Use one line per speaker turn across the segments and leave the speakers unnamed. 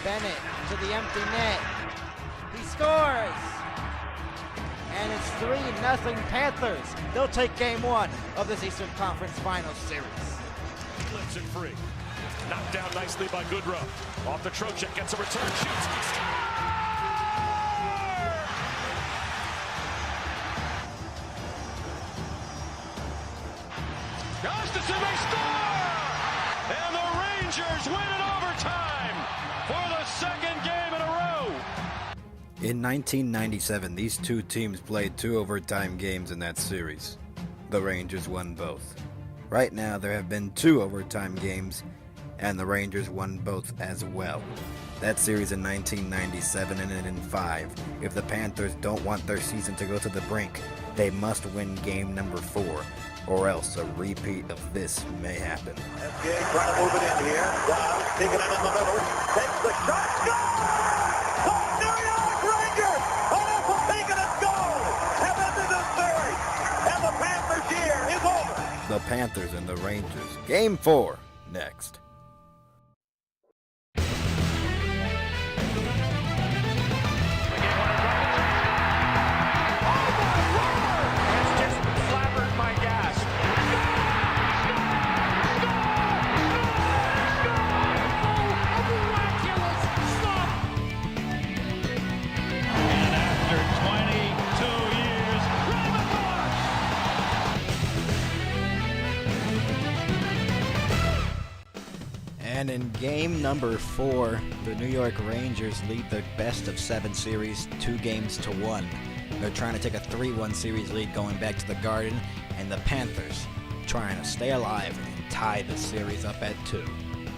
Bennett to the empty net. He scores! And it's 3-0 Panthers. They'll take game one of this Eastern Conference Finals series.
Flips it free. Knocked down nicely by Goodrow. Off the Trocheck, gets a return, shoots. Gustafson, they score! And the Rangers win in overtime for the second game in a row.
In 1997, these two teams played 2 overtime games in that series. The Rangers won both. Right now, there have been 2 overtime games, and the Rangers won both as well. That series in 1997 ended in 5. If the Panthers don't want their season to go to the brink, they must win game number 4, or else a repeat of this may happen.
SGA trying to move it in here. Dobbs taking it in the middle. Takes the shot. Goal! Oh, New York Rangers! Oh, taking a goal! Have ended this series. And the Panthers year is over.
The Panthers and the Rangers. Game 4 next. And in game number 4, the New York Rangers lead the best-of-7 series 2-1. They're trying to take a 3-1 series lead going back to the Garden, and the Panthers trying to stay alive and tie the series up at 2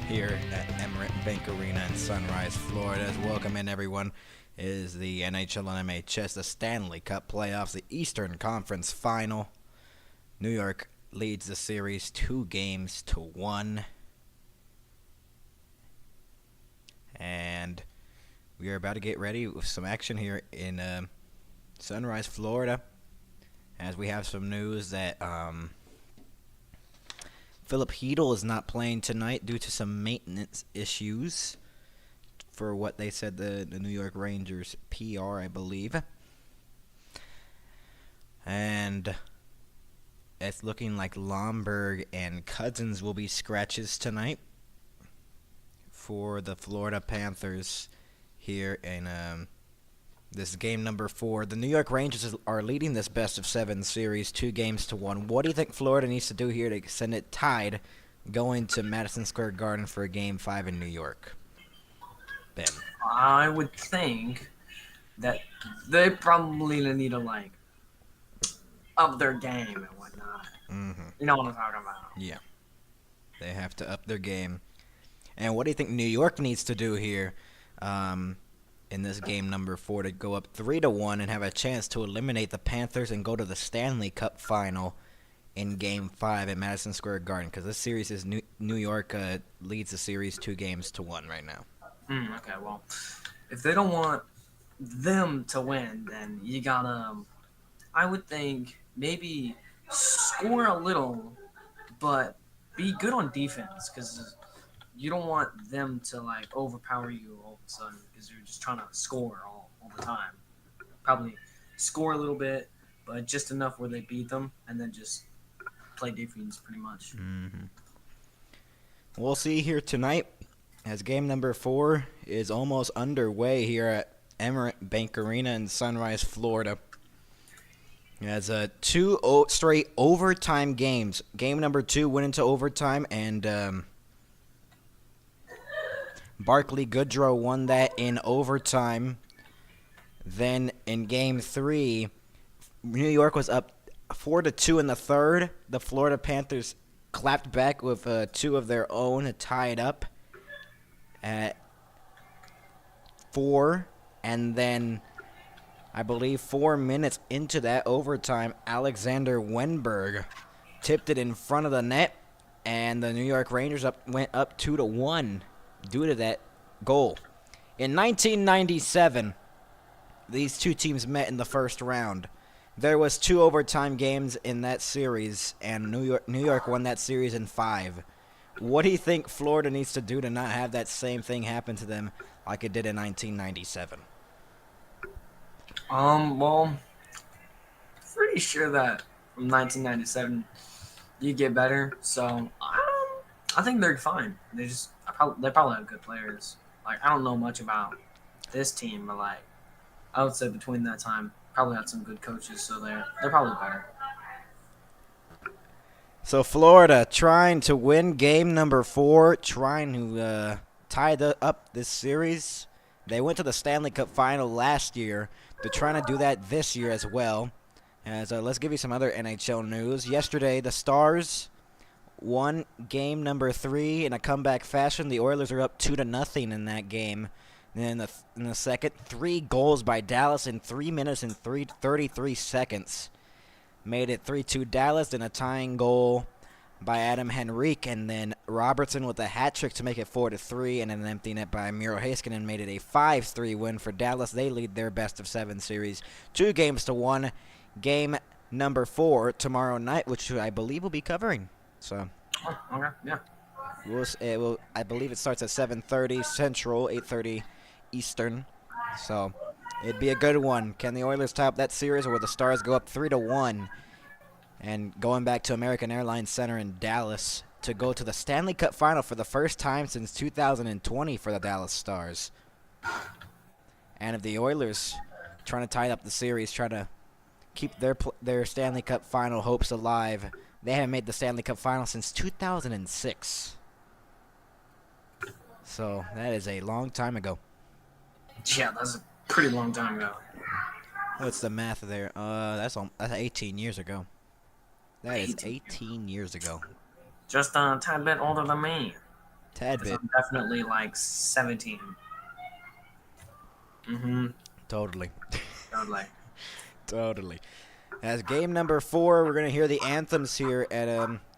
here at Emirates Bank Arena in Sunrise, Florida. Welcome in, everyone. It is the NHL and MHS, the Stanley Cup playoffs, the Eastern Conference Final. New York leads the series 2-1. And we are about to get ready with some action here in Sunrise, Florida, as we have some news that Philip Hedl is not playing tonight due to some maintenance issues for what they said the New York Rangers PR, I believe. And it's looking like Lomberg and Cousins will be scratches tonight for the Florida Panthers here in this game number 4. The New York Rangers are leading this best-of-7 series 2-1. What do you think Florida needs to do here to send it tied going to Madison Square Garden for a Game 5 in New York? Ben.
I would think that they probably need to, up their game and whatnot.
Mm-hmm.
You know what I'm talking about.
Yeah. They have to up their game. And what do you think New York needs to do here in this game number 4 to go up 3-1 and have a chance to eliminate the Panthers and go to the Stanley Cup final in Game 5 at Madison Square Garden? Because this series is New York leads the series 2-1 right now.
Okay, well, if they don't want them to win, then you gotta, I would think, maybe score a little, but be good on defense, because you don't want them to overpower you all of a sudden because you're just trying to score all the time. Probably score a little bit, but just enough where they beat them, and then just play defense pretty much.
Mm-hmm. We'll see here tonight as game number 4 is almost underway here at Emirates Bank Arena in Sunrise, Florida. As 2 straight overtime games. Game number 2 went into overtime, and Barclay Goodrow won that in overtime. Then in Game 3, New York was up 4-2 in the third. The Florida Panthers clapped back with 2 of their own to tie it up at 4. And then, I believe 4 minutes into that overtime, Alexander Wenberg tipped it in front of the net, and the New York Rangers went up 2-1. Due to that goal. In 1997, these two teams met in the first round. There was 2 overtime games in that series, and New York won that series in 5. What do you think Florida needs to do to not have that same thing happen to them like it did in 1997?
Well, pretty sure that from 1997 you get better. So I think they're fine. They probably have good players. Like I don't know much about this team, but like I would say between that time, probably had some good coaches. So they're probably better.
So Florida trying to win game number 4, trying to tie up this series. They went to the Stanley Cup final last year. They're trying to do that this year as well. So let's give you some other NHL news. Yesterday, the Stars won game number 3 in a comeback fashion. The Oilers are up 2-0 in that game. And then in the second, 3 goals by Dallas in 3 minutes and 33 seconds. Made it 3-2 Dallas, then a tying goal by Adam Henrique, and then Robertson with a hat trick to make it 4-3, and an empty net by Miro Heiskanen made it a 5-3 win for Dallas. They lead their best-of-7 series 2-1. Game number 4 tomorrow night, which I believe we'll be covering. So,
Okay, yeah.
I believe it starts at 7:30 Central, 8:30 Eastern. So, it'd be a good one. Can the Oilers tie up that series, or will the Stars go up 3-1? And going back to American Airlines Center in Dallas to go to the Stanley Cup final for the first time since 2020 for the Dallas Stars. And if the Oilers trying to tie up the series, try to keep their Stanley Cup final hopes alive, they haven't made the Stanley Cup final since 2006. So that is a long time ago.
Yeah, that's a pretty long time ago.
What's the math there? That's 18 years ago. That is 18 years ago.
Just a tad bit older than me.
Tad bit.
I'm definitely like 17. Mm-hmm.
Totally.
Totally.
As game number 4, we're going to hear the anthems here at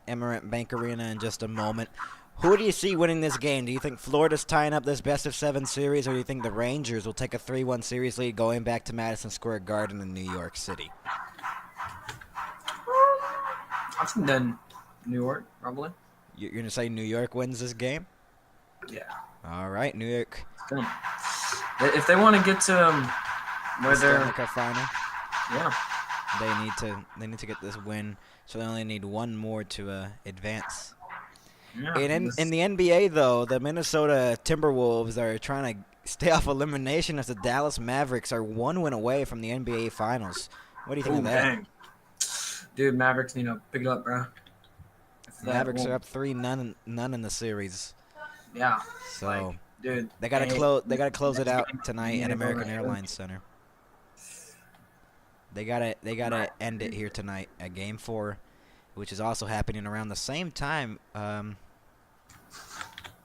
Emirates Bank Arena in just a moment. Who do you see winning this game? Do you think Florida's tying up this best-of-7 series, or do you think the Rangers will take a 3-1 series lead going back to Madison Square Garden in New York City?
I think then New York, probably.
You're going to say New York wins this game?
Yeah.
All right, New York.
If they want to get to where they're
Stanley Cup final.
Yeah.
They need to get this win, so they only need one more to advance.
Yeah,
In the NBA, though, the Minnesota Timberwolves are trying to stay off elimination as the Dallas Mavericks are 1 win away from the NBA Finals. What do you think of that?
Dang. Dude, Mavericks need to pick it up, bro.
The Mavericks are up 3-0 in the series.
Yeah.
So
dude,
they gotta close it out tonight at American Airlines Center. They gotta end it here tonight at Game 4, which is also happening around the same time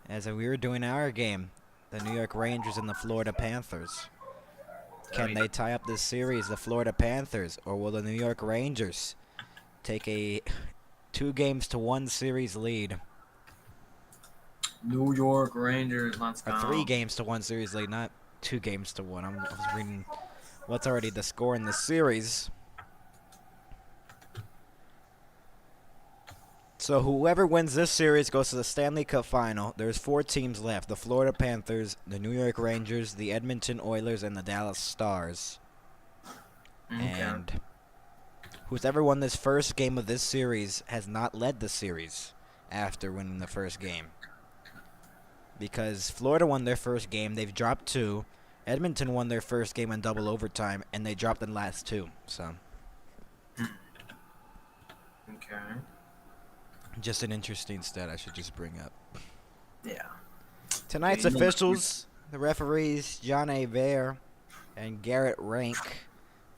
as we were doing our game, the New York Rangers and the Florida Panthers. Can they tie up this series, the Florida Panthers, or will the New York Rangers take a 2-1 series lead?
New York Rangers, let's go.
A 3-1 series lead, not 2-1. I was reading what's already the score in the series. So whoever wins this series goes to the Stanley Cup final. There's 4 teams left: the Florida Panthers, the New York Rangers, the Edmonton Oilers, and the Dallas Stars.
Okay.
And whoever won this first game of this series has not led the series after winning the first game. Because Florida won their first game, they've dropped 2. Edmonton won their first game in double overtime, and they dropped the last 2. So,
Okay.
just an interesting stat I should just bring up.
Yeah.
Tonight's officials, the referees, John A. Vare and Garrett Rank,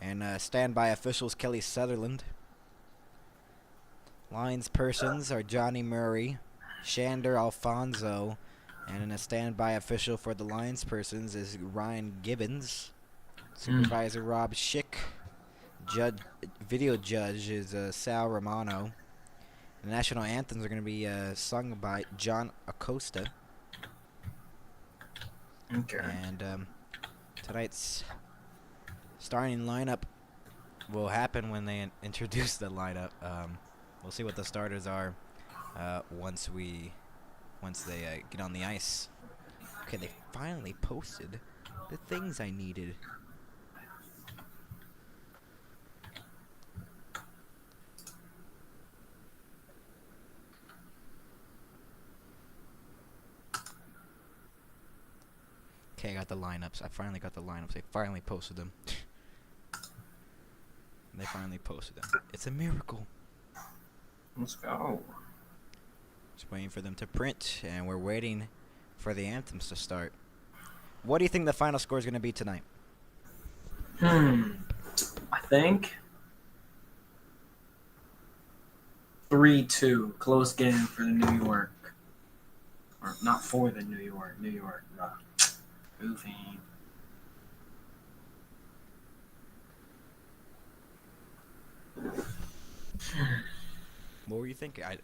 and standby officials, Kelly Sutherland. Lines persons are Johnny Murray, Shander Alfonso, and in a standby official for the lines persons is Ryan Gibbons. Supervisor Rob Schick. Video judge is Sal Romano. The national anthems are going to be sung by John Acosta.
Okay.
And tonight's starting lineup will happen when they introduce the lineup. We'll see what the starters are once we once they get on the ice. Okay, they finally posted the things I needed. Okay, I got the lineups. I finally got the lineups. They finally posted them. They finally posted them. It's a miracle.
Let's go.
Just waiting for them to print, and we're waiting for the anthems to start. What do you think the final score is going to be tonight?
I think 3-2. Close game for the New York. Or not for the New York. New York. Goofy.
What were you thinking? I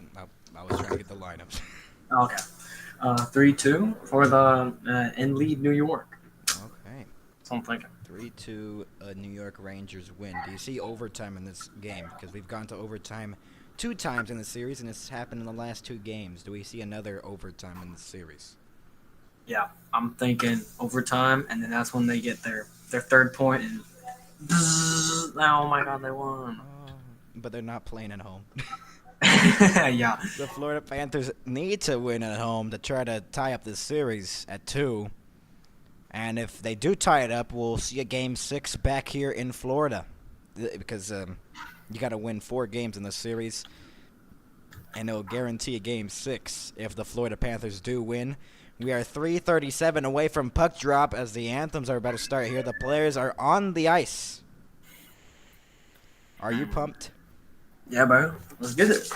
was trying to get the lineups.
Okay. 3-2 for the in lead New York.
Okay.
So I'm thinking.
3-2 New York Rangers win. Do you see overtime in this game? Because we've gone to overtime 2 times in the series, and it's happened in the last 2 games. Do we see another overtime in the series?
Yeah, I'm thinking overtime, and then that's when they get their third point, and oh my God, they won.
But they're not playing at home.
Yeah.
The Florida Panthers need to win at home to try to tie up this series at 2. And if they do tie it up, we'll see a Game 6 back here in Florida. Because you got to win 4 games in the series, and it'll guarantee a Game 6 if the Florida Panthers do win. We are 3:37 away from puck drop as the anthems are about to start here. The players are on the ice. Are you pumped?
Yeah, bro. Let's get it.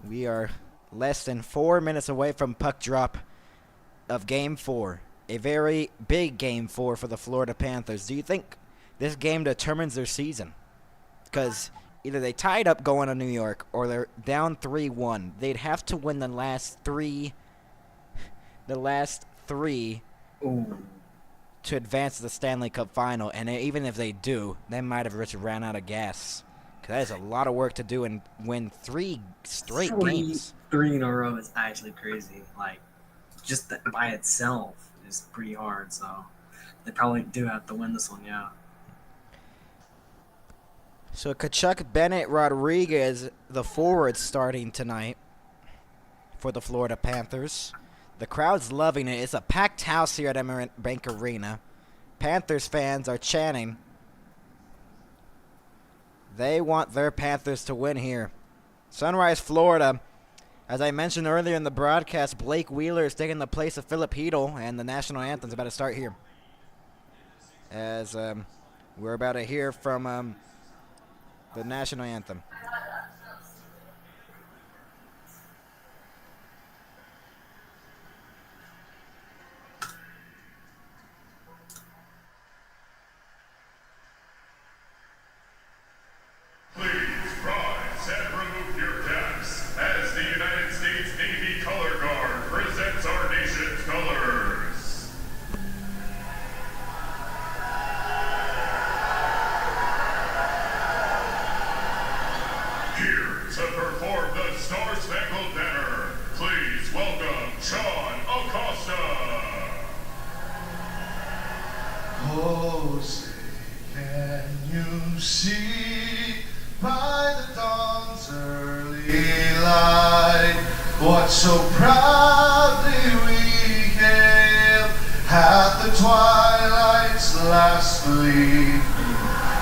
We are less than 4 minutes away from puck drop of Game 4. A very big Game 4 for the Florida Panthers. Do you think this game determines their season? Because either they tied up going to New York or they're down 3-1. They'd have to win the last three
Ooh.
to advance to the Stanley Cup final. And even if they do, they might have just ran out of gas. Because that is a lot of work to do and win 3 straight games.
3 in a row is actually crazy. Like, just that by itself is pretty hard. So they probably do have to win this one, yeah.
So Kachuk, Bennett, Rodriguez, the forwards starting tonight for the Florida Panthers. The crowd's loving it. It's a packed house here at Emirates Bank Arena. Panthers fans are chanting. They want their Panthers to win here. Sunrise, Florida. As I mentioned earlier in the broadcast, Blake Wheeler is taking the place of Philip Hedl, and the national anthem's about to start here. As we're about to hear from the national anthem.
Please rise and remove your caps as the United States Navy Color Guard presents our nation's colors. Here to perform the Star-Spangled Banner, please welcome Sean Acosta.
Oh, say, can you see by the dawn's early light what so proudly we hailed at the twilight's last gleam,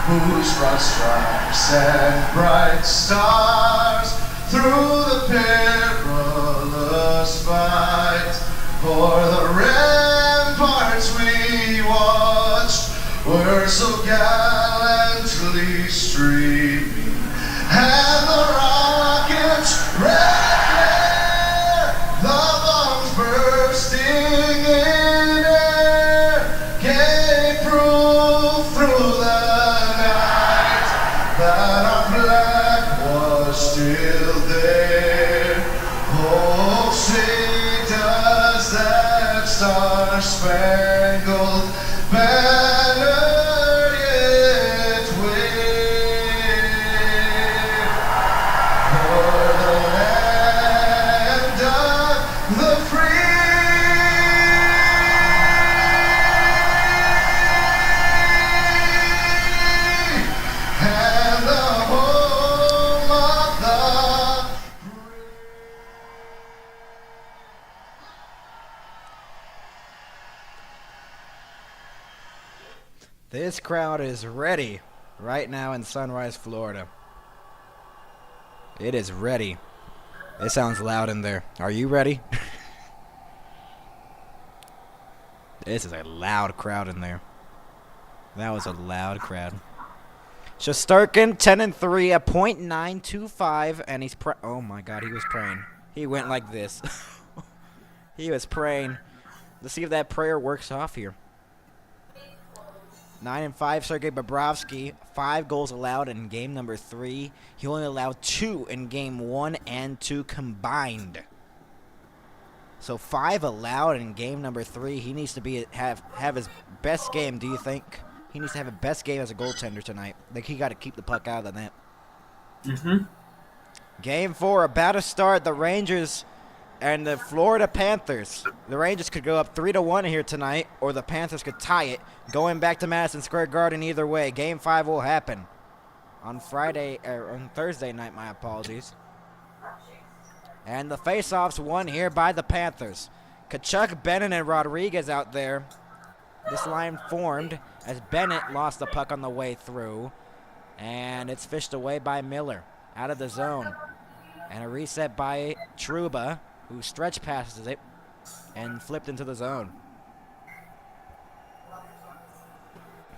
whose broad stripes and bright stars through the perilous fight for the ramparts we watched were so gallantly streaming, and the rockets red glare, the bombs bursting in air, gave proof through the night that our flag was still there. Oh, say does that star-spangled banner yet wave o'er the land
This crowd is ready right now in Sunrise, Florida. It is ready. It sounds loud in there. Are you ready? This is a loud crowd in there. That was a loud crowd. Shesterkin, 10-3, a .925, and he's oh my God, he was praying. He went like this. He was praying. Let's see if that prayer works off here. 9-5, Sergei Bobrovsky, 5 goals allowed in game number 3. He only allowed 2 in game 1 and 2 combined. So 5 allowed in game number 3. He needs to have his best game. Do you think he needs to have a best game as a goaltender tonight? Like, he got to keep the puck out of the net.
Mm-hmm.
Game 4 about to start. The Rangers and the Florida Panthers. The Rangers could go up 3-1 here tonight, or the Panthers could tie it, going back to Madison Square Garden either way. Game 5 will happen on Thursday night, my apologies. And the face-offs won here by the Panthers. Kachuk, Bennett, and Rodriguez out there. This line formed as Bennett lost the puck on the way through, and it's fished away by Miller out of the zone. And a reset by Trouba, who stretch passes it and flipped into the zone.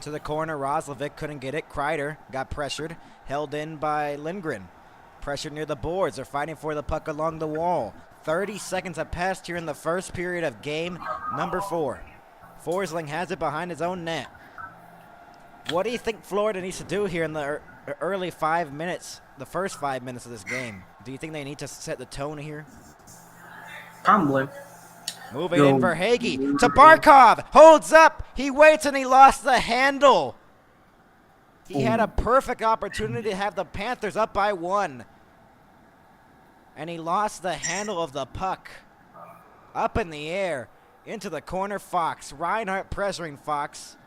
To the corner, Roslovic couldn't get it. Kreider got pressured, held in by Lindgren. Pressured near the boards. They're fighting for the puck along the wall. 30 seconds have passed here in the first period of game number 4. Forsling has it behind his own net. What do you think Florida needs to do here in the early 5 minutes, the first 5 minutes of this game? Do you think they need to set the tone here?
Probably.
Moving in for Hagee to Barkov. Holds up. He waits and he lost the handle. He had a perfect opportunity to have the Panthers up by 1. And he lost the handle of the puck. Up in the air. Into the corner, Fox. Reinhart pressuring Fox.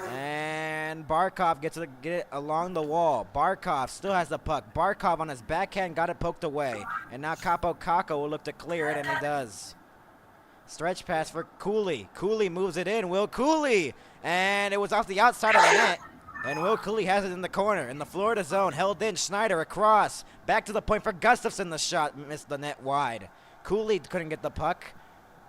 And Barkov gets to get it along the wall. Barkov still has the puck. Barkov on his backhand got it poked away. And now Capo Caco will look to clear it, and he does. Stretch pass for Cooley. Cooley moves it in. Will Cooley. And it was off the outside of the net. And Will Cooley has it in the corner. In the Florida zone. Held in. Schneider across. Back to the point for Gustafsson. The shot missed the net wide. Cooley couldn't get the puck.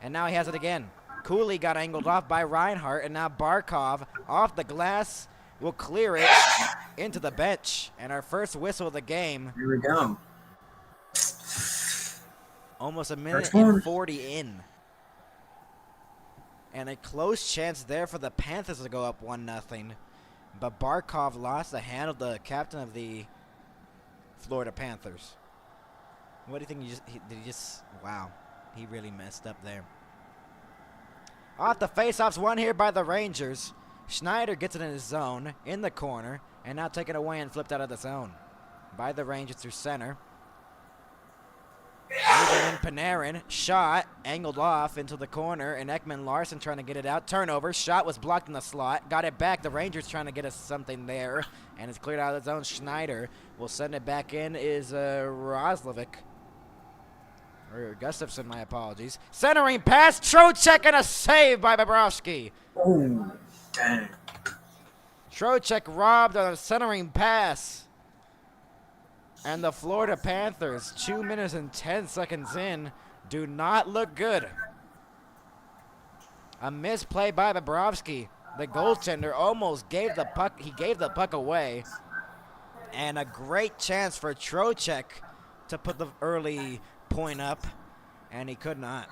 And now he has it again. Cooley got angled off by Reinhart, and now Barkov off the glass will clear it into the bench. And our first whistle of the game.
Here we go.
Almost a minute and 40 in. And a close chance there for the Panthers to go up 1-0. But Barkov lost the handle, the captain of the Florida Panthers. What do you think wow. He really messed up there. Off the faceoffs, one here by the Rangers. Schneider gets it in his zone, in the corner, and now taken away and flipped out of the zone by the Rangers through center. Moving in Panarin, shot, angled off into the corner, and Ekman Larson trying to get it out. Turnover, shot was blocked in the slot, got it back. The Rangers trying to get us something there, and it's cleared out of the zone. Schneider will send it back in, is Roslovic. Or Gustafsson, my apologies. Centering pass, Trocheck, and a save by Bobrovsky.
Oh, dang.
Trocheck robbed on a centering pass. And the Florida Panthers, 2 minutes and 10 seconds in, do not look good. A misplay by Bobrovsky. The goaltender almost gave the puck. He gave the puck away. And a great chance for Trocheck to put the early point up, and he could not.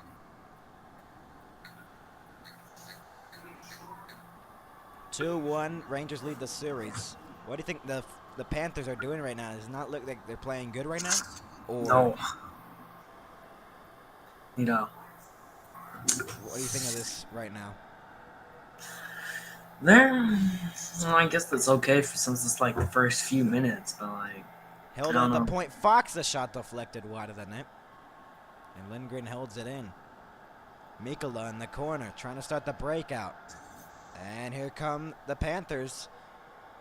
(2-1), Rangers lead the series. What do you think the Panthers are doing right now? Does it not look like they're playing good right now? Or
No.
what do you think of this right now?
I guess that's okay since it's like the first few minutes, but like.
Held on the point. Fox, the shot deflected wide of the net. And Lindgren holds it in. Mikkola in the corner, trying to start the breakout. And here come the Panthers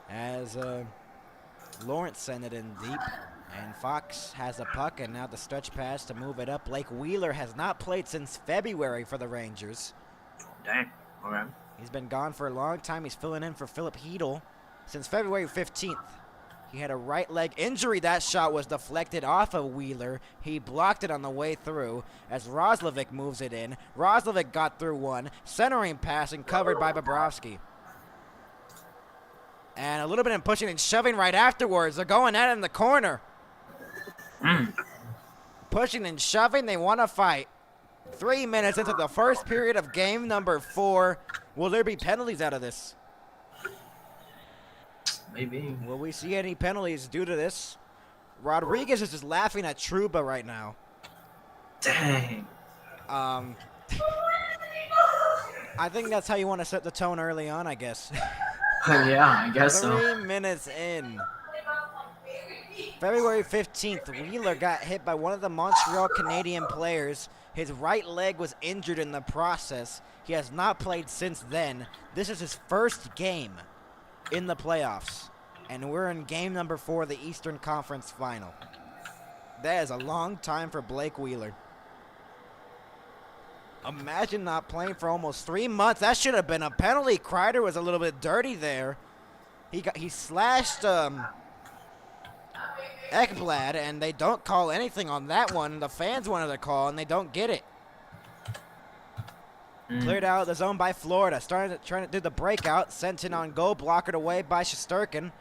as Lawrence sent it in deep. And Fox has a puck, and now the stretch pass to move it up. Blake Wheeler has not played since February for the Rangers.
Dang. Okay.
He's been gone for a long time. He's filling in for Philip Hedel since February 15th. He had a right leg injury. That shot was deflected off of Wheeler. He blocked it on the way through as Roslovic moves it in. Roslovic got through one. Centering pass and covered by Bobrovsky. And a little bit of pushing and shoving right afterwards. They're going at it in the corner. Pushing and shoving. They want to fight. 3 minutes into the first period of game number 4. Will there be penalties out of this?
Maybe.
Will we see any penalties due to this? Rodriguez is just laughing at Trouba right now.
Dang.
I think that's how you want to set the tone early on, I guess.
Yeah, I guess so.
3 minutes in. February 15th, Wheeler got hit by one of the Montreal Canadian players. His right leg was injured in the process. He has not played since then. This is his first game in the playoffs, and we're in game number 4 of the Eastern Conference Final. That is a long time for Blake Wheeler. Imagine not playing for almost 3 months. That should have been a penalty. Kreider was a little bit dirty there. He slashed Ekblad, and they don't call anything on that one. The fans wanted to call, and they don't get it. Cleared out of the zone by Florida. Trying to do the breakout. Sent in on goal. Blockered away by Shesterkin.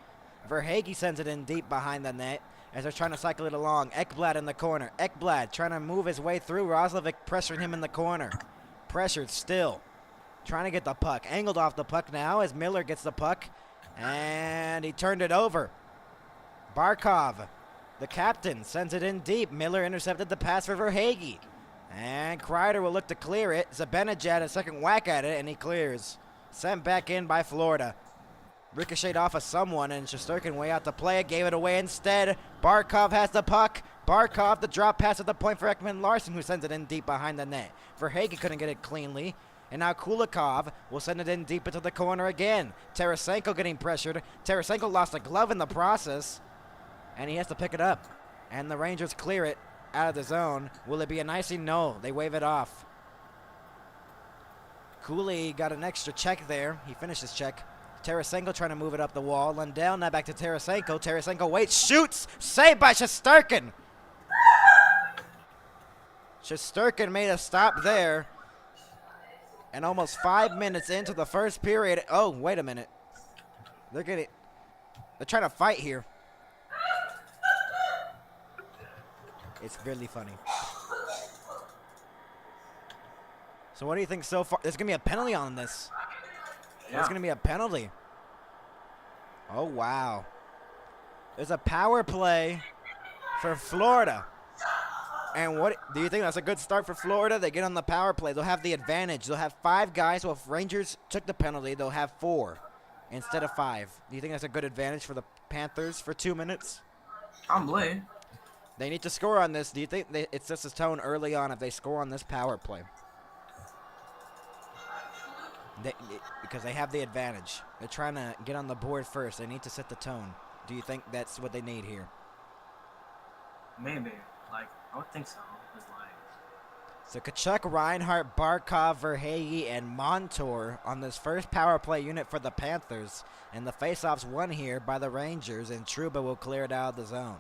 Verhaeghe sends it in deep behind the net as they're trying to cycle it along. Ekblad in the corner. Ekblad trying to move his way through. Roslovic pressuring him in the corner. Pressured still. Trying to get the puck. Angled off the puck now as Miller gets the puck. And he turned it over. Barkov, the captain, sends it in deep. Miller intercepted the pass for Verhaeghe. And Kreider will look to clear it. Zibanejad a second whack at it, and he clears. Sent back in by Florida. Ricocheted off of someone, and Shesterkin way out to play it. Gave it away instead. Barkov has the puck. Barkov, the drop pass at the point for Ekman Larson, who sends it in deep behind the net. Verhaeghe couldn't get it cleanly. And now Kulikov will send it in deep into the corner again. Tarasenko getting pressured. Tarasenko lost a glove in the process, and he has to pick it up. And the Rangers clear it out of the zone. Will it be an icing? No. They wave it off. Cooley got an extra check there. He finished his check. Tarasenko trying to move it up the wall. Lundell now back to Tarasenko. Tarasenko waits, shoots. Saved by Shesterkin. Shesterkin made a stop there. And almost 5 minutes into the first period. Oh, wait a minute. They're trying to fight here. It's really funny. So what do you think so far? There's going to be a penalty on this.
Yeah.
There's going to be a penalty. Oh, wow. There's a power play for Florida. And what do you think that's a good start for Florida? They get on the power play. They'll have the advantage. They'll have 5 guys. So if Rangers took the penalty, they'll have 4 instead of 5. Do you think that's a good advantage for the Panthers for 2 minutes?
Probably.
They need to score on this. Do you think it sets a tone early on if they score on this power play? Because they have the advantage. They're trying to get on the board first. They need to set the tone. Do you think that's what they need here?
Maybe. I would think so.
So Kachuk, Reinhart, Barkov, Verhaeghe, and Montour on this first power play unit for the Panthers. And the faceoff's won here by the Rangers, and Trouba will clear it out of the zone.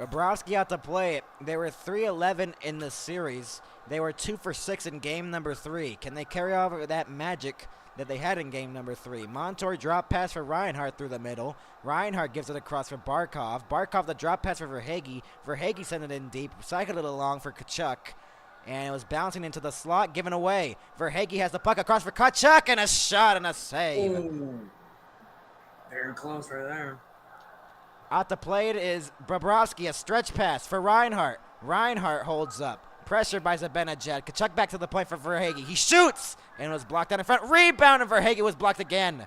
Bobrovsky out to play it. They were 3-11 in the series. They were 2 for 6 in game number 3. Can they carry over that magic that they had in game number 3? Montour drop pass for Reinhart through the middle. Reinhart gives it across for Barkov. Barkov the drop pass for Verhaeghe. Verhaeghe sent it in deep. Cycled it along for Kachuk. And it was bouncing into the slot, given away. Verhaeghe has the puck across for Kachuk, and a shot and a save.
Ooh. Very close right there.
Out to play it is Bobrovsky, a stretch pass for Reinhart. Reinhart holds up. Pressured by Zibanejad. Kachuk back to the point for Verhaeghe. He shoots and was blocked down in front. Rebound, and Verhaeghe was blocked again.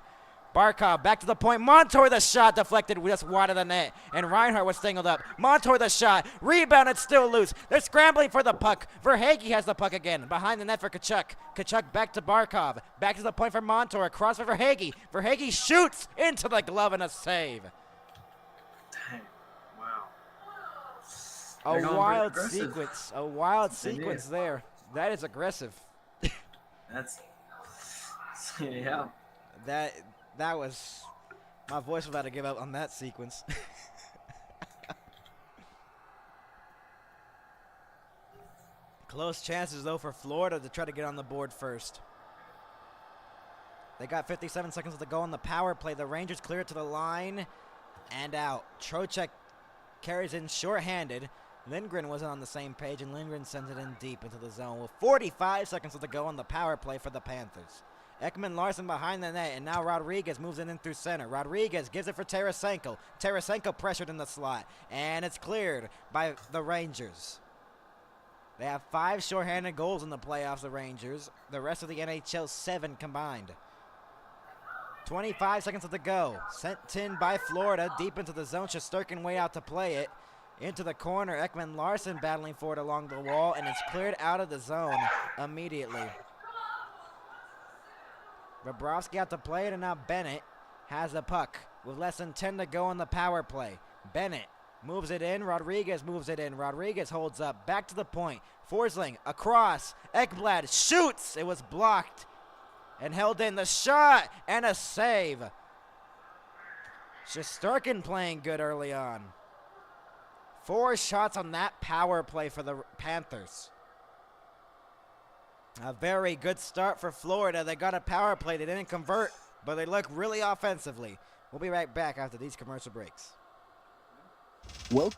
Barkov back to the point. Montour the shot deflected just wide of the net. And Reinhart was singled up. Montour the shot. Rebound, it's still loose. They're scrambling for the puck. Verhaeghe has the puck again. Behind the net for Kachuk. Kachuk back to Barkov. Back to the point for Montour. Across for Verhaeghe. Verhaeghe shoots into the glove and a save.
Dang. Wow.
A wild sequence. A wild sequence there. That is aggressive.
That's yeah.
That was my voice was about to give up on that sequence. Close chances though for Florida to try to get on the board first. They got 57 seconds to go on the power play. The Rangers clear it to the line and out. Trocheck carries in shorthanded. Lindgren wasn't on the same page, and Lindgren sends it in deep into the zone with 45 seconds to go on the power play for the Panthers. Ekman Larson behind the net, and now Rodriguez moves it in through center. Rodriguez gives it for Tarasenko. Tarasenko pressured in the slot, and it's cleared by the Rangers. They have 5 shorthanded goals in the playoffs, the Rangers. The rest of the NHL, 7 combined. 25 seconds to go. Sent in by Florida, deep into the zone. Shesterkin way out to play it. Into the corner, Ekman Larson battling for it along the wall, and it's cleared out of the zone immediately. Bobrovsky out to play it, and now Bennett has the puck with less than 10 to go on the power play. Bennett moves it in. Rodriguez moves it in. Rodriguez holds up. Back to the point. Forsling across. Ekblad shoots. It was blocked and held in. The shot and a save. Shesterkin playing good early on. 4 shots on that power play for the Panthers. A very good start for Florida. They got a power play. They didn't convert, but they look really offensively. We'll be right back after these commercial breaks.
Well,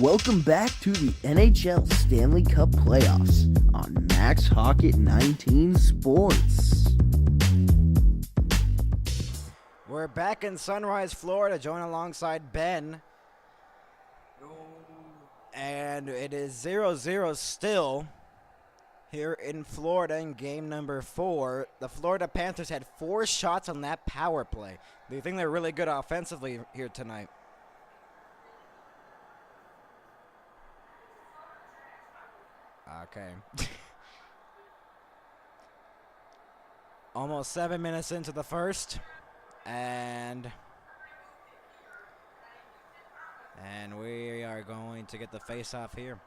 welcome back to the NHL Stanley Cup playoffs on Max Hockett 19 Sports.
We're back in Sunrise, Florida, joined alongside Ben. And it is 0-0 still here in Florida in game number 4. The Florida Panthers had 4 shots on that power play. Do you think they're really good offensively here tonight? Okay. Almost 7 minutes into the first. And we are going to get the face-off here.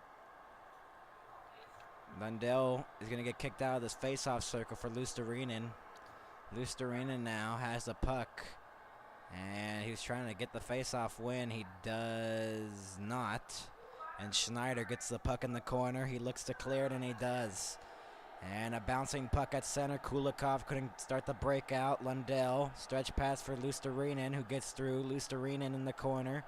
Lundell is going to get kicked out of this face-off circle for Luostarinen. Luostarinen now has the puck. And he's trying to get the face-off win. He does not. And Schneider gets the puck in the corner. He looks to clear it, and he does. And a bouncing puck at center. Kulikov couldn't start the breakout. Lundell, stretch pass for Luostarinen, who gets through. Luostarinen in the corner.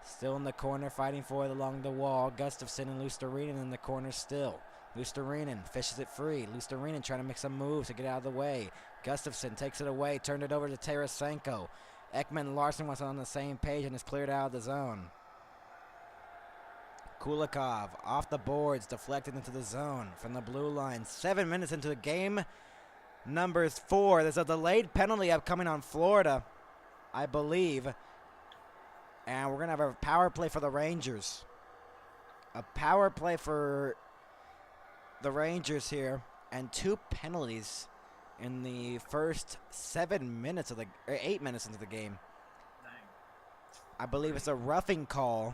Still in the corner, fighting for it along the wall. Gustafsson and Luostarinen in the corner still. Luostarinen fishes it free. Luostarinen trying to make some moves to get out of the way. Gustafsson takes it away, turned it over to Tarasenko. Ekman Larson was on the same page and is cleared out of the zone. Kulikov off the boards, deflected into the zone from the blue line. 7 minutes into the game. Number 4. There's a delayed penalty upcoming on Florida, I believe. And we're going to have a power play for the Rangers. A power play for the Rangers here. And 2 penalties in the first 7 minutes of the, or 8 minutes into the game. I believe it's a roughing call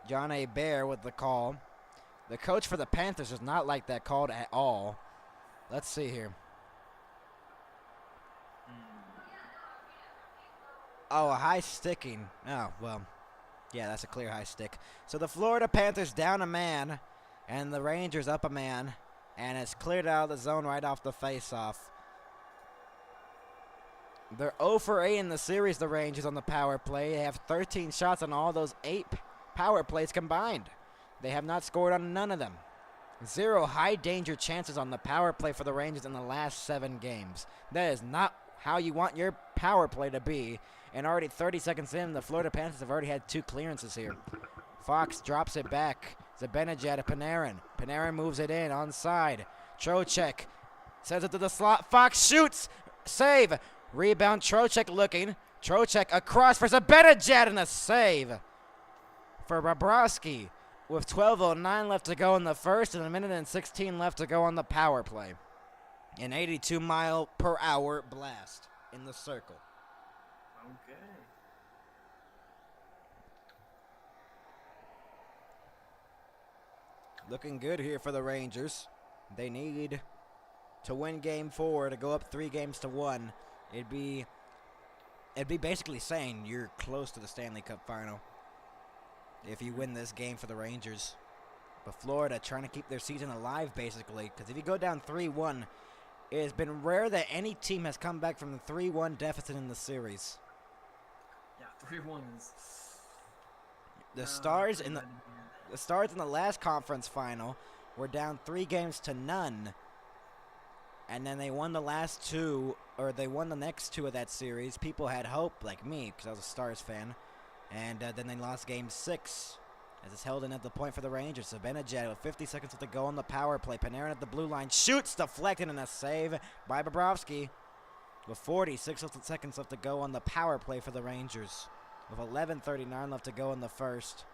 John A. Bear with the call. The coach for the Panthers does not like that called at all. Let's see here. Oh, a high sticking. Oh, well. Yeah, that's a clear high stick. So the Florida Panthers down a man, and the Rangers up a man, and it's cleared out of the zone right off the face-off. They're 0 for 8 in the series, the Rangers, on the power play. They have 13 shots on all those 8 power plays combined. They have not scored on none of them. 0 high-danger chances on the power play for the Rangers in the last 7 games. That is not how you want your power play to be. And already 30 seconds in, the Florida Panthers have already had 2 clearances here. Fox drops it back. Zibanejad to Panarin. Panarin moves it in, onside. Trocheck sends it to the slot. Fox shoots. Save. Rebound, Trocheck looking. Trocheck across for Zibanejad, and a save for Bobrovsky with 12:09 left to go in the first and 1:16 left to go on the power play. An 82-mile-per-hour blast in the circle.
Okay.
Looking good here for the Rangers. They need to win Game 4 to go up 3-1. It'd be basically saying you're close to the Stanley Cup final if you win this game for the Rangers. But Florida trying to keep their season alive, basically, because if you go down 3-1, it has been rare that any team has come back from the 3-1 deficit in the series.
Yeah, 3-1 is...
The Stars in the last conference final were down 3-0, and then they won the last 2, or they won the next 2 of that series. People had hope, like me, because I was a Stars fan, and then they lost Game 6, as it's held in at the point for the Rangers. So Zibanejad with 50 seconds left to go on the power play. Panarin at the blue line shoots, deflected, and a save by Bobrovsky with 46 seconds left to go on the power play for the Rangers, with 11:39 left to go in the first.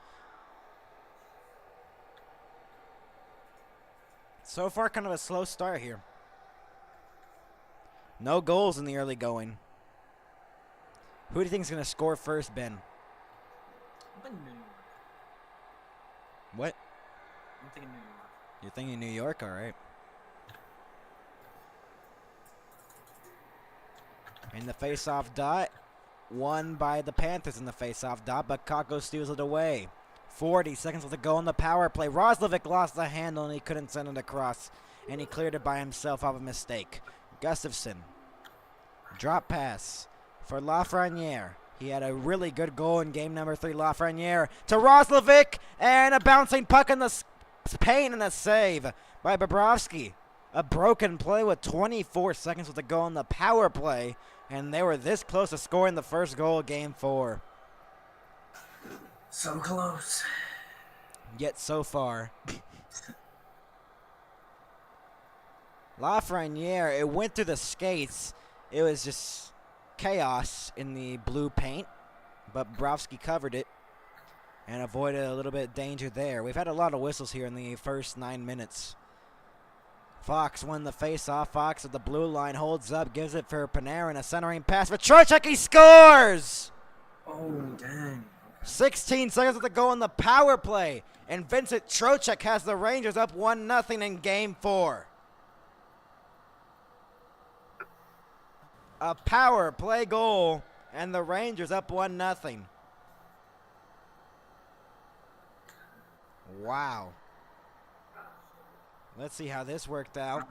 So far, kind of a slow start here. No goals in the early going. Who do you think is going to score first, Ben?
I'm thinking New York.
What?
I'm thinking New York.
You're thinking New York? All right. In the face-off dot, won by the Panthers in the face-off dot, but Kakko steals it away. 40 seconds left to go on the power play. Roslovic lost the handle, and he couldn't send it across, and he cleared it by himself off a mistake. Gustafsson, drop pass for Lafreniere. He had a really good goal in game number 3. Lafreniere to Roslovic, and a bouncing puck in the paint, and a save by Bobrovsky. A broken play with 24 seconds left to go on the power play, and they were this close to scoring the first goal of Game 4.
So close.
Yet so far. Lafreniere, it went through the skates. It was just chaos in the blue paint, but Bobrovsky covered it and avoided a little bit of danger there. We've had a lot of whistles here in the first 9 minutes. Fox won the face-off. Fox at the blue line holds up, gives it for Panarin, a centering pass for Trocheck. He scores!
Oh, dang.
16 seconds left to go on the power play, and Vincent Trocheck has the Rangers up 1-0 in Game 4. A power play goal, and the Rangers up 1-0. Wow. Let's see how this worked out.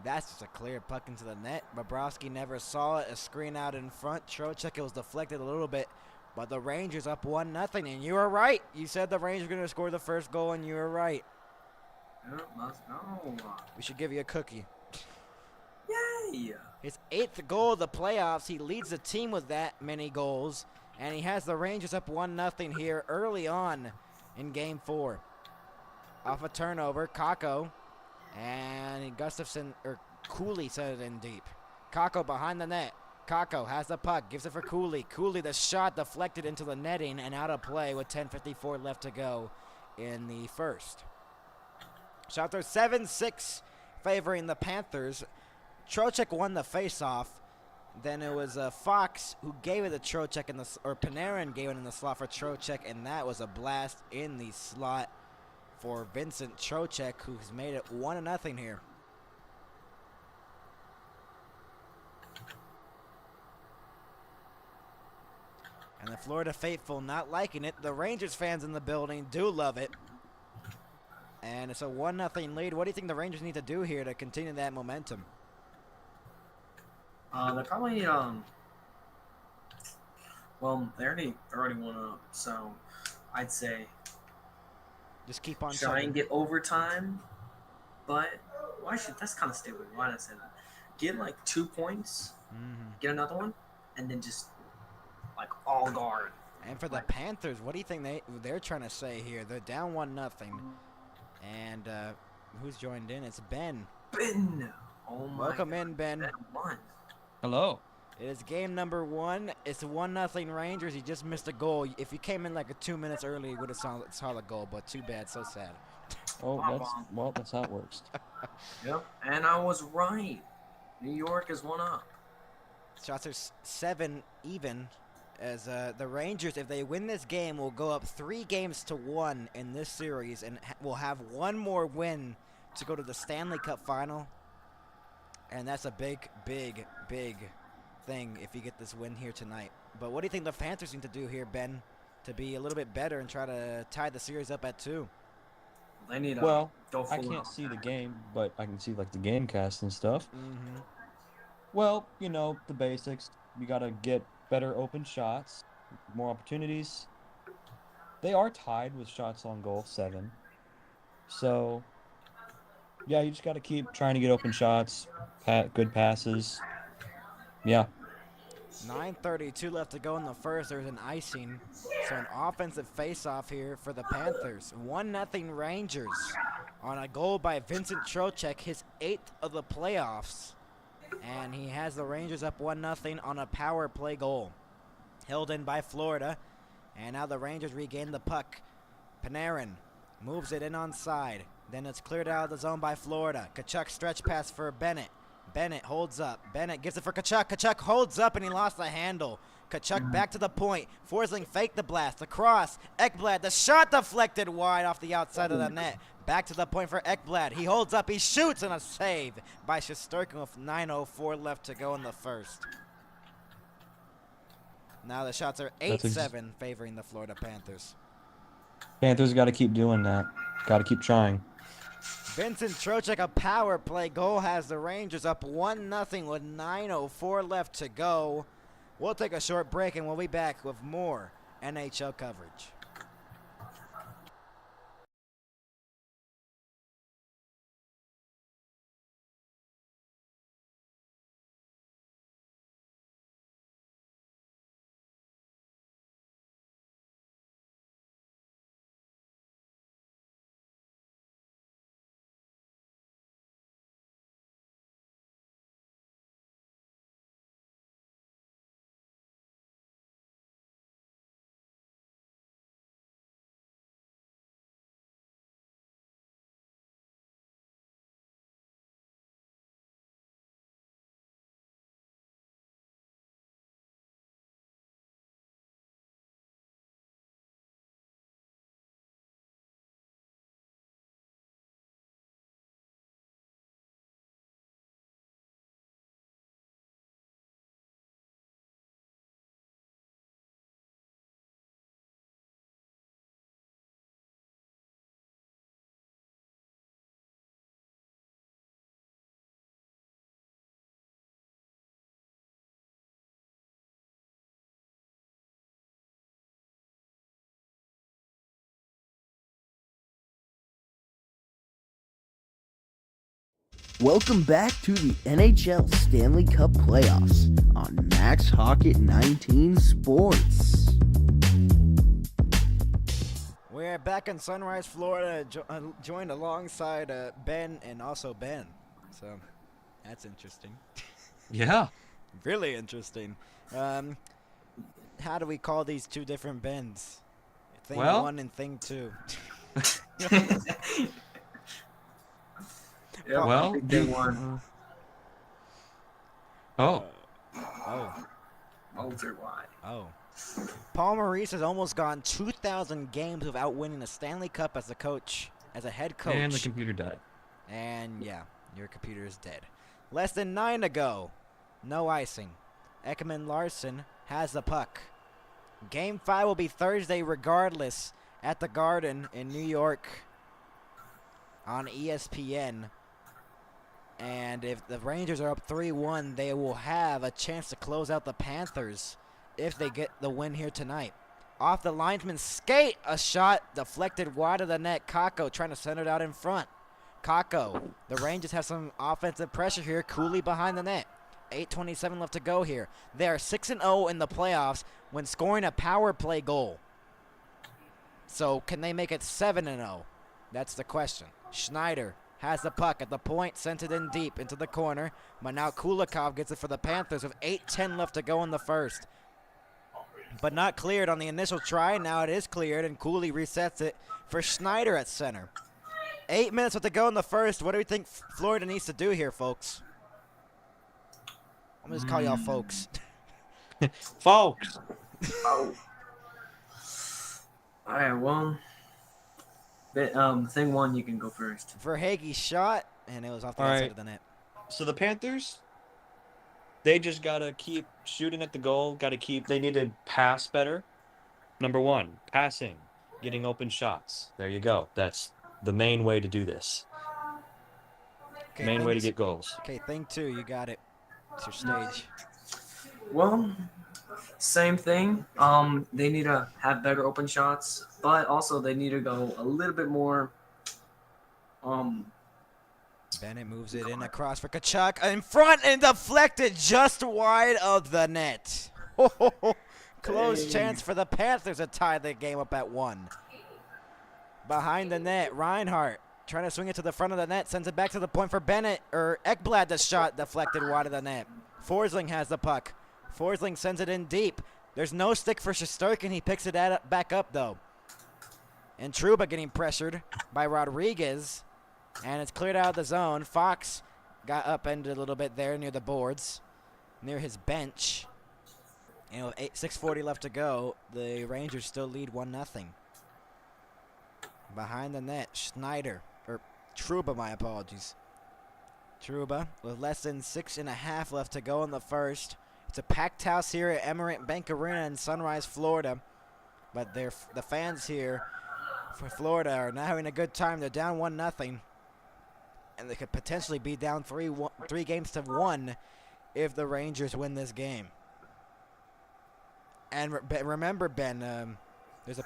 That's just a clear puck into the net. Bobrovsky never saw it. A screen out in front. Trocheck, it was deflected a little bit. But the Rangers up 1-0, and you were right. You said the Rangers were going to score the first goal, and you were right.
Let's go.
We should give you a cookie.
Yay!
His 8th goal of the playoffs. He leads the team with that many goals, and he has the Rangers up 1-0 here early on in Game 4. Off a turnover, Kakko, and Gustafsson, or Cooley set it in deep. Kakko behind the net. Kakko has the puck, gives it for Cooley. Cooley, the shot deflected into the netting and out of play with 10:54 left to go in the first. Shots are 7-6 favoring the Panthers. Trocheck won the faceoff. Then it was Fox who gave it to Trocheck or Panarin gave it in the slot for Trocheck, and that was a blast in the slot for Vincent Trocheck, who's made it 1-0 here. And the Florida faithful not liking it. The Rangers fans in the building do love it. And it's a 1-0 lead. What do you think the Rangers need to do here to continue that momentum?
They're probably well, they already won up, so I'd say
Just keep on
try and get overtime. But that's kind of stupid. Why did I say that? Get like 2 points, get another one, and then just like all guard.
And for the Panthers, what do you think they're trying to say here? They're down 1-0. And who's joined in? It's Ben.
Ben. Oh my
Welcome
God.
in, Ben.
Ben won.
Hello.
It is game number 1. It's 1-0 Rangers. He just missed a goal. If he came in like 2 minutes early, he would have saw the goal, but too bad. So sad.
Oh, that's how it works.
Yep, and I was right. New York is 1-up.
Shots are 7 even, as the Rangers, if they win this game, will go up 3-1 in this series, and will have one more win to go to the Stanley Cup final. And that's a big, big, big thing if you get this win here tonight. But what do you think the Panthers need to do here, Ben, to be a little bit better and try to tie the series up at 2?
They need
Well,
go
I
full
can't
out.
see the game, but I can see like the game cast and stuff.
Mm-hmm.
Well, the basics. You gotta get better open shots, more opportunities. They are tied with shots on goal, 7. So, yeah, you just gotta keep trying to get open shots, good passes. Yeah.
9:32 left to go in the first. There's an icing. So an offensive face-off here for the Panthers. 1-0 Rangers on a goal by Vincent Trocheck, his 8th of the playoffs. And he has the Rangers up 1-0 on a power play goal. Held in by Florida. And now the Rangers regain the puck. Panarin moves it in on side. Then it's cleared out of the zone by Florida. Tkachuk stretch pass for Bennett. Bennett holds up. Bennett gives it for Tkachuk. Tkachuk holds up and he lost the handle. Tkachuk back to the point. Forsling faked the blast. Across. Ekblad. The shot deflected wide off the outside of the net. Back to the point for Ekblad. He holds up. He shoots and a save by Shesterkin with 9:04 left to go in the first. Now the shots are 8-7 favoring the Florida Panthers.
Panthers got to keep doing that. Got to keep trying.
Vincent Trocheck, a power play goal, has the Rangers up 1-0 with 9:04 left to go. We'll take a short break and we'll be back with more NHL coverage.
Welcome back to the NHL Stanley Cup playoffs on Max Hockett 19 Sports.
We're back in Sunrise, Florida, joined alongside Ben and also Ben. So that's interesting.
Yeah.
Really interesting. How do we call these two different Bens? Thing
Well-
1 and Thing 2.
Yeah,
Well,
big one.
Oh,
over why.
Oh. Paul Maurice has almost gone 2,000 games without winning a Stanley Cup as a coach, as a head coach.
And the computer died.
And yeah, your computer is dead. Less than 9 to go. No icing. Ekman Larson has the puck. Game 5 will be Thursday regardless at the Garden in New York on ESPN. And if the Rangers are up 3-1, they will have a chance to close out the Panthers if they get the win here tonight. Off the linesman's skate, a shot deflected wide of the net. Kakko trying to send it out in front. Kakko, the Rangers have some offensive pressure here. Cooley behind the net. 8:27 left to go here. They are 6-0 in the playoffs when scoring a power play goal. So can they make it 7-0? That's the question. Schneider has the puck at the point, sent it in deep into the corner. But now Kulikov gets it for the Panthers with 8:10 left to go in the first. But not cleared on the initial try. Now it is cleared, and Cooley resets it for Schneider at center. 8 minutes left to go in the first. What do we think Florida needs to do here, folks? I'm going to just call y'all folks.
Folks.
Oh. All right, well, thing one, you can go first.
Verhaeghe shot, and it was off the outside of the net.
So the Panthers, they just got to keep shooting at the goal. They need to pass better. Number one, passing, getting open shots. There you go. That's the main way to do this.
Okay,
main way to get goals.
Okay, thing two, you got it. It's your stage.
Well, same thing. They need to have better open shots, but also they need to go a little bit more.
Bennett moves it in across for Kachuk. In front and deflected just wide of the net. Close chance for the Panthers to tie the game up at 1. Behind the net, Reinhart trying to swing it to the front of the net, sends it back to the point for Bennett, or Ekblad, the shot deflected wide of the net. Forsling has the puck. Forsling sends it in deep. There's no stick for Shesterkin. He picks it back up, though. And Trouba getting pressured by Rodriguez, and it's cleared out of the zone. Fox got upended a little bit there near the boards, near his bench. And with 6:40 left to go, the Rangers still lead 1-0. Behind the net, Schneider, or Trouba, my apologies. Trouba with less than 6.5 left to go in the first. It's a packed house here at Emirates Bank Arena in Sunrise, Florida. But the fans here for Florida are not having a good time. They're down 1-0. And they could potentially be down 3 games to 1 if the Rangers win this game. And remember, Ben, there's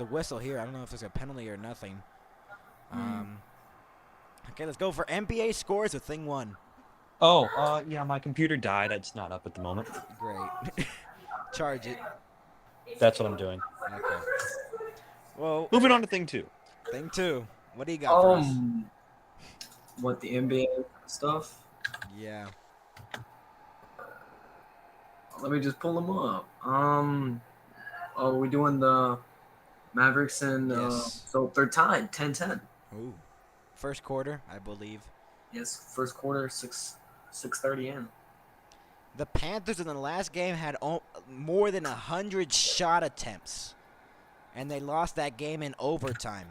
a whistle here. I don't know if there's a penalty or nothing. Okay, let's go for NBA scores with thing 1.
Oh, yeah, my computer died. It's not up at the moment.
Great. Charge it.
That's what I'm doing.
Okay. Well,
moving on to thing 2.
Thing 2. What do you got for us?
What, the NBA stuff?
Yeah.
Let me just pull them up. Oh, we're doing the Mavericks and
Yes.
So they're tied 10-10.
Ooh. First quarter, I believe.
Yes, first quarter, 6:30 in.
The Panthers in the last game had more than 100 shot attempts, and they lost that game in overtime.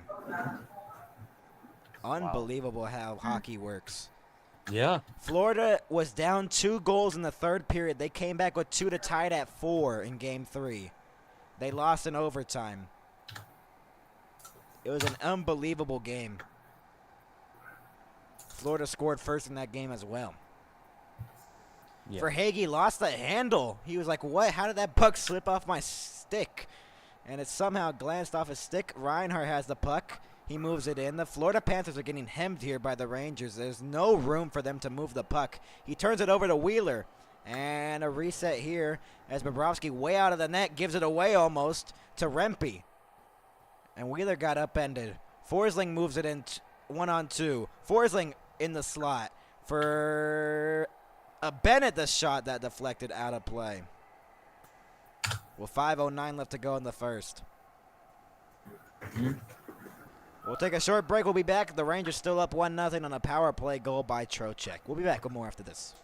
Unbelievable how hockey works.
Yeah.
Florida was down 2 goals in the third period. They came back with 2 to tie it at 4 in game 3. They lost in overtime. It was an unbelievable game. Florida scored first in that game as well.
Yeah.
Verhaeghe lost the handle. He was like, what? How did that puck slip off my stick? And it somehow glanced off his stick. Reinhart has the puck. He moves it in. The Florida Panthers are getting hemmed here by the Rangers. There's no room for them to move the puck. He turns it over to Wheeler. And a reset here as Bobrovsky way out of the net gives it away almost to Rempe. And Wheeler got upended. Forsling moves it in 1-on-2. Forsling in the slot for a Bennett, the shot that deflected out of play. With 5:09 left to go in the first. We'll take a short break. We'll be back. The Rangers still up 1-0 on a power play goal by Trocheck. We'll be back with more after this.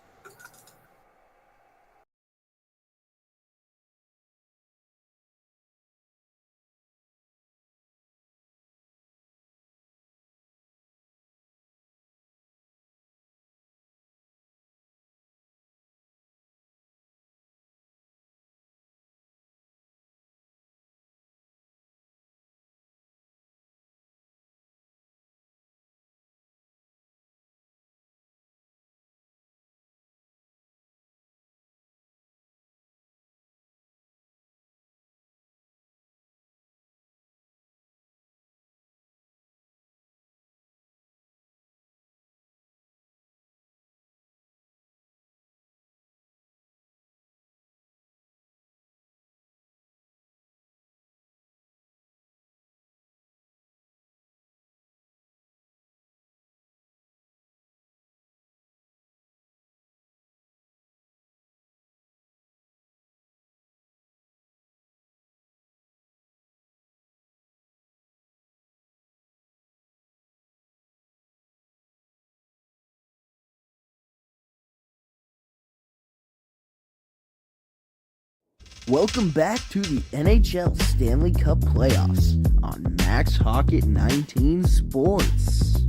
Welcome back to the NHL Stanley Cup playoffs on Max Hockett 19 Sports.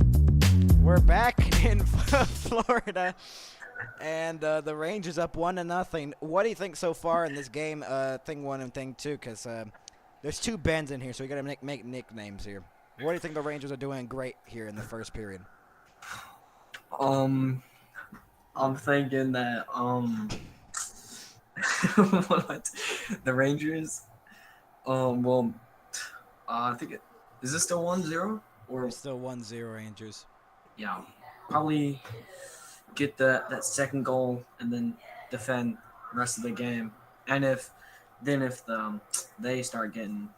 We're back in Florida, and the Rangers up 1-0. What do you think so far in this game, thing one and thing two? Because there's two Bens in here, so we got to make nicknames here. What do you think the Rangers are doing great here in the first period?
I'm thinking that what? The Rangers. I think is this still 1-0 or
It's still 1-0 Rangers.
yeah, probably get that second goal and then defend the rest of the game. And if they start getting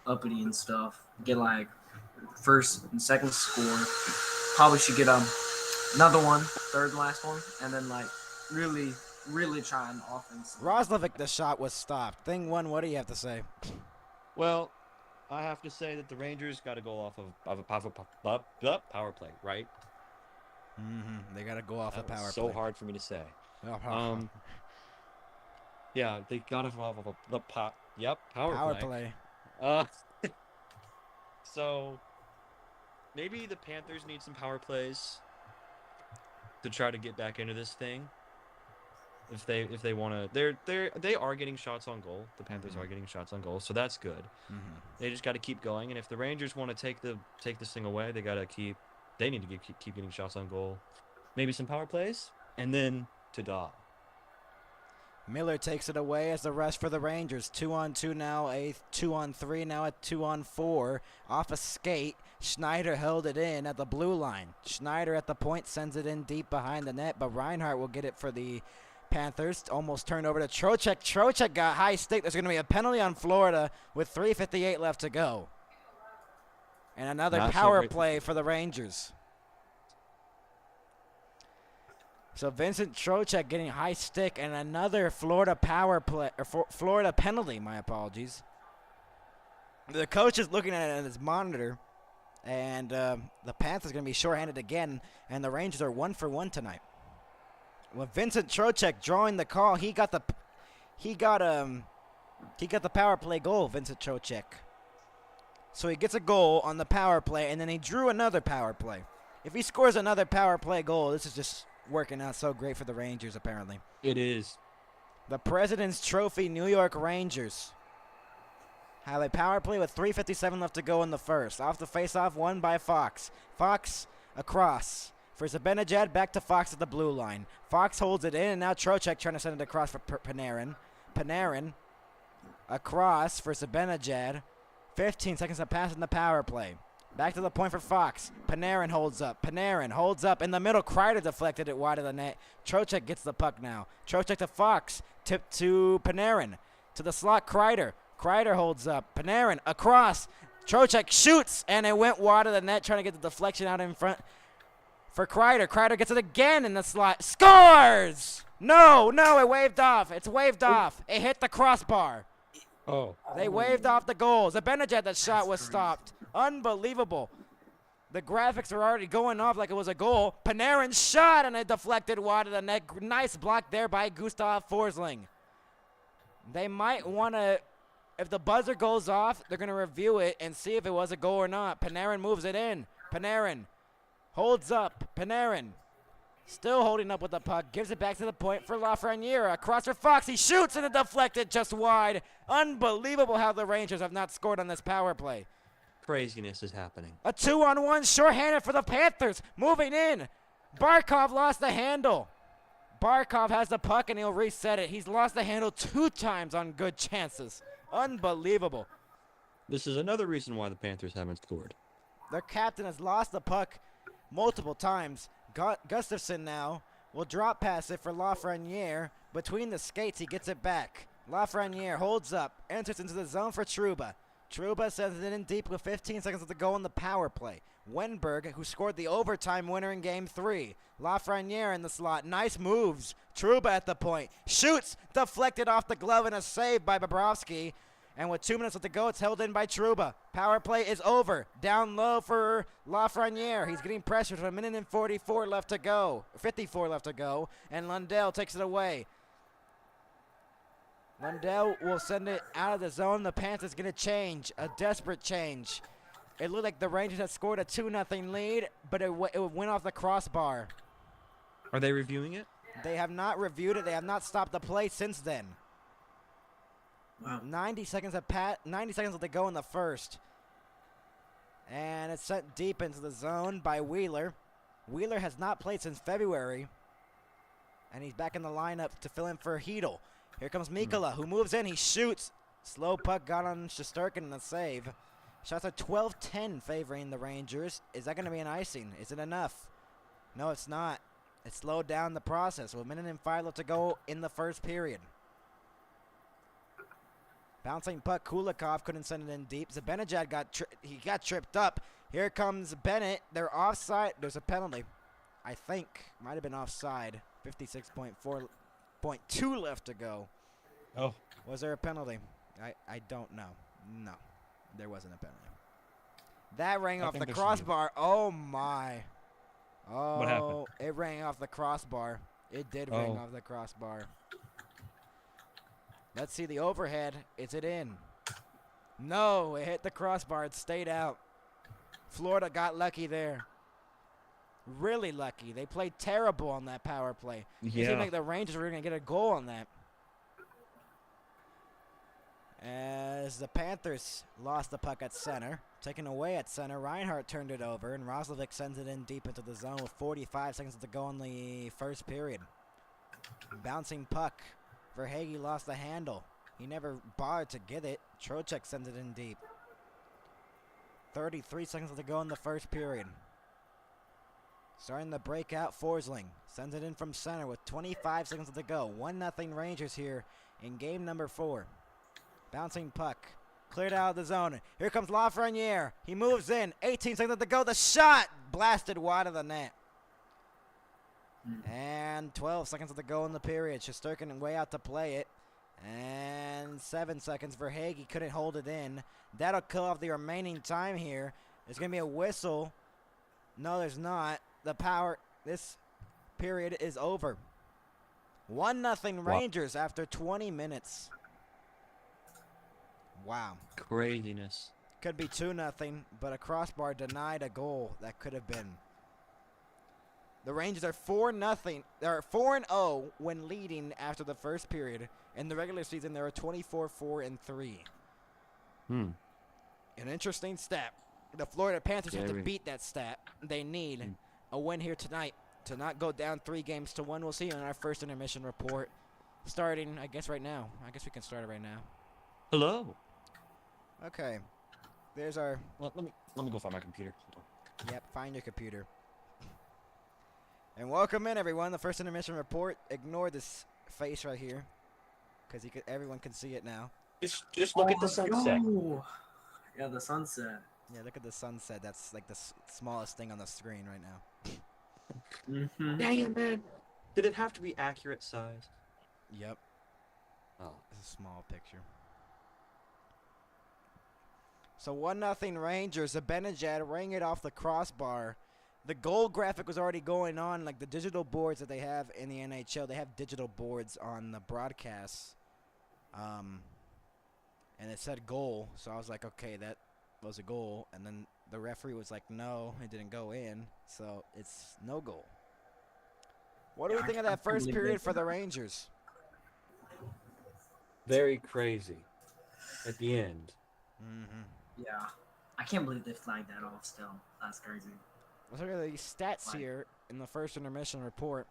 uppity and stuff, get like first and second score, probably should get another one, third last one, and then like really try an offense.
Roslovic, the shot was stopped. Thing one, what do you have to say?
Well, I have to say that the Rangers got to go off of a power play, right?
Mm-hmm. They got to go off a
That was
power
so
play.
hard for me to say.
Oh,
Yeah, they got to go off of power
power
play.
play.
So maybe the Panthers need some power plays to try to get back into this thing. If they want to, they are getting shots on goal. The Panthers are getting shots on goal, so that's good.
Mm-hmm.
They just got to keep going, and if the Rangers want to take this thing away, they need to keep getting shots on goal, maybe some power plays, and then ta-da.
Miller takes it away as the rush for the Rangers. 2-on-2 now, a 2-on-3 now at 2-on-4. Off a skate, Schneider held it in at the blue line. Schneider at the point sends it in deep behind the net, but Reinhart will get it for the Panthers. Almost turned over to Trocheck. Trocheck got high stick. There's going to be a penalty on Florida with 3:58 left to go. And another
Not so
power
great.
play for the Rangers. So Vincent Trocheck getting high stick and another Florida power play, or Florida penalty, my apologies. The coach is looking at it on his monitor, and the Panthers going to be shorthanded again, and the Rangers are 1 for 1 tonight. With Vincent Trocheck drawing the call, he got the power play goal, Vincent Trocheck. So he gets a goal on the power play, and then he drew another power play. If he scores another power play goal, this is just working out so great for the Rangers, apparently.
It is.
The President's Trophy New York Rangers have a power play with 3:57 left to go in the first. Off the faceoff, won by Fox. Fox across for Zibanejad, back to Fox at the blue line. Fox holds it in, and now Trocheck trying to send it across for Panarin. Panarin across for Zibanejad. 15 seconds to pass in the power play. Back to the point for Fox. Panarin holds up. Panarin holds up. In the middle, Kreider deflected it wide of the net. Trocheck gets the puck now. Trocheck to Fox. Tip to Panarin. To the slot, Kreider. Kreider holds up. Panarin across. Trocheck shoots, and it went wide of the net, trying to get the deflection out in front for Kreider. Kreider gets it again in the slot. Scores! No, it waved off. It's waved off. It hit the crossbar.
Oh.
They waved off the goals. Zibanejad, that shot was stopped. Unbelievable. The graphics are already going off like it was a goal. Panarin shot, and it deflected wide of the net. Nice block there by Gustav Forsling. They might want to, if the buzzer goes off, they're going to review it and see if it was a goal or not. Panarin moves it in. Panarin holds up. Panarin still holding up with the puck. Gives it back to the point for Lafreniere. Across for Fox. He shoots, and it deflected just wide. Unbelievable how the Rangers have not scored on this power play.
Craziness is happening.
A 2-on-1 shorthanded for the Panthers. Moving in. Barkov lost the handle. Barkov has the puck, and he'll reset it. He's lost the handle 2 times on good chances. Unbelievable.
This is another reason why the Panthers haven't scored.
Their captain has lost the puck multiple times. Gustafsson now will drop pass it for Lafreniere. Between the skates, he gets it back. Lafreniere holds up, enters into the zone for Trouba. Trouba sends it in deep with 15 seconds to go on the power play. Wenberg, who scored the overtime winner in Game 3. Lafreniere in the slot. Nice moves. Trouba at the point. Shoots. Deflected off the glove and a save by Bobrovsky. And with 2 minutes left to go, it's held in by Trouba. Power play is over. Down low for Lafreniere. He's getting pressured with 1:44 left to go. 54 left to go. And Lundell takes it away.
Lundell will send it out of the zone. The Panthers going to change, a desperate change. It looked like the Rangers had scored a 2-0 lead, but it went off the crossbar.
Are they reviewing it?
They have not reviewed it. They have not stopped the play since then.
Wow.
90 seconds to go in the first. And it's sent deep into the zone by Wheeler. Wheeler has not played since February. And he's back in the lineup to fill in for Hedel. Here comes Mikkola, who moves in. He shoots. Slow puck got on Shesterkin in the save. Shots are 12-10 favoring the Rangers. Is that going to be an icing? Is it enough? No, it's not. It slowed down the process with 1:05 left to go in the first period. Bouncing puck, Kulikov couldn't send it in deep. Zibanejad got tripped up. Here comes Bennett. They're offside. There's a penalty. I think. Might have been offside. 56.2 left to go.
Oh.
Was there a penalty? I don't know. No. There wasn't a penalty. That rang off the crossbar. Oh, my. Oh,
what happened?
It rang off the crossbar. It did ring off the crossbar. Let's see the overhead. Is it in? No, it hit the crossbar. It stayed out. Florida got lucky there. Really lucky. They played terrible on that power play. It seemed like the Rangers were going to get a goal on that. As the Panthers lost the puck at center. Taken away at center. Reinhart turned it over, and Roslovic sends it in deep into the zone with 45 seconds to go in the first period. Bouncing puck. Verhaeghe lost the handle. He never bothered to get it. Trocheck sends it in deep. 33 seconds to go in the first period. Starting the breakout, Forsling sends it in from center with 25 seconds to go. 1-0 Rangers here in game number 4. Bouncing puck. Cleared out of the zone. Here comes Lafreniere. He moves in. 18 seconds to go. The shot blasted wide of the net. And 12 seconds to go in the period. Shesterkin way out to play it. And 7 seconds. Verhaeghe couldn't hold it in. That'll kill off the remaining time here. There's going to be a whistle. No, there's not. This period is over. 1-0 Rangers after 20 minutes. Wow.
Craziness.
Could be 2-0, but a crossbar denied a goal that could have been. The Rangers are 4-0. They're 4-0 when leading after the first period. In the regular season, they were 24-4-3. An interesting stat. The Florida Panthers have to beat that stat. They need a win here tonight to not go down 3-1. We'll see you in our first intermission report. Starting, I guess, right now. I guess we can start it right now.
Hello.
Okay. There's our...
Well, let me go find my computer.
Yep, find your computer. And welcome in, everyone. The first intermission report. Ignore this face right here, because everyone can see it now.
Just look at the sunset.
Yeah, the sunset.
Yeah, look at the sunset. That's like the smallest thing on the screen right now.
Dang it, man. Did it have to be accurate size?
Yep.
Oh.
It's a small picture. So 1-0 Rangers. Zibanejad rang it off the crossbar. The goal graphic was already going on, like the digital boards that they have in the NHL. They have digital boards on the broadcasts. And it said goal, so I was like, okay, that was a goal. And then the referee was like, no, it didn't go in, so it's no goal. What do we think of that first period for the Rangers?
Very crazy at the end.
Yeah. I can't believe they flagged that off still. That's crazy.
Let's look at the stats here in the first intermission report.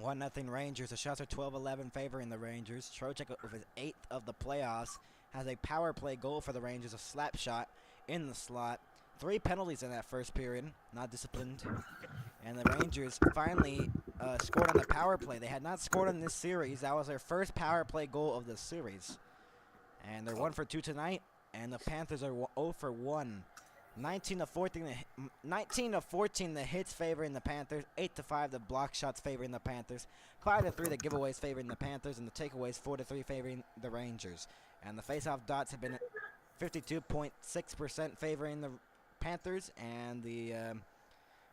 1-0 Rangers. The shots are 12-11 favoring the Rangers. Trocheck, with his 8th of the playoffs, has a power play goal for the Rangers, a slap shot in the slot. 3 penalties in that first period, not disciplined. And the Rangers finally scored on the power play. They had not scored in this series. That was their first power play goal of this series. And they're 1 for 2 tonight. And the Panthers are 0 for 1. 19-14 the hits favoring the Panthers, 8-5 the block shots favoring the Panthers, 5-3 the giveaways favoring the Panthers, and the takeaways 4-3 favoring the Rangers. And the face-off dots have been at 52.6% favoring the Panthers, and the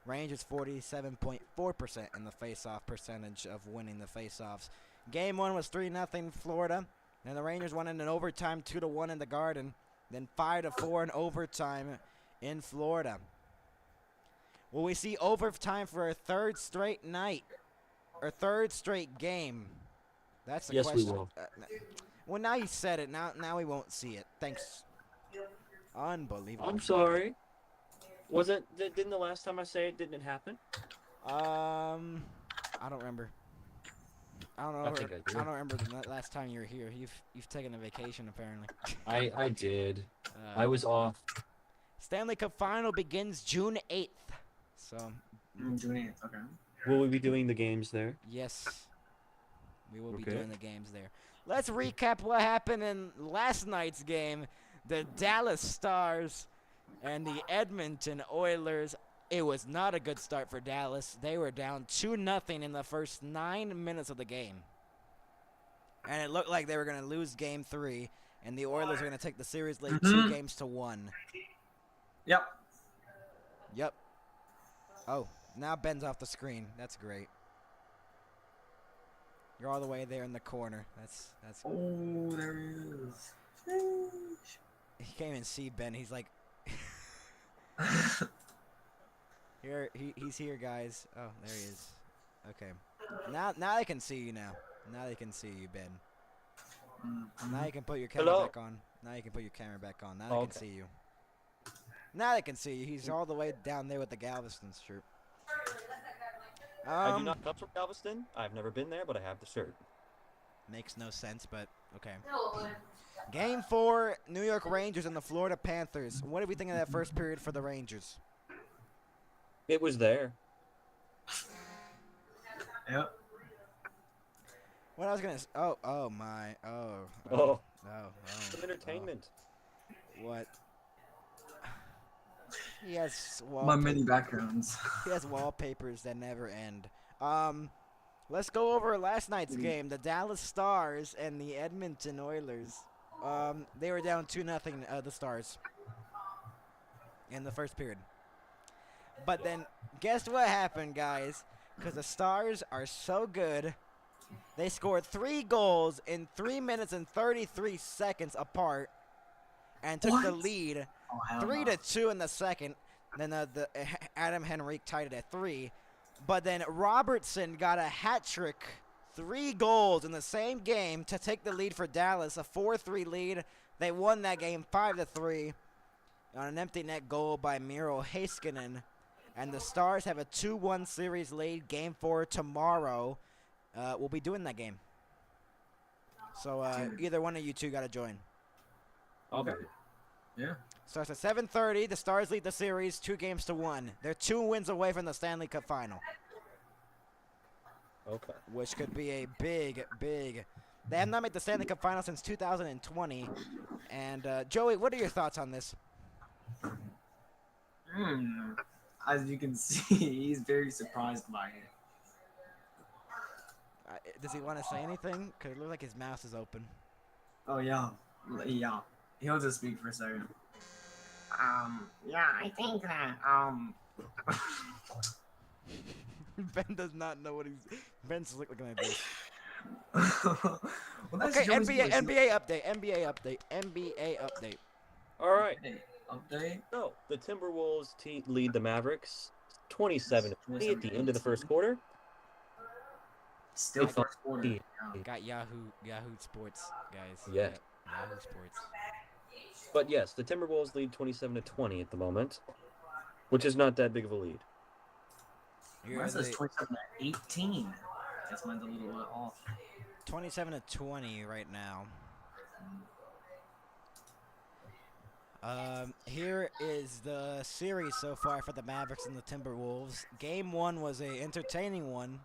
Rangers 47.4% in the face-off percentage of winning the face-offs. Game 1 was 3-0 Florida. Then the Rangers won in an overtime 2-1 in the Garden. Then 5-4 in overtime in Florida. Will we see overtime for a third straight night? Or third straight game? That's the
Yes, we
question.
will.
Well, now you said it. Now we won't see it. Thanks. Unbelievable.
I'm sorry. Didn't the last time I say it, didn't it happen?
I don't remember. I don't know.
I think I do.
don't remember the last time you were here. You've taken a vacation apparently.
I did. I was off.
Stanley Cup Final begins June 8th. So
June 8th. Okay.
Will we be doing the games there?
yes, we will be
Okay.
doing the games there. Let's recap what happened in last night's game. The Dallas Stars and the Edmonton Oilers. It was not a good start for Dallas. They were down 2-0 in the first 9 minutes of the game. And it looked like they were going to lose game 3, and the Oilers were going to take the series lead 2-1.
Yep.
Yep. Oh, now Ben's off the screen. That's great. You're all the way there in the corner. That's.
Oh, there he is.
He can't even see Ben. He's like. Here, he's here, guys. Oh, there he is. Okay. Now they can see you now. Now they can see you, Ben. Now you can put your camera
Hello?
back on. Now you can put your camera back on. Now they
Okay.
can see you. Now they can see you. He's all the way down there with the Galveston shirt.
I do not come from Galveston. I've never been there, but I have the shirt.
Makes no sense, but okay. Game 4, New York Rangers and the Florida Panthers. What did we think of that first period for the Rangers?
It was there.
Yep.
What I was gonna. Oh my.
Oh.
Some
Some entertainment.
What? He has
My mini backgrounds.
He has wallpapers that never end. Let's go over last night's game. The Dallas Stars and the Edmonton Oilers. They were down 2-0. The Stars. In the first period. But then, guess what happened, guys? Because the Stars are so good. They scored 3 goals in 3 minutes and 33 seconds apart, and took the lead.
Oh, hell
3-2 in the second. Then the Adam Henrique tied it at 3. But then Robertson got a hat trick, 3 goals in the same game to take the lead for Dallas, a 4-3 lead. They won that game 5-3 on an empty net goal by Miro Heiskanen. And the Stars have a 2-1 series lead. Game 4 tomorrow. We'll be doing that game. So either one of you two got to join.
Okay.
Yeah.
Starts at 7:30. The Stars lead the series 2-1. They're 2 wins away from the Stanley Cup Final,
Okay.
which could be a big. They have not made the Stanley Cup Final since 2020. And Joey, what are your thoughts on this?
As you can see, he's very surprised by it.
Does he want to say anything? Because it looks like his mouth is open.
Oh yeah. Yeah. He'll just speak for a second. Yeah, I think that,
Ben does not know what he's. Ben's looking like this.
well, that's
Okay,
Joey's voice.
NBA update.
All right.
Hey, update.
So the Timberwolves lead the Mavericks 27-20 at the end of the first quarter.
Still
They
first quarter.
Yeah.
Got Yahoo Sports, guys.
Yeah.
Yep, Yahoo Sports.
But yes, the Timberwolves lead 27-20 at the moment, which is not that big of a lead.
Mine says 27-18. That's mine's a little off.
27-20 right now. Here is the series so far for the Mavericks and the Timberwolves. Game 1 was a entertaining one,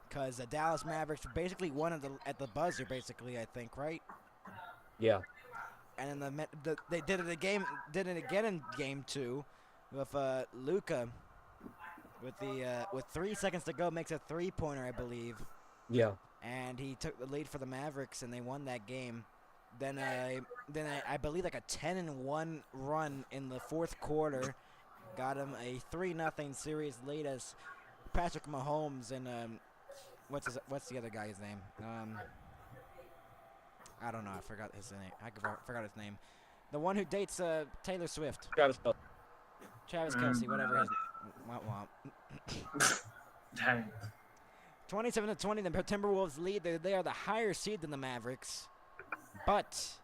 because the Dallas Mavericks basically won at the buzzer, basically, I think, right?
Yeah.
And then they did it again in game 2 with Luka with 3 seconds to go makes a 3-pointer, I believe.
Yeah.
And he took the lead for the Mavericks, and they won that game. Then I believe like a 10-1 run in the fourth quarter got him a 3-0 series lead as Patrick Mahomes and what's the other guy's name? I don't know. I forgot his name. Forgot his name. The one who dates Taylor Swift.
Travis Kelce.
Travis Kelce, whatever his. Womp womp.
Dang.
27-20, the Timberwolves lead. They are the higher seed than the Mavericks, but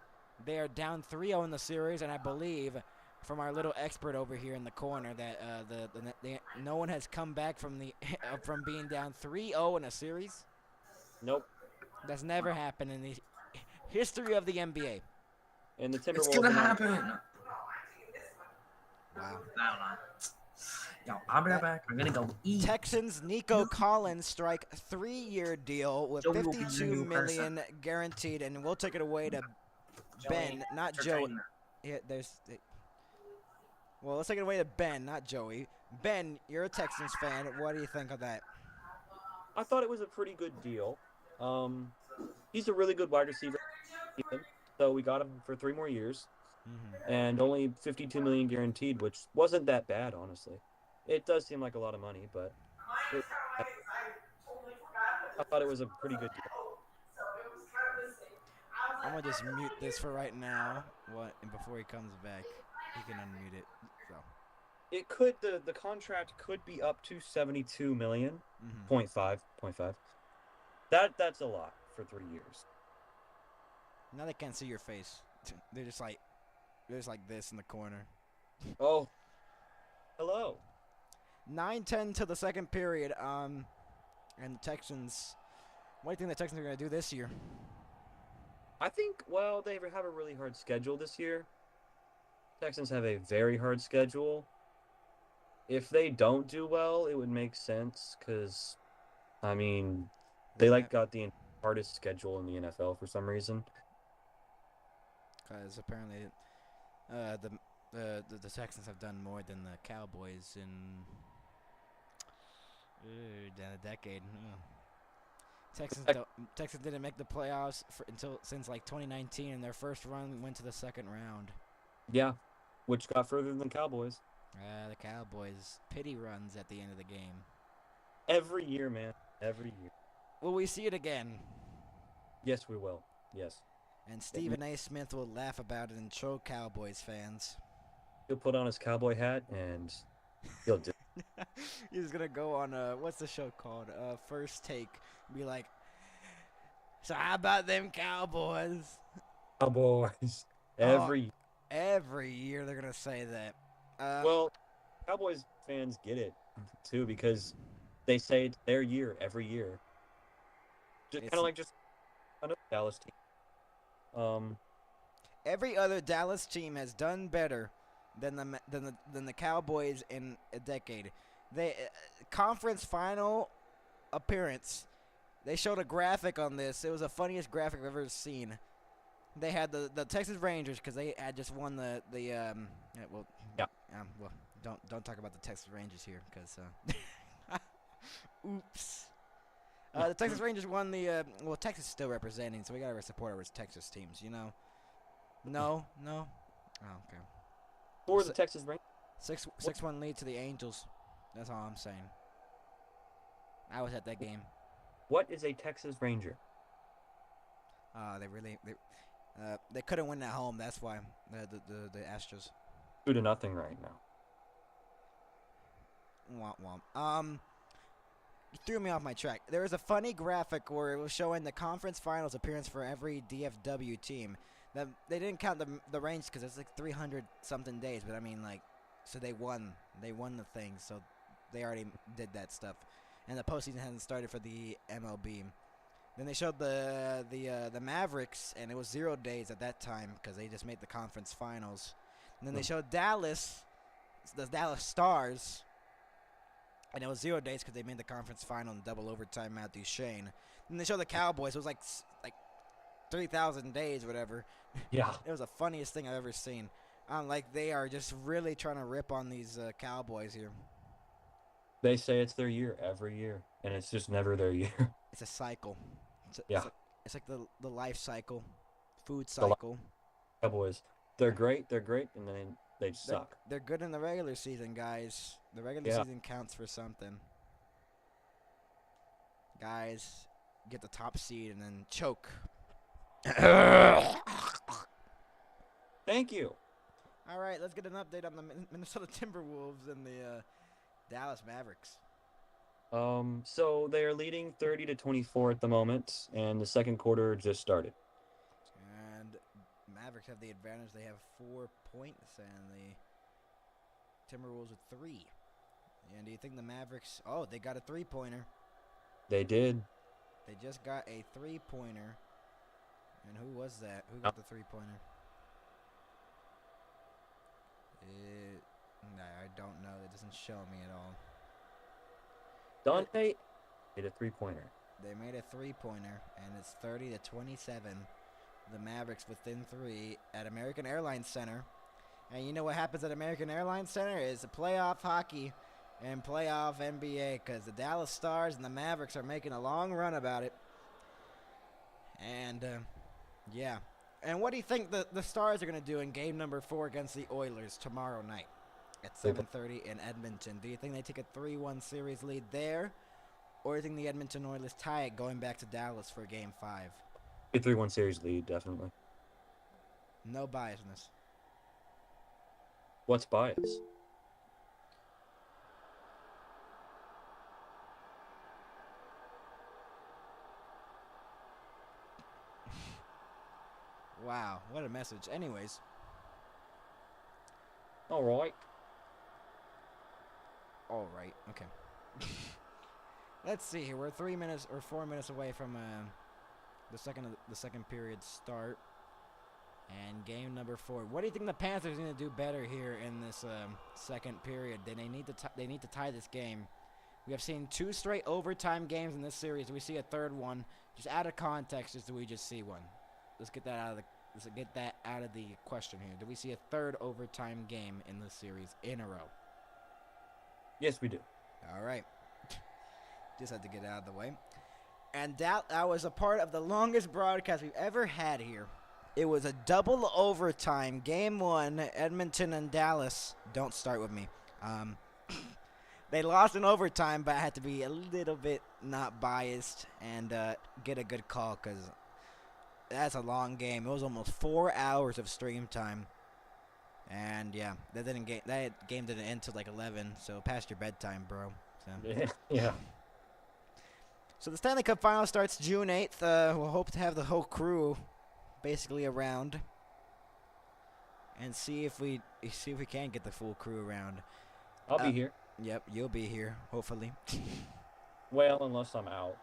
they are down 3-0 in the series, and I believe from our little expert over here in the corner that no one has come back from the from being down 3-0 in a series.
Nope.
That's never happened in the history of the NBA.
And the Timberwolves.
It's gonna happen.
Wow.
I don't know. Yo, I'll be right back. I'm gonna go eat.
Texans Nico Collins strike 3-year deal with
Joey will be the
$52
new
million guaranteed, and we'll take it away to Ben, not Joey. Yeah, well, let's take it away to Ben, not Joey. Ben, you're a Texans fan. What do you think of that?
I thought it was a pretty good deal. He's a really good wide receiver, so we got him for 3 more years, and only $52 million guaranteed, which wasn't that bad, honestly. It does seem like a lot of money, but I thought it was a pretty good deal.
I'm gonna just mute this for right now. And before he comes back, he can unmute it. So
It could the contract could be up to 72 million, 0.5. That's a lot for 3 years.
Now they can't see your face. They're just like this in the corner.
Oh, hello.
9-10 to the second period. And the Texans. What do you think the Texans are gonna do this year?
I think, well, they have a really hard schedule this year. Texans have a very hard schedule. If they don't do well, it would make sense because, I mean, they got the hardest schedule in the NFL for some reason.
Because apparently, the Texans have done more than the Cowboys in a decade. Texans didn't make the playoffs since like 2019, and their first run went to the second round.
Yeah, which got further than Cowboys.
The Cowboys pity runs at the end of the game.
Every year, man. Every year.
Will we see it again?
Yes, we will. Yes.
And Stephen A. Smith will laugh about it and troll Cowboys fans.
He'll put on his cowboy hat and he'll do.
He's gonna go on what's the show called? First Take. Be like, so how about them Cowboys?
Cowboys. Every
year they're gonna say that.
Well, Cowboys fans get it too because they say it's their year every year. Just kind of like just another Dallas team.
Every other Dallas team has done better than the Cowboys in a decade. They conference final appearance. They showed a graphic on this. It was the funniest graphic I've ever seen. They had the Texas Rangers because they had just won don't talk about the Texas Rangers here because oops. The Texas Rangers won the Texas is still representing, so we gotta support our Texas teams, you know. No. Oh, okay.
For the Texas Rangers.
6-1 lead to the Angels. That's all I'm saying. I was at that game.
What is a Texas Ranger?
They couldn't win at home. That's why the Astros.
2-0 right now.
Womp womp. You threw me off my track. There was a funny graphic where it was showing the conference finals appearance for every DFW team. They didn't count the range because it's like 300 something days, but I mean like, so they won the thing, so they already did that stuff, and the postseason hasn't started for the MLB. Then they showed the Mavericks, and it was 0 days at that time because they just made the conference finals. And then they showed Dallas, the Dallas Stars, and it was 0 days because they made the conference final in double overtime. Matt Duchene. Then they showed the Cowboys. It was like 3,000 days, whatever.
Yeah.
It was the funniest thing I've ever seen. Like they are just really trying to rip on these Cowboys here.
They say it's their year every year, and it's just never their year.
It's a cycle. It's like the life cycle, food cycle.
Cowboys, they're great, and then they suck.
They're good in the regular season, guys. The regular season counts for something. Guys, get the top seed and then choke.
Thank you.
All right, let's get an update on the Minnesota Timberwolves and the Dallas Mavericks.
So they are leading 30-24 at the moment, and the second quarter just started.
And Mavericks have the advantage. They have 4 points, and the Timberwolves with 3. And do you think the Mavericks... Oh, they got a 3-pointer.
They did.
They just got a 3-pointer. And who was that? Who got the 3-pointer? No, I don't know. It doesn't show me at all.
Dante hit a 3-pointer.
They made a 3-pointer, and it's 30-27. The Mavericks within 3 at American Airlines Center. And you know what happens at American Airlines Center is a playoff hockey and playoff NBA, because the Dallas Stars and the Mavericks are making a long run about it. And, yeah. And what do you think the Stars are going to do in game number 4 against the Oilers tomorrow night at 7:30 in Edmonton? Do you think they take a 3-1 series lead there, or do you think the Edmonton Oilers tie it going back to Dallas for game 5?
A 3-1 series lead, definitely.
No biasness.
What's bias?
Wow, what a message. Anyways.
All right.
All right. Okay. Let's see here. We're 4 minutes away from the second period start, and game number 4. What do you think the Panthers need to do better here in this second period? They need to tie this game. We have seen 2 straight overtime games in this series. Do we see a third one? Just out of context, do we just see one? Let's get that out of the question here. Do we see a third overtime game in this series in a row?
Yes, we do.
All right. Just had to get it out of the way. And that was a part of the longest broadcast we've ever had here. It was a double overtime. Game 1, Edmonton and Dallas. Don't start with me. They lost in overtime, but I had to be a little bit not biased and get a good call, because that's a long game. It was almost 4 hours of stream time. And yeah, that game didn't end till like 11, so past your bedtime, bro. So.
Yeah.
So the Stanley Cup Final starts June 8th. We'll hope to have the whole crew basically around, and see if we can get the full crew around.
I'll be here.
Yep, you'll be here, hopefully.
Well, unless I'm out.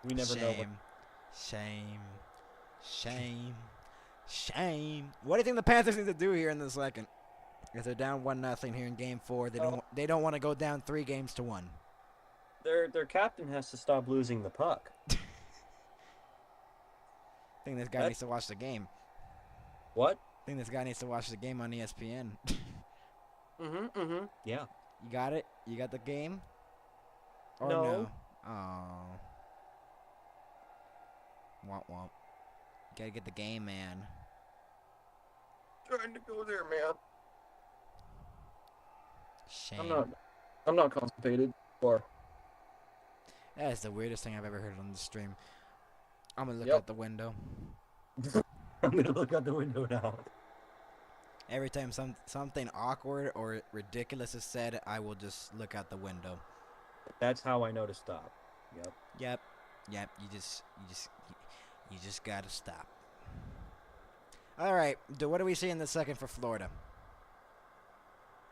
We never know.
Shame. What do you think the Panthers need to do here in the second? If they're down 1-0 here in game 4, they don't want to go down 3-1.
Their captain has to stop losing the puck.
I think this guy needs to watch the game.
What?
I think this guy needs to watch the game on ESPN.
Yeah.
You got it? You got the game? Or
No.
Oh. Womp womp. You gotta get the game, man.
Trying to go there, man.
Shame.
I'm not constipated. Or
That is the weirdest thing I've ever heard on the stream. I'm gonna look
Yep.
out the window.
I'm gonna look out the window now.
Every time something awkward or ridiculous is said, I will just look out the window.
That's how I know to stop. Yep.
Yep. You just gotta stop. All right. What do we see in the second for Florida?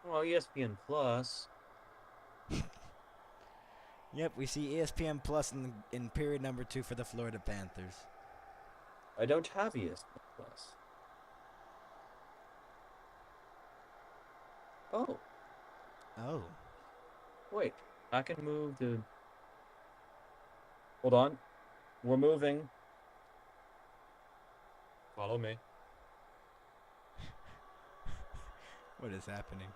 Well, ESPN Plus.
Yep, we see ESPN Plus in period number 2 for the Florida Panthers.
I don't have ESPN Plus. Oh.
Oh.
Wait. I can move to. Hold on. We're moving. Follow me.
What is happening?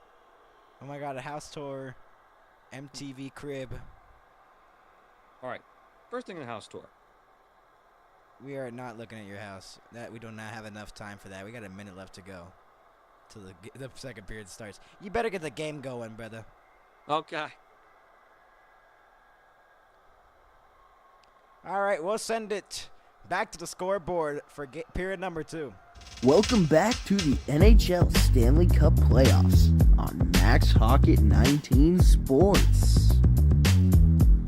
Oh my god, a house tour. MTV crib.
Alright. First thing in the house tour.
We are not looking at your house. We do not have enough time for that. We got a minute left to go till the second period starts. You better get the game going, brother.
Okay.
All right, we'll send it back to the scoreboard for period number 2.
Welcome back to the NHL Stanley Cup playoffs on Max Hockett 19 Sports.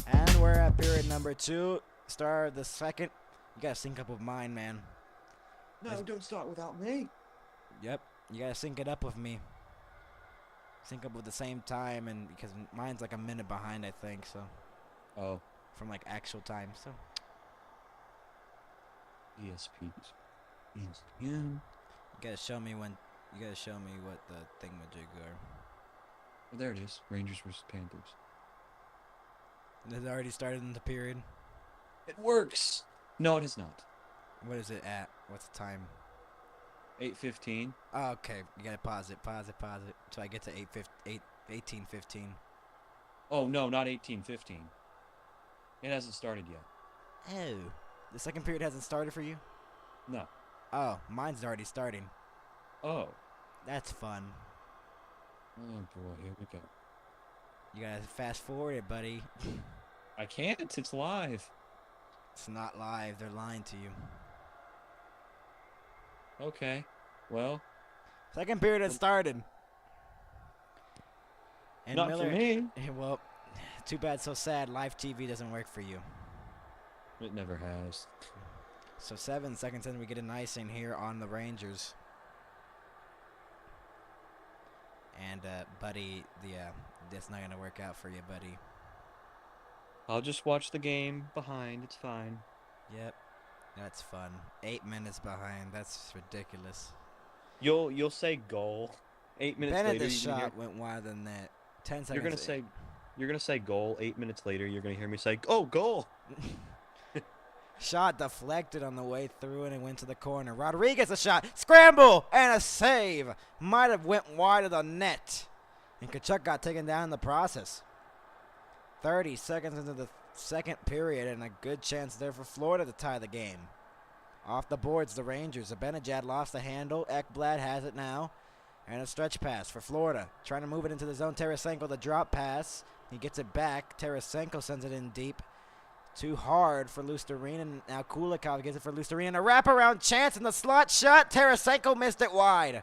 And we're at period number 2. Start of the second. You gotta sync up with mine, man.
No, don't start without me.
Yep, you gotta sync it up with me. Sync up with the same time, and because mine's like a minute behind, I think, so.
Oh.
From like actual time, so.
ESPN.
You gotta show me what the thingamajig are.
Well, there it is. Rangers versus Panthers.
Has it already started in the period?
It works. No, it has not.
What is it at? What's the time?
8:15.
Oh, okay, you gotta pause it. So I get to 18:15.
Oh no, not 18:15. It hasn't started yet.
Oh, the second period hasn't started for you?
No.
Oh, mine's already starting.
Oh.
That's fun.
Oh boy, here we go.
You gotta fast forward it, buddy.
I can't. It's live.
It's not live. They're lying to you.
Okay. Well.
Second period has started. And
Not for me.
Well, too bad, so sad. Live TV doesn't work for you.
It never has.
So 7 seconds in, we get an icing here on the Rangers. And, buddy, that's not going to work out for you, buddy.
I'll just watch the game behind. It's fine.
Yep. That's fun. 8 minutes behind. That's ridiculous.
You'll say goal. 8 minutes later.
Benedict's shot went wider than that. 10 seconds.
You're gonna say goal. 8 minutes later, you're gonna hear me say, "Oh, goal!"
Shot deflected on the way through, and it went to the corner. Rodriguez a shot, scramble, and a save. Might have went wide of the net, and Tkachuk got taken down in the process. 30 seconds into the second period, and a good chance there for Florida to tie the game. Off the boards, the Rangers. Zibanejad lost the handle. Ekblad has it now. And a stretch pass for Florida. Trying to move it into the zone. Tarasenko, the drop pass. He gets it back. Tarasenko sends it in deep. Too hard for Lusterine. Now Kulikov gets it for Lusterine. A wraparound chance in the slot shot. Tarasenko missed it wide.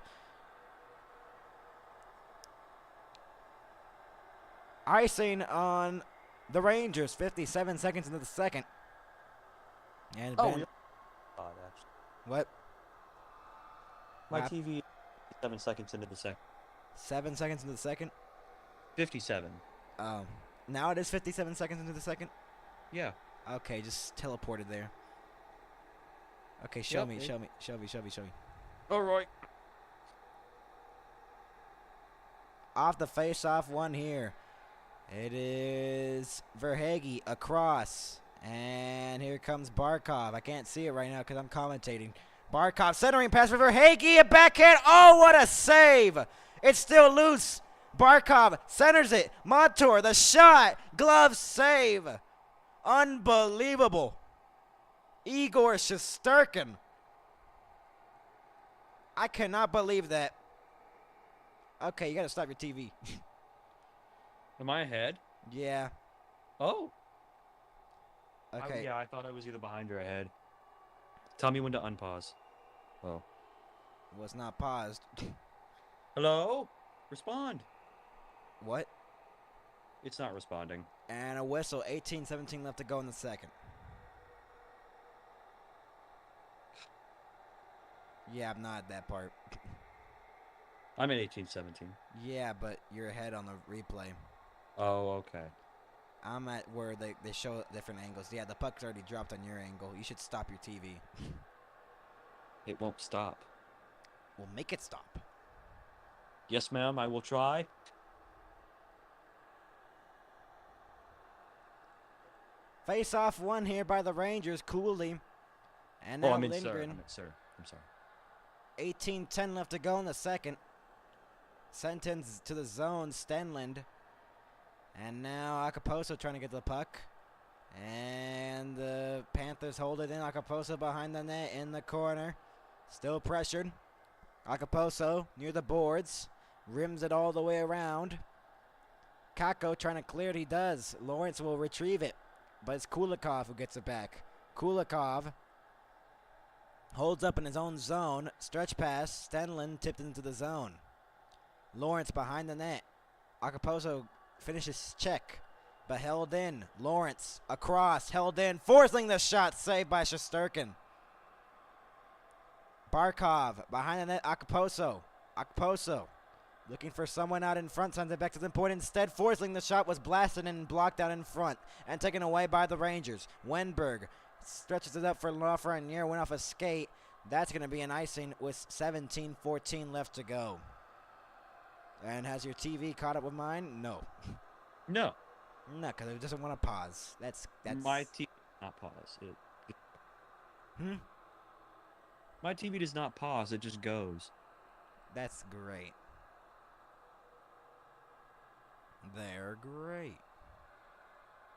Icing on the Rangers. 57 seconds into the second. And what?
My TV. 7 seconds into the second.
7 seconds into the second?
57.
Oh. Now it is 57 seconds into the second?
Yeah.
Okay, just teleported there. Okay, show me.
All right.
Off the face-off one here. It is Verhaeghe across. And here comes Barkov. I can't see it right now because I'm commentating. Barkov centering pass for Verhaeghe, a backhand. Oh, what a save! It's still loose. Barkov centers it. Montour, the shot. Glove save. Unbelievable. Igor Shesterkin. I cannot believe that. Okay, you got to stop your TV.
Am I ahead?
Yeah.
Oh.
Okay.
Yeah, I thought I was either behind or ahead. Tell me when to unpause. Oh.
Was not paused.
Hello? Respond.
What?
It's not responding.
And a whistle. 18-17 left to go in the second. Yeah, I'm not at that part.
I'm at 18-17.
Yeah, but you're ahead on the replay.
Oh, okay.
I'm at where they show different angles. Yeah, the puck's already dropped on your angle. You should stop your TV.
It won't stop.
We'll make it stop.
Yes, ma'am, I will try.
Face off one here by the Rangers. Cooley. And now Lindgren.
I'm sorry.
18-10 left to go in the second. Sentence to the zone. Stenlund. And now Akaposo trying to get the puck. And the Panthers hold it in. Akaposo behind the net in the corner. Still pressured. Akaposo near the boards. Rims it all the way around. Kako trying to clear it. He does. Lawrence will retrieve it. but it's Kulikov who gets it back. Kulikov holds up in his own zone. Stretch pass. Stanley tipped into the zone. Lawrence behind the net. Acapulco finishes check, but held in. Lawrence across, held in, forcing the shot, saved by Shesterkin. Barkov behind the net. Acapulco looking for someone out in front, sends it back to the point instead. Forcing the shot was blasted and blocked out in front and taken away by the Rangers. Wenberg stretches it up for Lafreniere, went off a skate. That's going to be an icing with 17:14 left to go. And has your TV caught up with mine? No.
No.
No, because it doesn't want to pause. That's
My TV does not pause. My TV does not pause. It just goes.
That's great. They're great.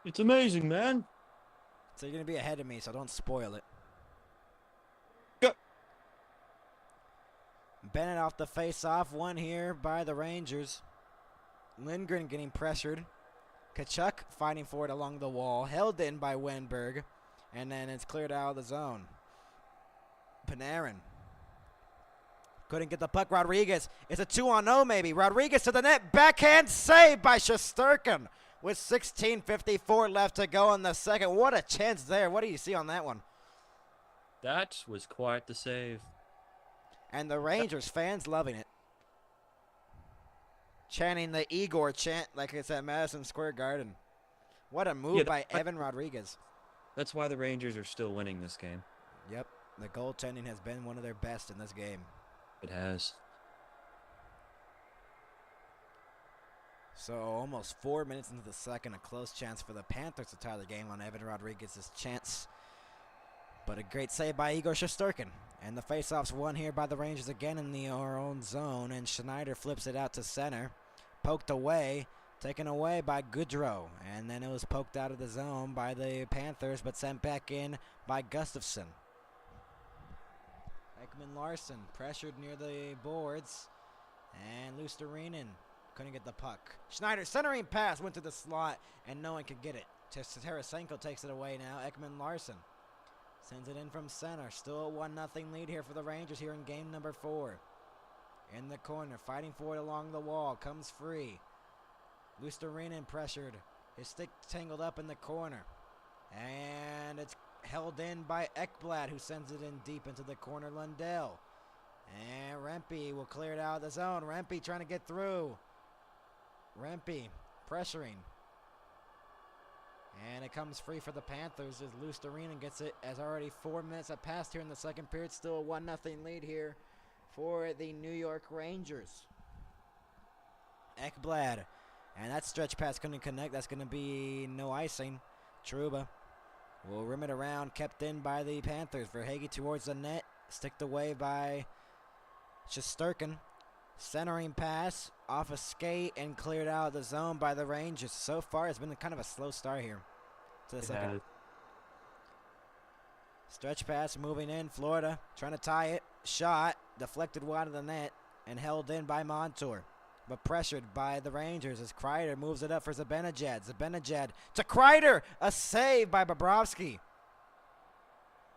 It's amazing, man.
So you're going to be ahead of me, so don't spoil it.
Go.
Bennett off the face-off. One here by the Rangers. Lindgren getting pressured. Kachuk fighting for it along the wall. Held in by Wenberg. And then it's cleared out of the zone. Panarin couldn't get the puck. Rodriguez. It's a 2-on-0 maybe. Rodriguez to the net. Backhand save by Shesterkin with 16:54 left to go in the second. What a chance there. What do you see on that one?
That was quite the save.
And the Rangers fans loving it. Chanting the Igor chant like it's at Madison Square Garden. What a move by Evan Rodriguez.
That's why the Rangers are still winning this game.
Yep. The goaltending has been one of their best in this game.
It has.
So almost 4 minutes into the second, a close chance for the Panthers to tie the game on Evan Rodriguez's chance. But a great save by Igor Shesterkin. And the faceoff's won here by the Rangers again in our own zone. And Schneider flips it out to center. Poked away. Taken away by Goodrow. And then it was poked out of the zone by the Panthers, but sent back in by Gustafsson. Ekman Larson pressured near the boards. And Lusterinen couldn't get the puck. Schneider centering pass went to the slot, and no one could get it. Tarasenko takes it away now. Ekman Larson sends it in from center. Still a 1-0 lead here for the Rangers here in game number 4. In the corner, fighting for it along the wall. Comes free. Lusterinen pressured. His stick tangled up in the corner. And it's held in by Ekblad, who sends it in deep into the corner. Lundell. And Rempe will clear it out of the zone. Rempe trying to get through. Rempe pressuring. And it comes free for the Panthers as Lusterinen gets it, as already 4 minutes have passed here in the second period. Still a 1-0 lead here for the New York Rangers. Ekblad. And that stretch pass couldn't connect. That's going to be no icing. Trouba will rim it around. Kept in by the Panthers. Verhaeghe towards the net. Sticked away by Shesterkin. Centering pass off a skate and cleared out of the zone by the Rangers. So far, it's been kind of a slow start here to the second. Stretch pass moving in. Florida trying to tie it. Shot deflected wide of the net and held in by Montour. But pressured by the Rangers as Kreider moves it up for Zibanejad. Zibanejad to Kreider. A save by Bobrovsky.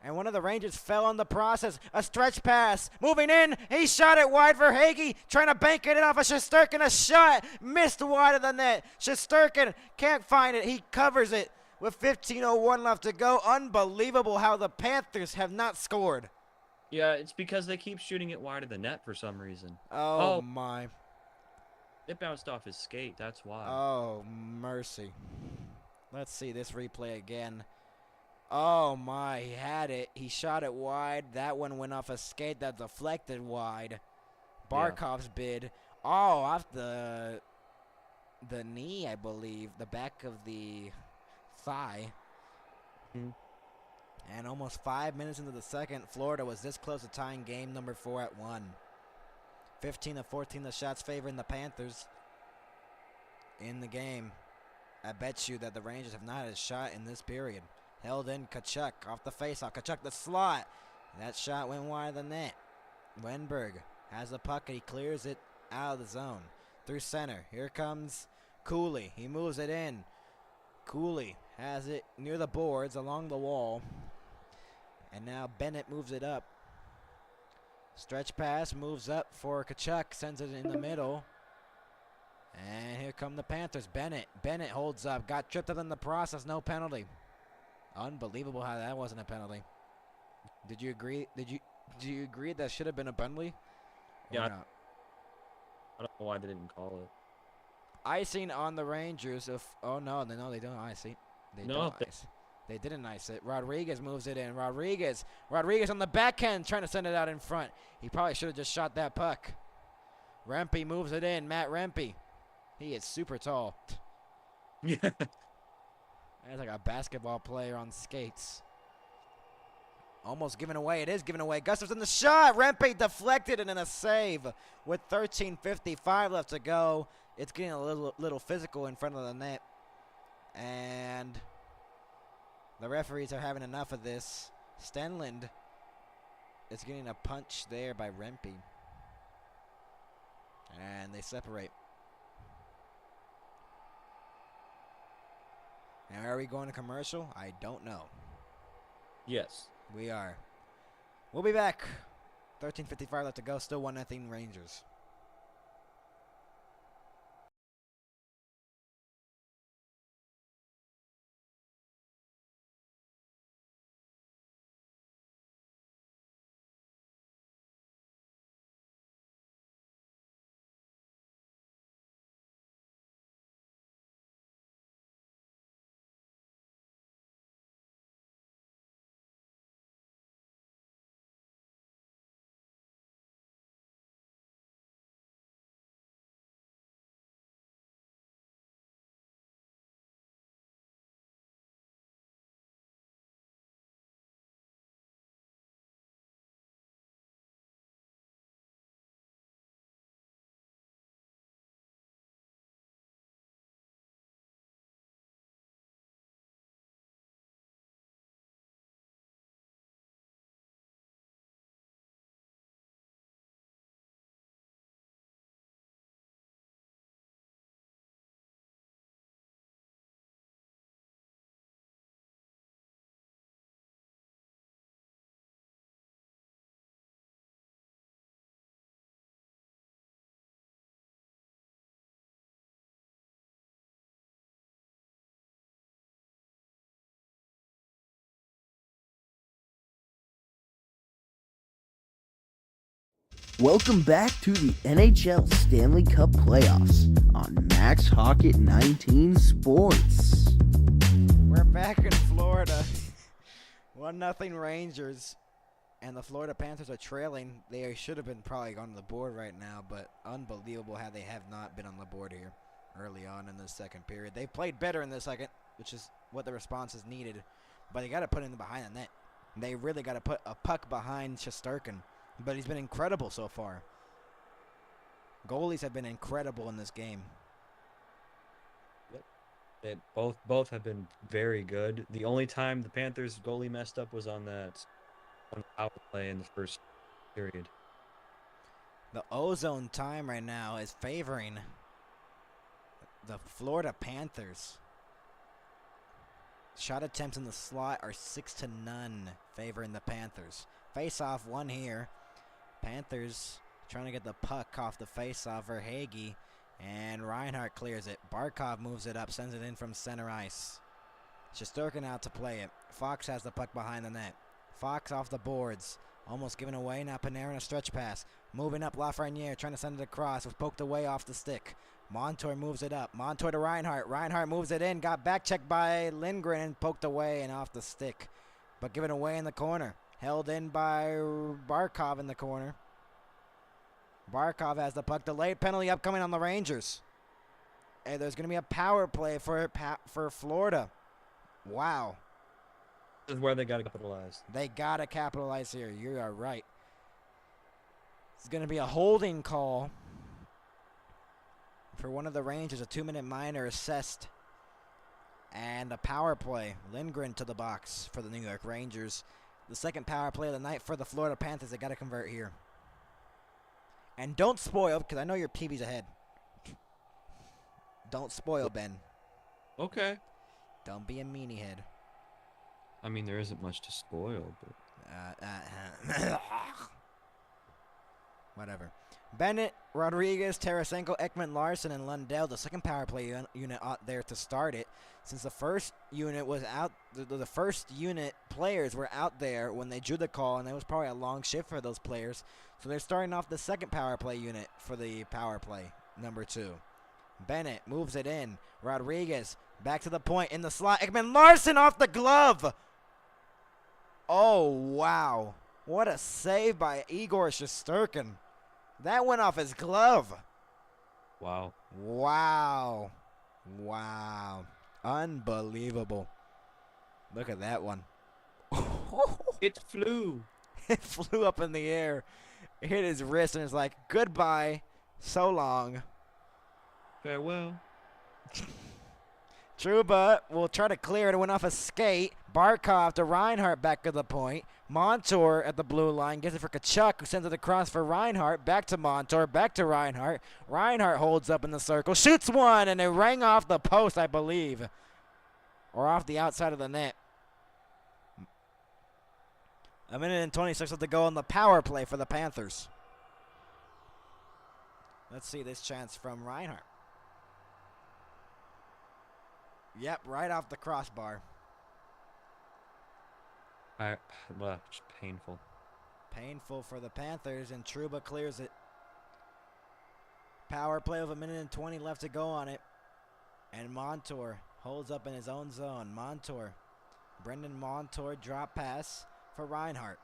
And one of the Rangers fell on the process. A stretch pass. Moving in. He shot it wide for Hagee. Trying to bank it in off of Shesterkin. A shot. Missed wide of the net. Shesterkin can't find it. He covers it with 15:01 left to go. Unbelievable how the Panthers have not scored.
Yeah, it's because they keep shooting it wide of the net for some reason.
Oh my.
It bounced off his skate. That's why.
Oh, mercy. Let's see this replay again. Oh, my. He had it. He shot it wide. That one went off a skate that deflected wide. Barkov's bid. Oh, off the knee, I believe. The back of the thigh. And almost 5 minutes into the second, Florida was this close to tying game number 4 at 1. 15-14, the shots favoring the Panthers in the game. I bet you that the Rangers have not had a shot in this period. Held in Kachuk off the faceoff. Kachuk the slot. That shot went wide of the net. Wenberg has the puck and he clears it out of the zone. Through center. Here comes Cooley. He moves it in. Cooley has it near the boards along the wall. And now Bennett moves it up. Stretch pass moves up for Kachuk, sends it in the middle. And here come the Panthers. Bennett holds up, got tripped up in the process, no penalty. Unbelievable how that wasn't a penalty. Did you agree? Do you agree that should have been a penalty?
Yeah.
Not?
I don't know why they didn't call it.
Icing on the Rangers. Oh no, they don't ice it. They don't ice. They didn't ice it. Rodriguez moves it in. Rodriguez on the backhand trying to send it out in front. He probably should have just shot that puck. Rempe moves it in. Matt Rempe. He is super tall.
Yeah.
That's like a basketball player on skates. Almost given away. It is given away. Gustafson the shot. Rempe deflected and then a save with 13:55 left to go. It's getting a little physical in front of the net. And the referees are having enough of this. Stenlund is getting a punch there by Rempe. And they separate. Now, are we going to commercial? I don't know.
Yes.
We are. We'll be back. 13:55 left to go. Still 1-0 Rangers.
Welcome back to the NHL Stanley Cup playoffs on Max Hockett 19 Sports.
We're back in Florida. 1-0 Rangers. And the Florida Panthers are trailing. They should have been probably on the board right now, but unbelievable how they have not been on the board here early on in the second period. They played better in the second, which is what the response is needed. But they got to put it behind the net. They really got to put a puck behind Shesterkin. But he's been incredible so far. Goalies have been incredible in this game.
Yep. Both have been very good. The only time the Panthers goalie messed up was on the power play in the first period.
The ozone time right now is favoring the Florida Panthers. Shot attempts in the slot are 6-0 favoring the Panthers. Face-off one here. Panthers trying to get the puck off the face-off for Hagee. And Reinhart clears it. Barkov moves it up, sends it in from center ice. Shesterkin out to play it. Fox has the puck behind the net. Fox off the boards. Almost given away. Now Panarin a stretch pass. Moving up Lafreniere, trying to send it across. Was poked away off the stick. Montour moves it up. Montour to Reinhart. Reinhart moves it in. Got back checked by Lindgren and poked away and off the stick. But given away in the corner. Held in by Barkov in the corner. Barkov has the puck. Delayed penalty upcoming on the Rangers. And there's going to be a power play for Florida. Wow.
This is where they got to capitalize.
They got to capitalize here. You are right. It's going to be a holding call for one of the Rangers. A 2-minute minor assessed. And a power play. Lindgren to the box for the New York Rangers. The second power play of the night for the Florida Panthers. They got to convert here. And don't spoil, because I know your PB's ahead. Don't spoil, Ben.
Okay.
Don't be a meanie head.
I mean, there isn't much to spoil, but
Whatever. Bennett, Rodriguez, Tarasenko, Ekman Larson, and Lundell, the second power play unit out there to start it. Since the first unit was out, the first unit players were out there when they drew the call, and it was probably a long shift for those players. So they're starting off the second power play unit for the power play, number 2. Bennett moves it in. Rodriguez back to the point in the slot. Ekman Larson off the glove. Oh, wow. What a save by Igor Shesterkin. That went off his glove.
wow.
Wow. Wow. Unbelievable. Look at that one.
It flew.
It flew up in the air. It hit his wrist and it's like, goodbye. So long.
Farewell.
Trouba will try to clear it. It went off a skate. Barkov to Reinhardt back to the point. Montour at the blue line gets it for Kachuk, who sends it across for Reinhardt. Back to Montour, back to Reinhardt. Reinhardt holds up in the circle, shoots one, and it rang off the post, I believe. Or off the outside of the net. A minute and 26 left to go on the power play for the Panthers. Let's see this chance from Reinhardt. Yep, right off the crossbar.
Just painful.
Painful for the Panthers, and Trouba clears it. Power play with a minute and 20 left to go on it. And Montour holds up in his own zone. Brendan Montour drop pass for Reinhardt.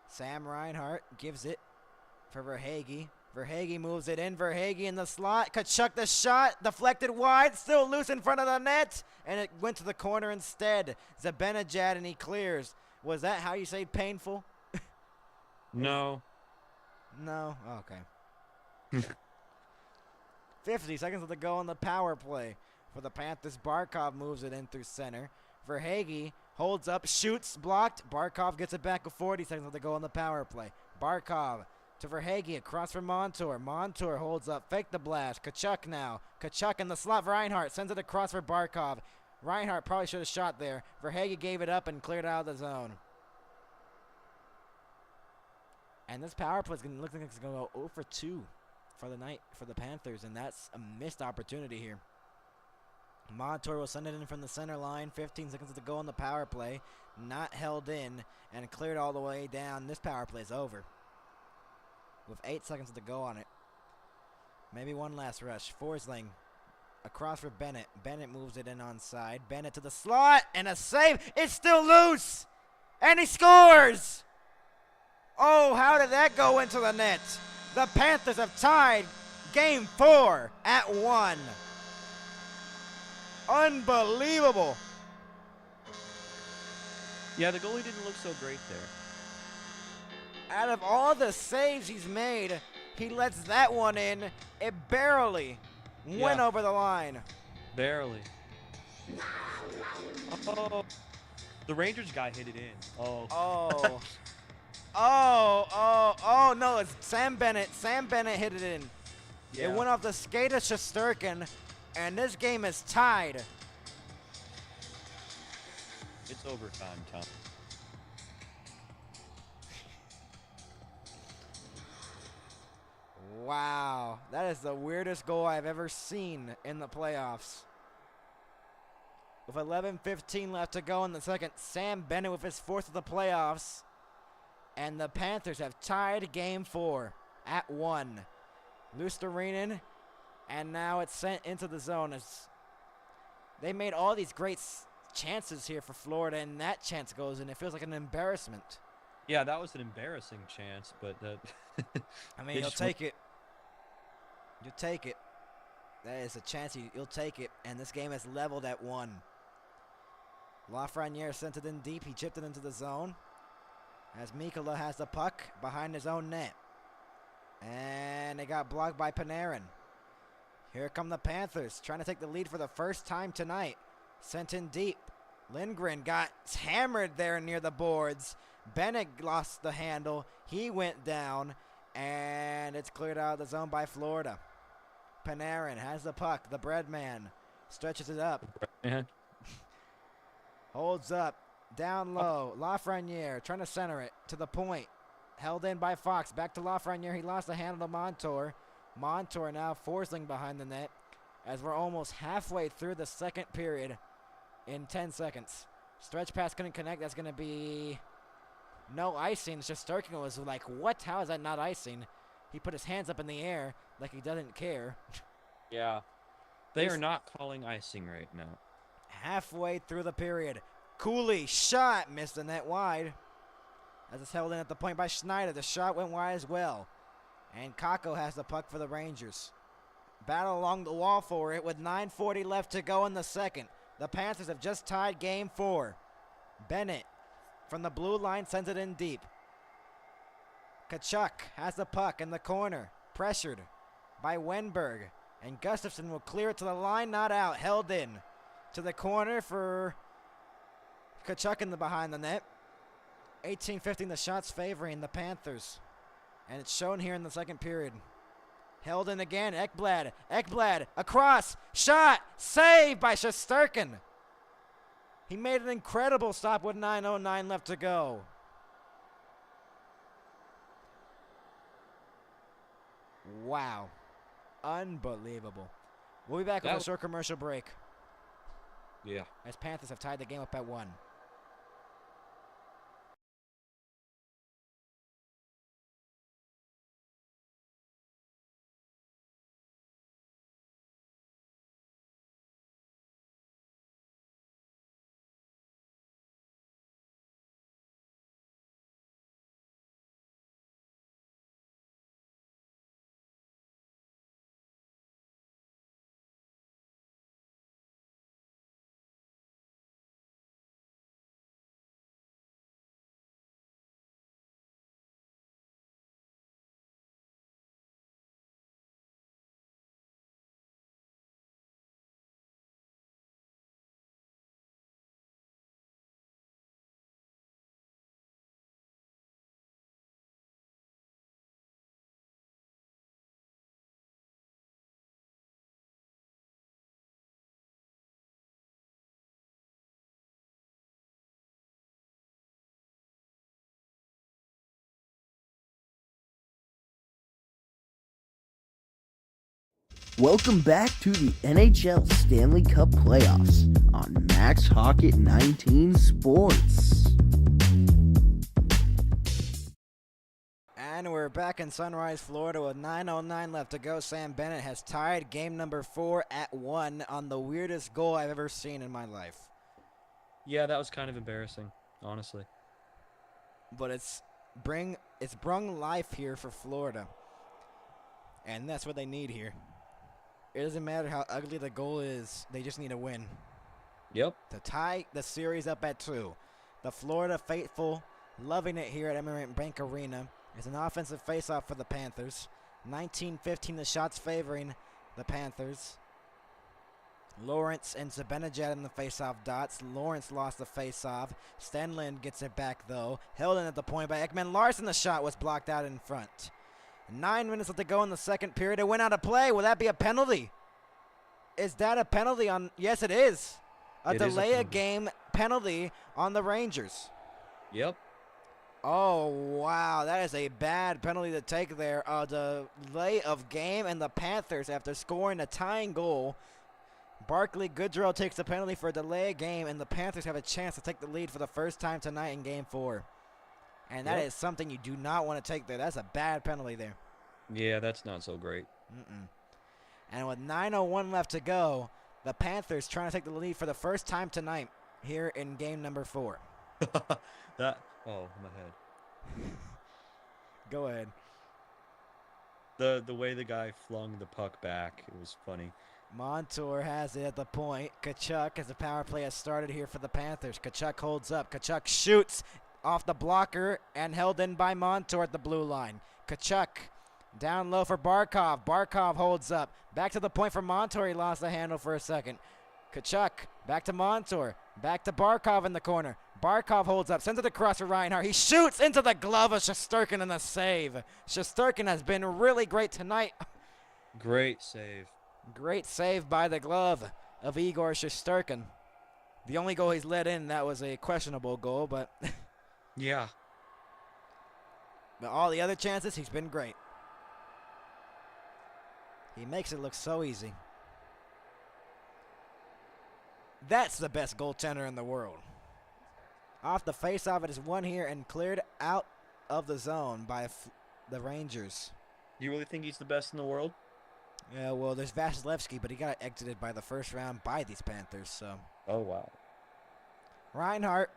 Sam Reinhardt gives it for Verhaeghe. Verhaeghe moves it in. Verhaeghe in the slot. Kachuk the shot. Deflected wide. Still loose in front of the net. And it went to the corner instead. Zibanejad, and he clears. Was that how you say painful?
No.
No? Okay. 50 seconds left to go on the power play for the Panthers. Barkov moves it in through center. Verhaeghe holds up, shoots, blocked. Barkov gets it back with 40 seconds left to go on the power play. Barkov to Verhaeghe, across for Montour. Montour holds up, fake the blast. Kachuk now. Kachuk in the slot for Reinhardt, sends it across for Barkov. Reinhardt probably should have shot there. Verhaeghe gave it up and cleared out of the zone. And this power play is going to look like it's going to go 0 for 2 for the night for the Panthers, and that's a missed opportunity here. Montour will send it in from the center line. 15 seconds to go on the power play. Not held in and cleared all the way down. This power play is over with 8 seconds to go on it. Maybe one last rush. Forsling across for Bennett. Bennett moves it in on side. Bennett to the slot and a save. It's still loose. And he scores. Oh, how did that go into the net? The Panthers have tied game 4 at 1. Unbelievable.
Yeah, the goalie didn't look so great there.
Out of all the saves he's made, he lets that one in. It barely went over the line.
Barely. Oh, the Rangers guy hit it in. Oh.
Oh, no, it's Sam Bennett. Sam Bennett hit it in.
Yeah.
It went off the skate of Shesterkin, and this game is tied.
It's overtime, Tom.
Wow, that is the weirdest goal I've ever seen in the playoffs. With 11:15 left to go in the second, Sam Bennett with his 4th of the playoffs. And the Panthers have tied game 4 at 1. Luostarinen, and now it's sent into the zone. As they made all these great chances here for Florida, and that chance goes in. It feels like an embarrassment.
Yeah, that was an embarrassing chance, but
I mean, you'll take it. You'll take it. That is a chance. You'll take it. And this game is leveled at 1. Lafreniere sent it in deep. He chipped it into the zone. As Mikkola has the puck behind his own net. And it got blocked by Panarin. Here come the Panthers, trying to take the lead for the first time tonight. Sent in deep. Lindgren got hammered there near the boards. Bennett lost the handle. He went down. And it's cleared out of the zone by Florida. Panarin has the puck. The bread man stretches it up.
Man.
Holds up. Down low. Lafreniere trying to center it to the point. Held in by Fox. Back to Lafreniere. He lost the handle to Montour. Montour now forcing behind the net as we're almost halfway through the second period in 10 seconds. Stretch pass couldn't connect. That's going to be no icing. Shesterkin was like, what? How is that not icing? He put his hands up in the air like he doesn't care.
Yeah. They are not calling icing right now.
Halfway through the period. Cooley shot. Missed the net wide. As it's held in at the point by Schneider. The shot went wide as well. And Kako has the puck for the Rangers. Battle along the wall for it with 9:40 left to go in the second. The Panthers have just tied game 4. Bennett from the blue line sends it in deep. Kachuk has the puck in the corner. Pressured by Wenberg. And Gustafsson will clear it to the line, not out. Held in to the corner for Kachuk in the behind the net. 18-15, the shots favoring the Panthers. And it's shown here in the second period. Held in again, Ekblad. Ekblad, across, shot, saved by Shesterkin. He made an incredible stop with 9:09 left to go. Wow. Unbelievable. We'll be back with a short commercial break.
Yeah.
As Panthers have tied the game up at 1.
Welcome back to the NHL Stanley Cup playoffs on Max Hockett 19 Sports.
And we're back in Sunrise, Florida with 9:09 left to go. Sam Bennett has tied game number 4 at 1 on the weirdest goal I've ever seen in my life.
Yeah, that was kind of embarrassing, honestly.
But it's brung life here for Florida. And that's what they need here. It doesn't matter how ugly the goal is. They just need a win.
Yep.
To tie the series up at 2. The Florida faithful loving it here at Emirates Bank Arena. It's an offensive faceoff for the Panthers. 19-15, the shots favoring the Panthers. Lawrence and Zibanejad in the faceoff dots. Lawrence lost the faceoff. Stanley gets it back, though. Held in at the point by Ekman Larson. The shot was blocked out in front. 9 minutes left to go in the second period. It went out of play. Will that be a penalty? Is that a penalty on? Yes, it is. A delay of game penalty on the Rangers.
Yep.
Oh, wow. That is a bad penalty to take there. A delay of game, and the Panthers, after scoring a tying goal, Barclay Goodrow takes the penalty for a delay of game, and the Panthers have a chance to take the lead for the first time tonight in game 4. And that is something you do not want to take there. That's a bad penalty there.
Yeah, that's not so great.
And with 9:01 left to go, the Panthers trying to take the lead for the first time tonight here in game number 4.
My head.
Go ahead.
The way the guy flung the puck back, it was funny.
Montour has it at the point. Kachuk, as the power play has started here for the Panthers. Kachuk holds up. Kachuk shoots off the blocker and held in by Montour at the blue line. Kachuk down low for Barkov. Barkov holds up. Back to the point for Montour. He lost the handle for a second. Kachuk back to Montour. Back to Barkov in the corner. Barkov holds up. Sends it across for Reinhart. He shoots into the glove of Shesterkin in the save. Shesterkin has been really great tonight.
Great save.
Great save by the glove of Igor Shesterkin. The only goal he's let in, that was a questionable goal, but
Yeah.
but all the other chances, he's been great. He makes it look so easy. That's the best goaltender in the world. Off the face-off, it is won here and cleared out of the zone by the Rangers.
You really think he's the best in the world?
Yeah, well, there's Vasilevsky, but he got exited by the first round by these Panthers, so.
Oh, wow.
Reinhart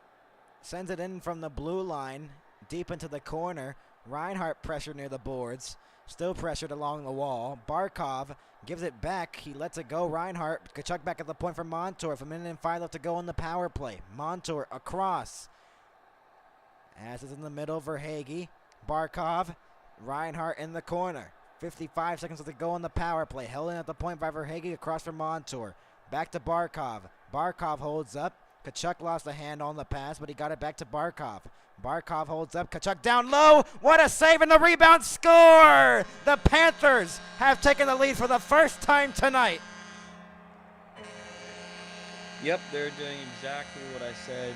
sends it in from the blue line, deep into the corner. Reinhart pressure near the boards, still pressured along the wall. Barkov gives it back. He lets it go. Reinhart, Kachuk back at the point for Montour. With a minute and 5 left to go on the power play. Montour across. As is in the middle, Verhaeghe. Barkov, Reinhart in the corner. 55 seconds left to go on the power play. Held in at the point by Verhaeghe across from Montour. Back to Barkov. Barkov holds up. Kachuk lost a hand on the pass, but he got it back to Barkov. Barkov holds up. Kachuk down low. What a save and the rebound score! The Panthers have taken the lead for the first time tonight.
Yep, they're doing exactly what I said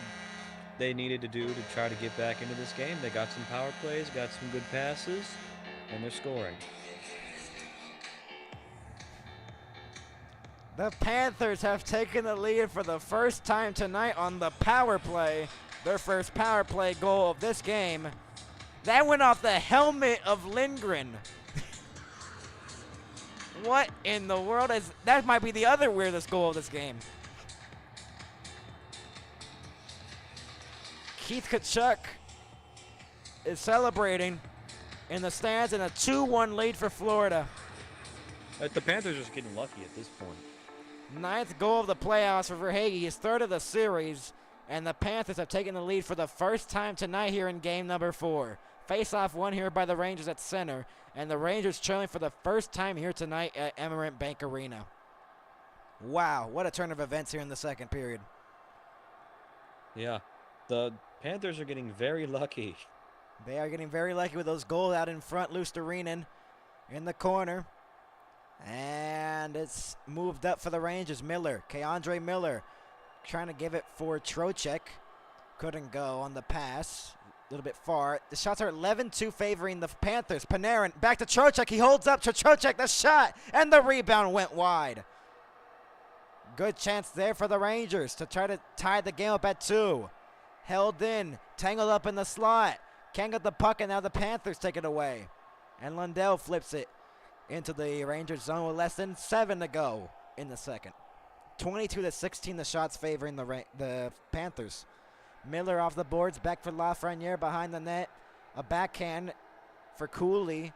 they needed to do to try to get back into this game. They got some power plays, got some good passes, and they're scoring.
The Panthers have taken the lead for the first time tonight on the power play. Their first power play goal of this game. That went off the helmet of Lindgren. What in the world is that? Might be the other weirdest goal of this game. Keith Kachuk is celebrating in the stands in a 2-1 lead for Florida.
The Panthers are just getting lucky at this point.
9th goal of the playoffs for Verhaeghe, his 3rd of the series, and the Panthers have taken the lead for the first time tonight here in game number 4. Face-off won here by the Rangers at center, and the Rangers trailing for the first time here tonight at Emirates Bank Arena. Wow, what a turn of events here in the second period.
Yeah, the Panthers are getting very lucky.
They are getting very lucky with those goals out in front. Luostarinen in the corner. And it's moved up for the Rangers. Miller, Keandre Miller, trying to give it for Trocheck. Couldn't go on the pass. A little bit far. The shots are 11-2 favoring the Panthers. Panarin back to Trocheck. He holds up to Trocheck. The shot and the rebound went wide. Good chance there for the Rangers to try to tie the game up at 2. Held in, tangled up in the slot. Can't get the puck, and now the Panthers take it away. And Lundell flips it into the Rangers zone with less than 7 to go in the second. 22-16, the shots favoring the Panthers. Miller off the boards, back for Lafreniere behind the net. A backhand for Cooley,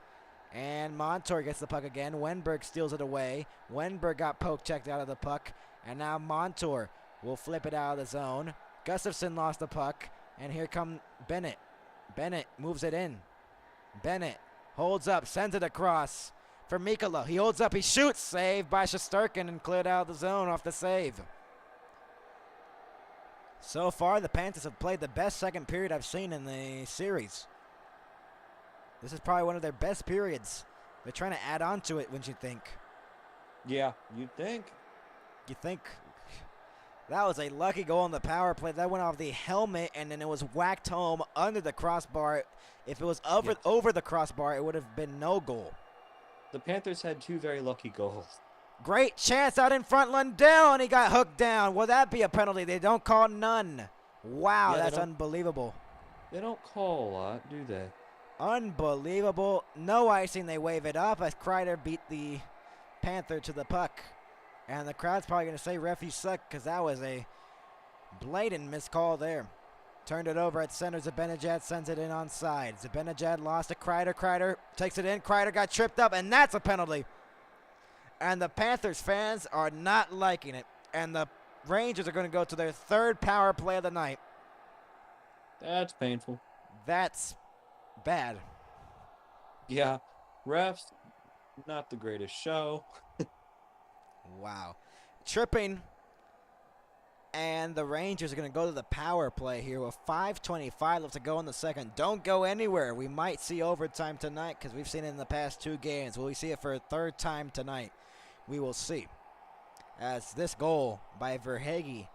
and Montour gets the puck again. Wenberg steals it away. Wenberg got poke-checked out of the puck, and now Montour will flip it out of the zone. Gustafsson lost the puck, and here come Bennett. Bennett moves it in. Bennett holds up, sends it across for Mikkola. He holds up, he shoots, saved by Shesterkin and cleared out of the zone off the save. So far, the Panthers have played the best second period I've seen in the series. This is probably one of their best periods. They're trying to add on to it, wouldn't you think?
Yeah, you'd think.
You think? That was a lucky goal on the power play. That went off the helmet, and then it was whacked home under the crossbar. If it was over the crossbar, it would have been no goal.
The Panthers had 2 very lucky goals.
Great chance out in front, Lundell, and he got hooked down. Will that be a penalty? They don't call none. Wow,
Yeah,
that's unbelievable.
They don't call a lot, do they?
Unbelievable. No icing. They wave it up as Kreider beat the Panther to the puck. And the crowd's probably going to say, ref, you suck, because that was a blatant miscall there. Turned it over at center. Zibanejad sends it in on side. Zibanejad lost to Kreider. Kreider takes it in. Kreider got tripped up, and that's a penalty. And the Panthers fans are not liking it. And the Rangers are going to go to their 3rd power play of the night.
That's painful.
That's bad.
Yeah, refs, not the greatest show.
Wow. Tripping. And the Rangers are going to go to the power play here with 5:25 left to go in the second. Don't go anywhere. We might see overtime tonight because we've seen it in the past 2 games. Will we see it for a 3rd time tonight? We will see. As this goal by Verhaeghe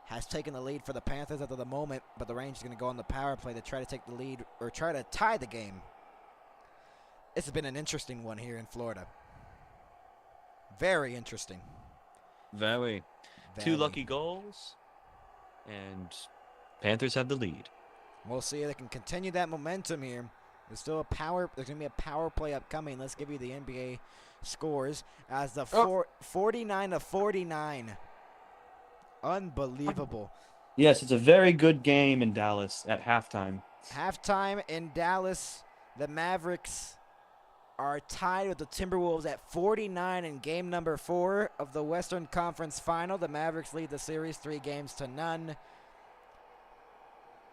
has taken the lead for the Panthers at the moment, but the Rangers are going to go on the power play to try to take the lead or try to tie the game. This has been an interesting one here in Florida. Very interesting.
Very. 2 lucky goals, and Panthers have the lead.
We'll see if they can continue that momentum here. There's still there's going to be a power play upcoming. Let's give you the NBA scores as the 49-49. Unbelievable.
Yes, it's a very good game in Dallas at halftime.
Halftime in Dallas, the Mavericks are tied with the Timberwolves at 49 in game number 4 of the Western Conference Final. The Mavericks lead the series 3-0.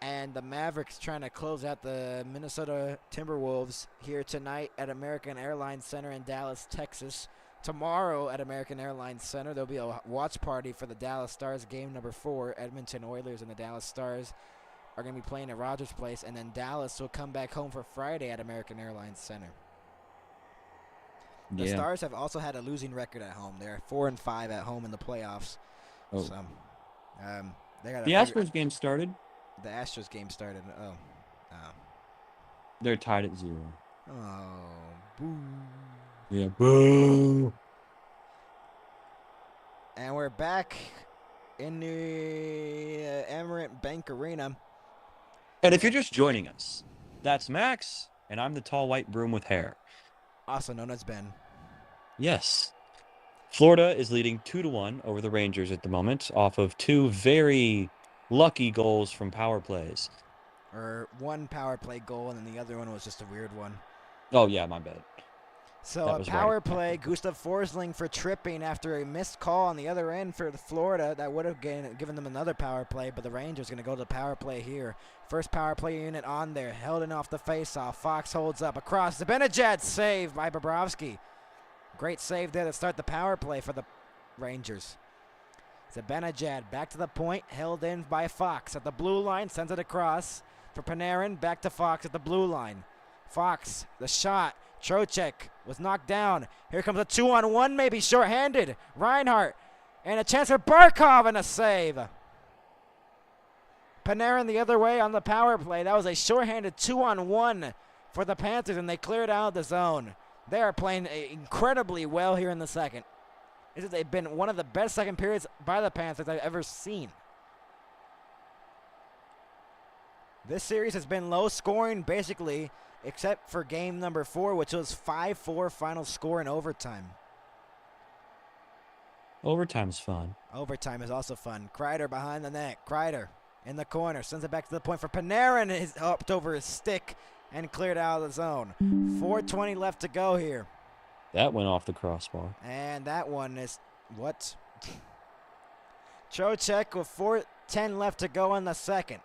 And the Mavericks trying to close out the Minnesota Timberwolves here tonight at American Airlines Center in Dallas, Texas. Tomorrow at American Airlines Center, there'll be a watch party for the Dallas Stars game number 4. Edmonton Oilers and the Dallas Stars are going to be playing at Rogers Place, and then Dallas will come back home for Friday at American Airlines Center. The Stars have also had a losing record at home. They're 4-5 at home in the playoffs.
Oh.
So, they got
The Astros game started.
The Astros game started. Oh.
They're tied at 0.
Oh, boo.
Yeah, boo.
And we're back in the Emirates Bank Arena.
And if you're just joining us, that's Max, and I'm the tall white broom with hair.
Also known as Ben.
Yes. Florida is leading 2-1 over the Rangers at the moment off of 2 very lucky goals from power plays.
Or one power play goal, and then the other one was just a weird one.
Oh, yeah, my bad.
So a power play, Gustav Forsling for tripping after a missed call on the other end for Florida. That would have given them another power play, but the Rangers going to go to the power play here. First power play unit on there, held in off the faceoff. Fox holds up across. Zibanejad save by Bobrovsky. Great save there to start the power play for the Rangers. Zibanejad back to the point, held in by Fox at the blue line, sends it across for Panarin. Back to Fox at the blue line. Fox, the shot. Trocheck was knocked down. Here comes a 2-on-1, maybe shorthanded. Reinhart, and a chance for Barkov and a save. Panarin the other way on the power play. That was a shorthanded 2-on-1 for the Panthers, and they cleared out the zone. They are playing incredibly well here in the second. They've been one of the best second periods by the Panthers I've ever seen. This series has been low scoring, basically, except for game number 4, which was 5-4 final score in overtime.
Overtime's fun.
Overtime is also fun. Kreider behind the net. Kreider in the corner. Sends it back to the point for Panarin. Is upped over his stick and cleared out of the zone. 4:20 left to go here.
That went off the crossbar.
And that one is what? Trocheck with 4:10 left to go in the second.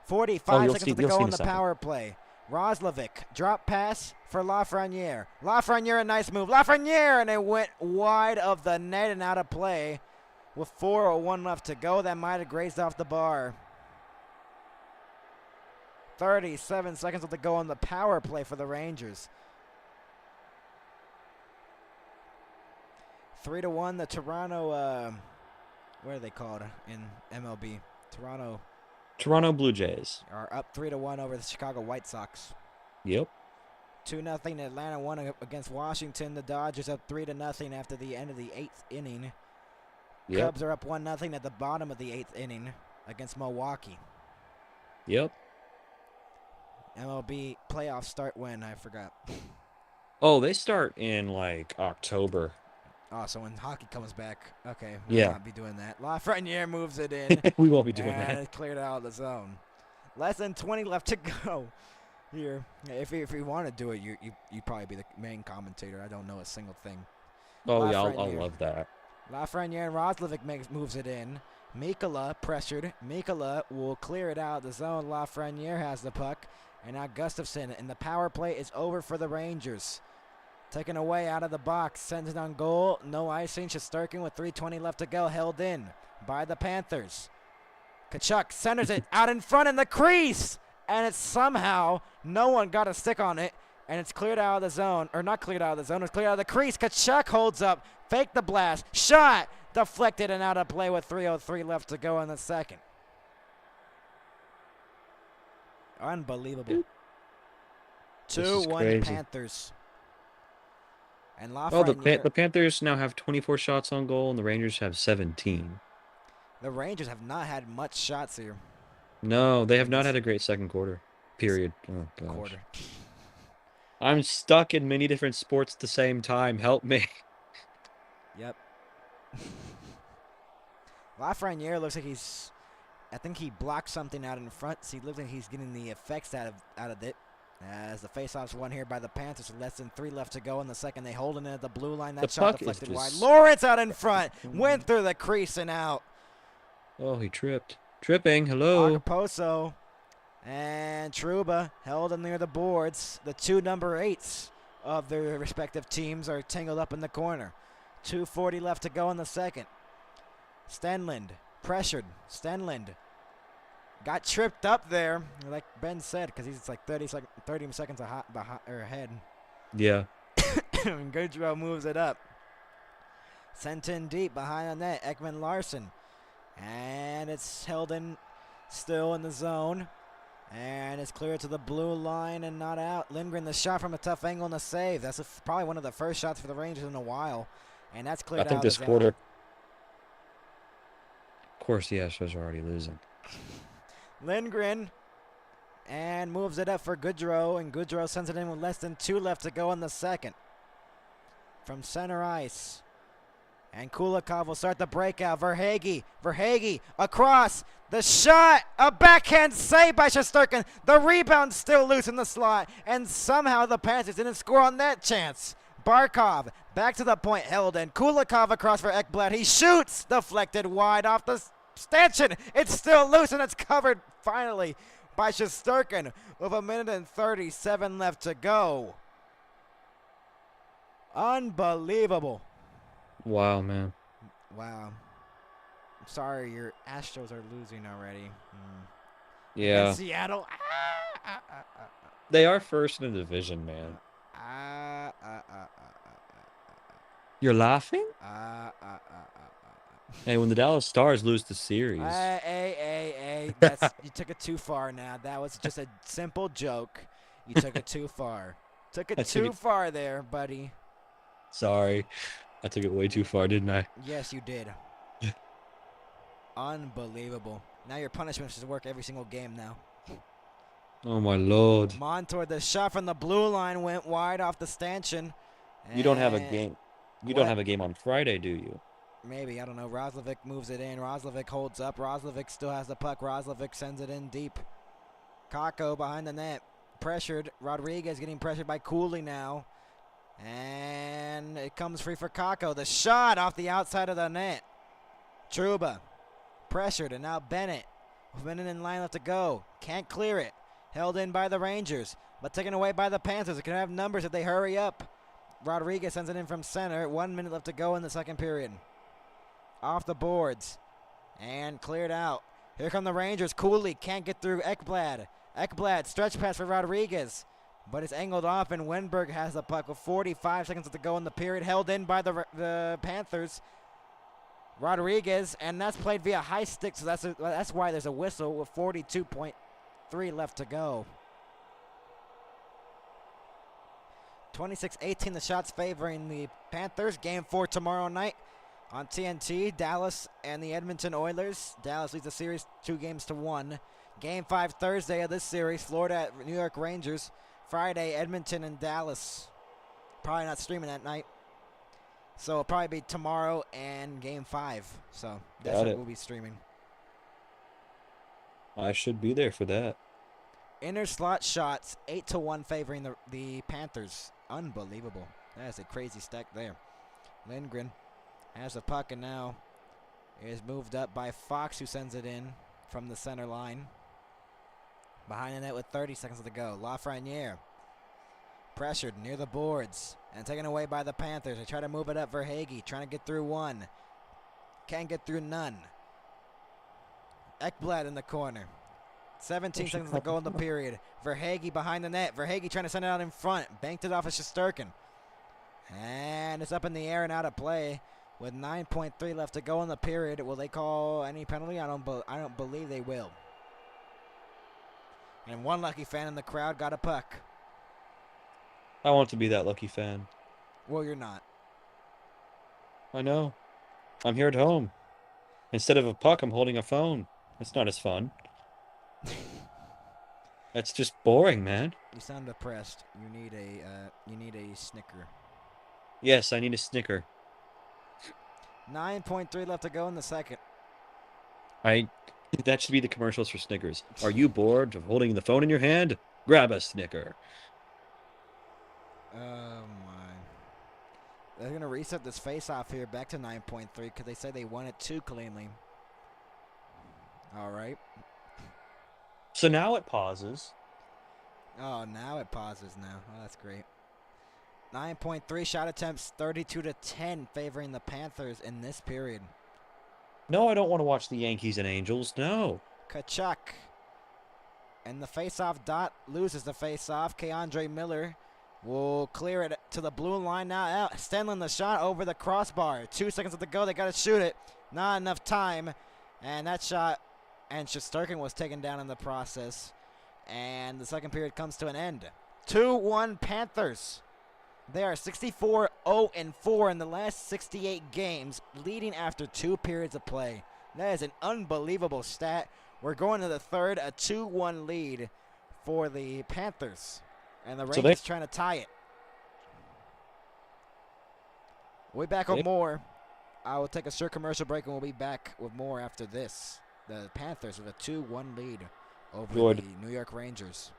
45 seconds to go on the power play. Roslovic, drop pass for Lafreniere. Lafreniere, a nice move. Lafreniere, and it went wide of the net and out of play with 4:01 left to go. That might have grazed off the bar. 37 seconds left to go on the power play for the Rangers. 3-1, the Toronto, what are they called in MLB?
Toronto Blue Jays
are up 3-1 over the Chicago White Sox.
Yep.
2-0. Atlanta won against Washington. The Dodgers up 3-0 after the end of the 8th inning.
Yep.
Cubs are up 1-0 at the bottom of the 8th inning against Milwaukee.
Yep.
MLB playoffs start when? I forgot.
Oh, they start in like October.
Oh, so when hockey comes back, okay,
yeah,
we'll not be doing that. Lafreniere moves it in.
We won't be doing
and
that.
It's cleared out of the zone. Less than 20 left to go here. If you want to do it, you probably be the main commentator. I don't know a single thing.
Oh, yeah, I'll love that.
Lafreniere and Roslovic moves it in. Mikula pressured. Mikula will clear it out of the zone. Lafreniere has the puck. And now Gustafsson, and the power play is over for the Rangers. Taken away out of the box, sends it on goal. No icing. Shesterkin with 3:20 left to go, held in by the Panthers. Tkachuk centers it out in front in the crease, and it's somehow no one got a stick on it, and it's cleared out of the zone, or not cleared out of the zone, it's cleared out of the crease. Tkachuk holds up, fake the blast, shot, Deflected and out of play with 3:03 left to go in the second. Unbelievable.
This is
2-1
crazy.
Panthers. And
Oh,
Lafreniere,
the Panthers now have 24 shots on goal, and the Rangers have 17.
the Rangers have not had much shots here.
No, they have not had a great second quarter. Period. Oh, gosh.
Quarter.
I'm stuck in many different sports at the same time. Help me.
Yep. Lafreniere looks like I think he blocked something out in front, so he looks like he's getting the effects out of it. As the faceoff's won here by the Panthers with less than 3 left to go in the second. They hold it at the blue line. That
The
shot
puck is
deflected wide.
just-
Lawrence out in front. Went through the crease and out.
Oh, he tripped. Tripping. Hello.
Acapulco and Trouba held him near the boards. The 2 number 8s of their respective teams are tangled up in the corner. 2:40 left to go in the second. Stenlund pressured. Stenlund got tripped up there, like Ben said, because he's like 30 seconds ahead.
Yeah.
And Goodrow moves it up. Sent in deep behind the net. Ekman Larson. And it's held in still in the zone. And it's cleared to the blue line and not out. Lindgren, the shot from a tough angle and a save. That's probably one of the first shots for the Rangers in a while. And that's cleared out.
I think this
as
quarter. Of course, the Astros are already losing.
Lindgren and moves it up for Goodrow, and Goodrow sends it in with less than 2 left to go in the second. From center ice. And Kulikov will start the breakout. Verhaeghe across. The shot. A backhand save by Shesterkin. The rebound still loose in the slot. And somehow the Panthers didn't score on that chance. Barkov back to the point, held in. Kulikov across for Ekblad. He shoots. Deflected wide off the stanchion. It's still loose and it's covered finally by Shesterkin with 1:37 left to go. Unbelievable.
Wow, man.
Wow. I'm sorry, your Astros are losing already.
Yeah.
And Seattle.
They are first in the division, man. You're laughing? Hey, when the Dallas Stars lose the series.
Hey. You took it too far now. That was just a simple joke. You took it too far. Took it too far there, buddy.
Sorry. I took it way too far, didn't I?
Yes, you did. Unbelievable. Now your punishment is to work every single game now.
Oh, my Lord.
Montour, the shot from the blue line went wide off the stanchion.
You don't have a
And
game. You
What?
don't have a game on Friday, do you?
Maybe, I don't know. Roslovic moves it in. Roslovic holds up. Roslovic still has the puck. Roslovic sends it in deep. Kakko behind the net. Pressured. Rodriguez getting pressured by Cooley now. And it comes free for Kakko. The shot off the outside of the net. Trouba. Pressured, and now Bennett. With a minute in line left to go. Can't clear it. Held in by the Rangers, but taken away by the Panthers. It can have numbers if they hurry up. Rodriguez sends it in from center. 1 minute left to go in the second period. Off the boards. And cleared out. Here come the Rangers. Cooley can't get through Ekblad. Ekblad, stretch pass for Rodriguez. But it's angled off, and Wenberg has the puck with 45 seconds left to go in the period. Held in by the Panthers. Rodriguez, and that's played via high stick, so that's why there's a whistle with 42.3 left to go. 26-18, the shots favoring the Panthers. Game 4 tomorrow night on TNT. Dallas and the Edmonton Oilers. Dallas leads the series 2-1. Game 5 Thursday of this series, Florida at New York Rangers. Friday, Edmonton and Dallas. Probably not streaming that night. So it'll probably be tomorrow and Game 5. So that's what we'll be streaming.
I should be there for that.
Inner slot shots, 8-1 favoring the Panthers. Unbelievable. That's a crazy stack there. Lindgren has the puck and now is moved up by Fox, who sends it in from the center line. Behind the net with 30 seconds to go. Lafreniere pressured near the boards and taken away by the Panthers. They try to move it up. Verhaeghe trying to get through one. Can't get through none. Ekblad in the corner. 17 seconds to go in the period. Verhaeghe behind the net. Verhaeghe trying to send it out in front. Banked it off of Shesterkin. And it's up in the air and out of play. With 9.3 left to go in the period, will they call any penalty? I don't believe they will. And one lucky fan in the crowd got a puck.
I want to be that lucky fan.
Well, you're not.
I know. I'm here at home. Instead of a puck, I'm holding a phone. That's not as fun. That's just boring, man.
You sound depressed. You need a Snicker.
Yes, I need a Snicker.
9.3 left to go in the second.
That should be the commercials for Snickers. Are you bored of holding the phone in your hand? Grab a Snicker.
Oh my. They're going to reset this face-off here back to 9.3 because they say they won it too cleanly. All right.
So now it pauses.
Oh, now it pauses now. Oh, that's great. 9.3 shot attempts, 32-10, favoring the Panthers in this period.
No, I don't want to watch the Yankees and Angels. No.
Kachuk. And the face-off dot loses the face-off. Keandre Miller will clear it to the blue line now. Out. Stanley the shot over the crossbar. 2 seconds to go. They got to shoot it. Not enough time. And that shot, and Shesterkin was taken down in the process. And the second period comes to an end. 2-1 Panthers. They are 64-0-4 in the last 68 games, leading after 2 periods of play. That is an unbelievable stat. We're going to the third, a 2-1 lead for the Panthers. And the Rangers trying to tie it. We'll be back with more. I will take a short commercial break, and we'll be back with more after this. The Panthers with a 2-1 lead over the New York Rangers.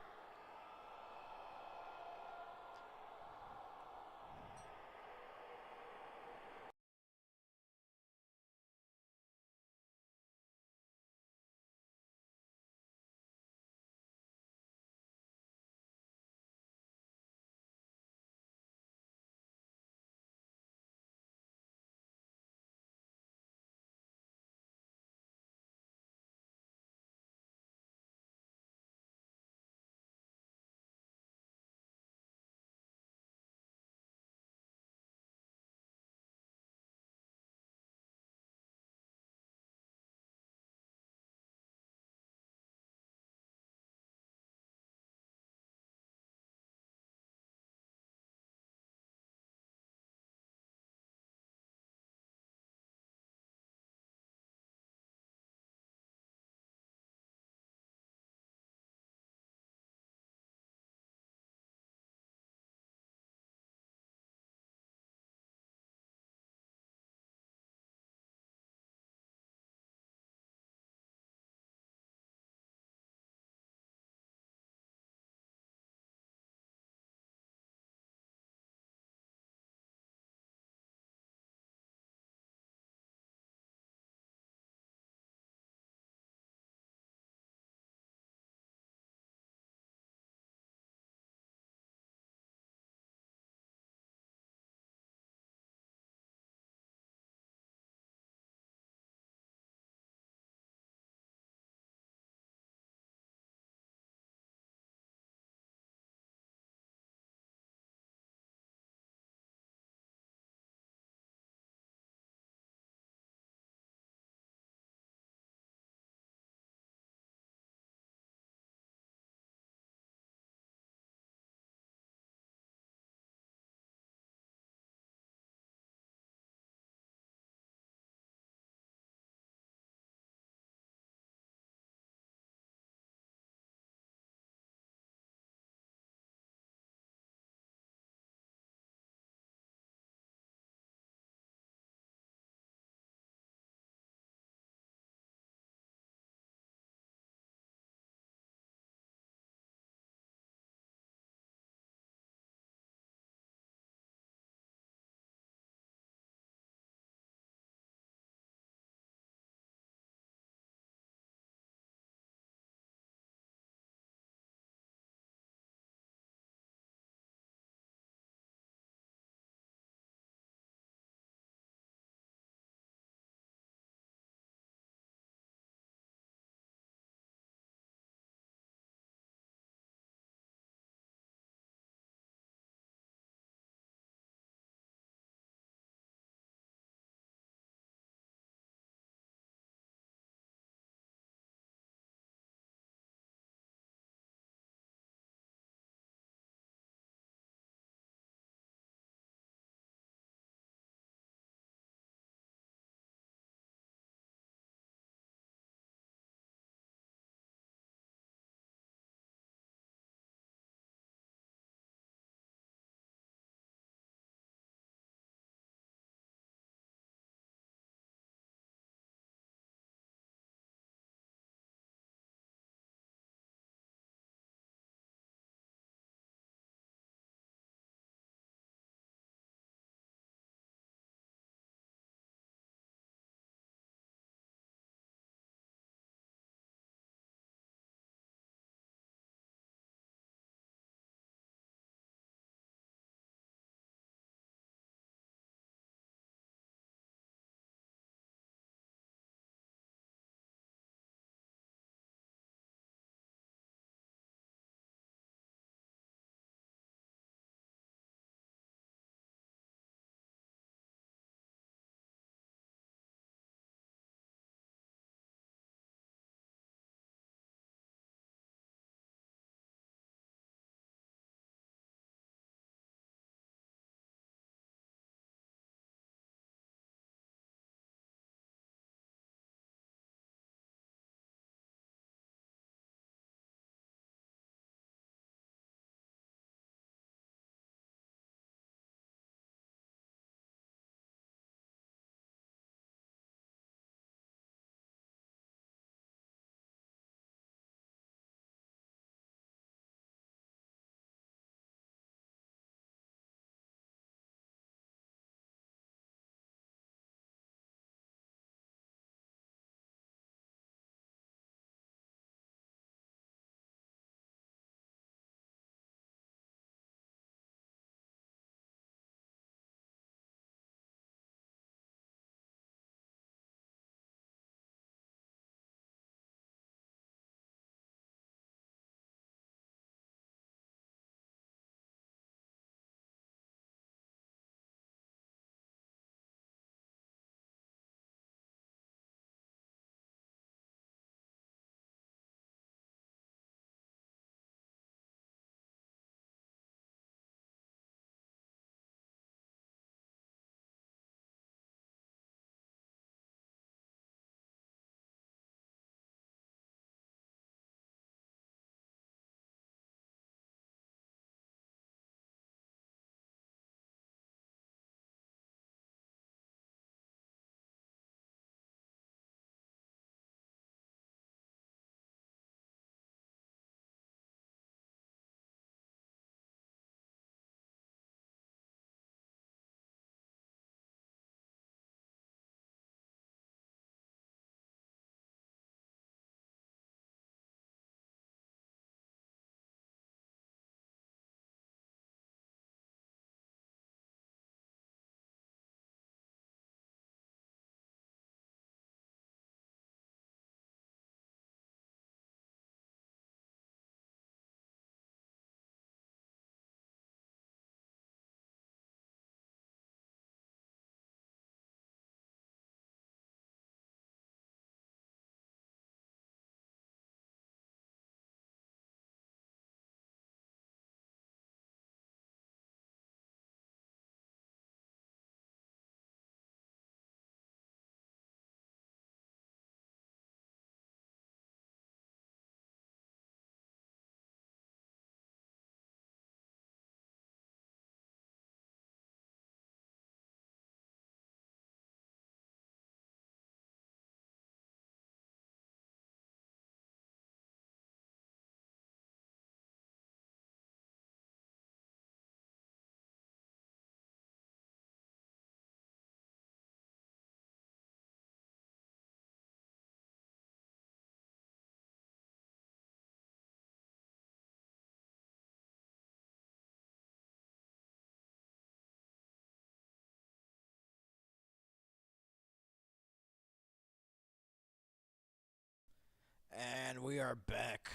And we are back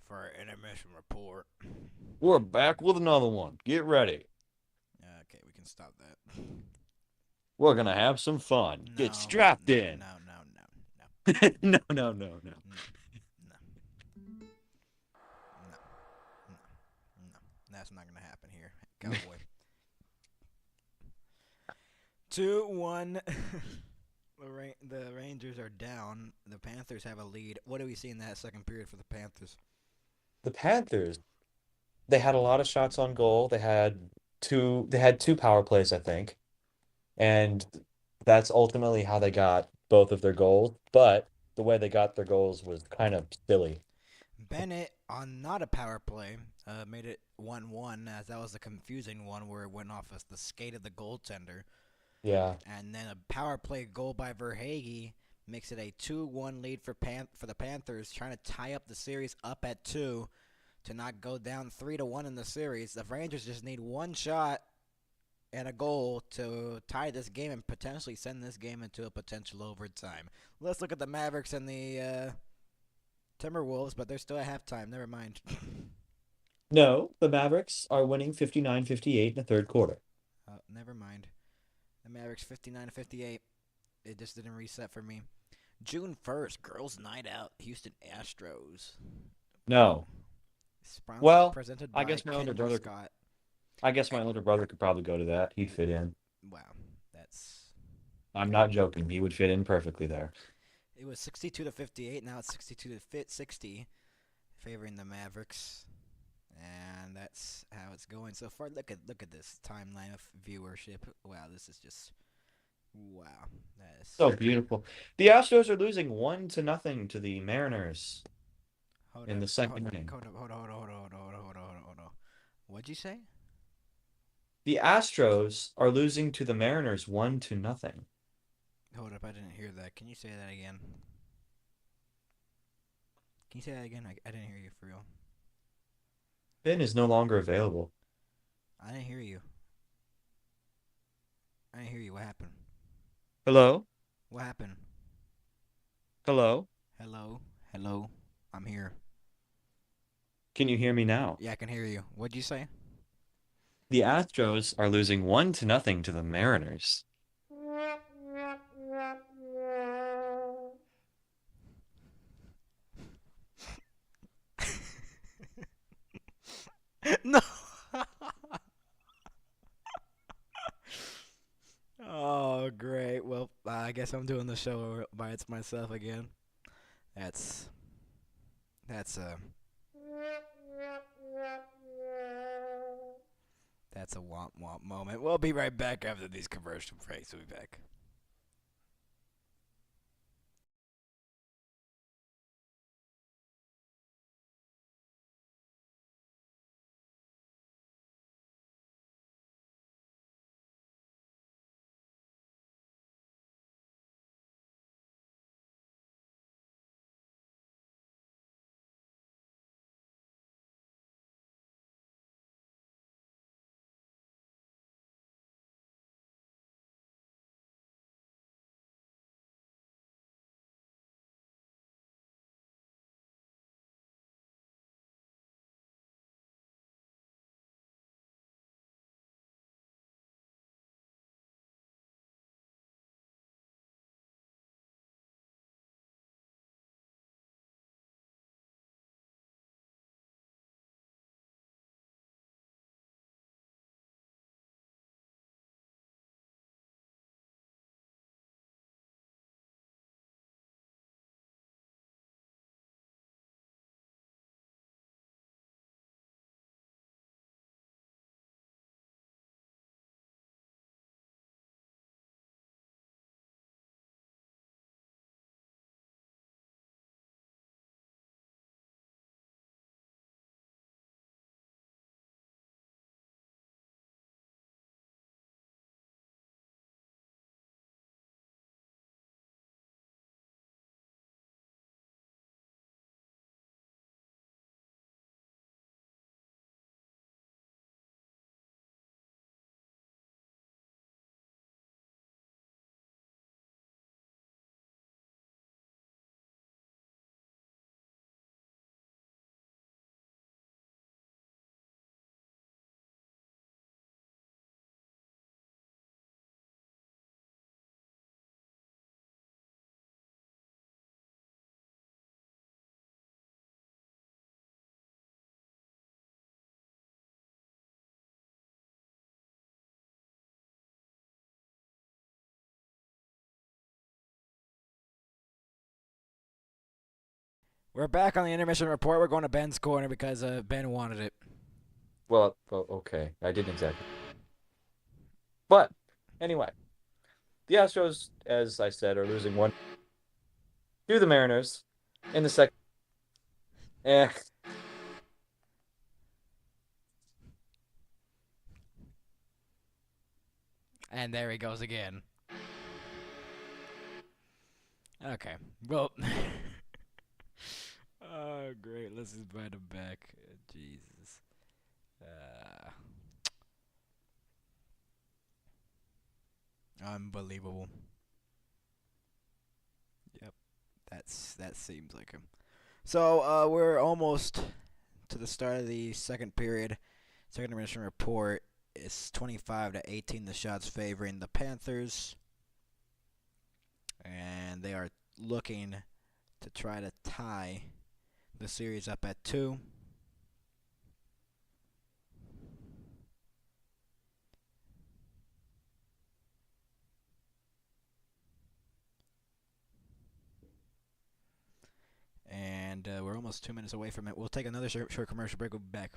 for our intermission report.
We're back with another one. Get ready.
Okay, we can stop that.
We're gonna have some fun.
No,
Get strapped
no,
in.
No, no, no,
No, no, no, no.
no, no, no, no. That's not gonna happen here, Cowboy. 2-1. The Rangers are down. The Panthers have a lead. What do we see in that second period for the Panthers?
The Panthers, they had a lot of shots on goal. They had two power plays, I think. And that's ultimately how they got both of their goals. But the way they got their goals was kind of silly.
Bennett, on not a power play, made it 1-1, as that was a confusing one where it went off as the skate of the goaltender.
Yeah.
And then a power play goal by Verhaeghe makes it a 2-1 lead for the Panthers, trying to tie up the series up at 2 to not go down 3-1 in the series. The Rangers just need one shot and a goal to tie this game and potentially send this game into a potential overtime. Let's look at the Mavericks and the Timberwolves, but they're still at halftime. Never mind.
No, the Mavericks are winning 59-58 in the third quarter.
Never mind. The Mavericks 59-58. It just didn't reset for me. June 1st, girls' night out, Houston Astros.
No.
Well, presented by
I guess my older
Kendra
brother.
Scott.
I guess my older brother could probably go to that. He'd fit in.
Wow, that's.
I'm not joking. He would fit in perfectly there.
It was 62-58. Now it's 62-60, favoring the Mavericks, and that's how it's going so far. Look at this timeline of viewership. Wow, this is just. Wow, that is
So beautiful. The Astros are losing 1-0 to the Mariners in the second game.
Hold on. What'd you say?
The Astros are losing to the Mariners 1-0.
Hold up, I didn't hear that. Can you say that again? Can you say that again? I didn't hear you for real.
Finn is no longer available.
I didn't hear you. What happened?
Hello?
What happened?
Hello?
Hello. I'm here.
Can you hear me now?
Yeah, I can hear you. What'd you say?
The Astros are losing 1-0 to the Mariners.
No. Oh, great. Well, I guess I'm doing the show by myself again. That's a womp womp moment. We'll be right back after these commercial breaks. We'll be back. We're back on the intermission report. We're going to Ben's corner because Ben wanted it.
Well, okay. I didn't exactly. But, anyway. The Astros, as I said, are losing 1 to the Mariners in the second.
And there he goes again. Okay. Well. Oh, great. Let's invite him back. Jesus. Unbelievable. Yep. That seems like him. So, we're almost to the start of the second period. Second intermission report is 25-18, the shots favoring the Panthers. And they are looking to try to tie the series up at 2. And we're almost 2 minutes away from it. We'll take another short commercial break. We'll be back.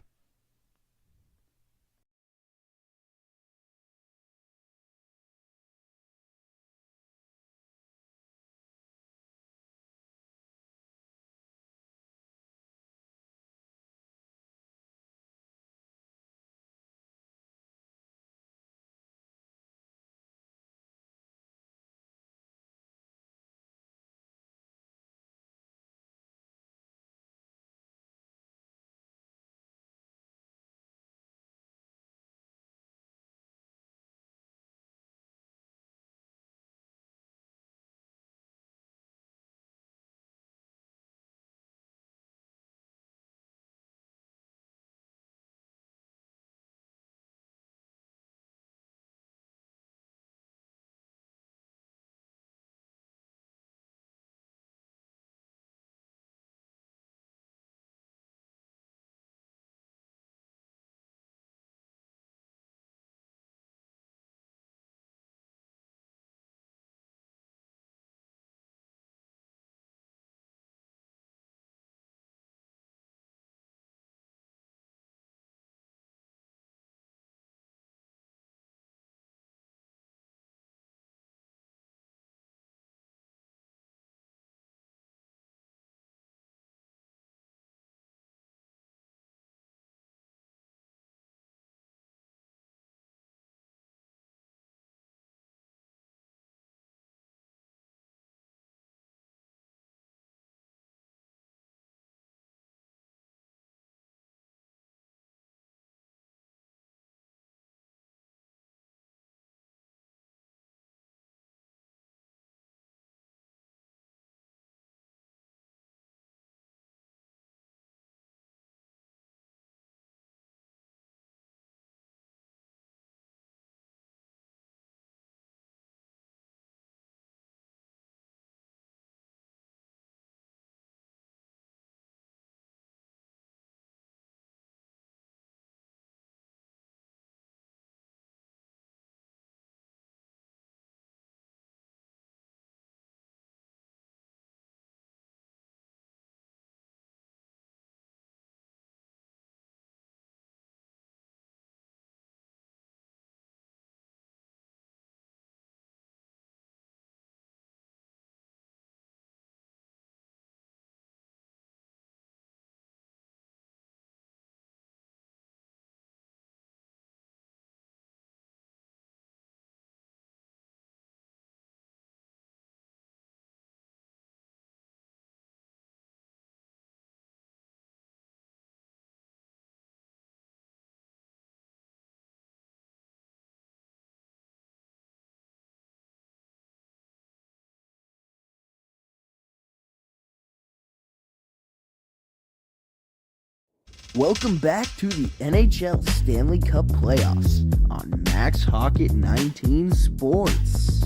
Welcome back to the NHL Stanley Cup playoffs on Max Hockett 19 Sports.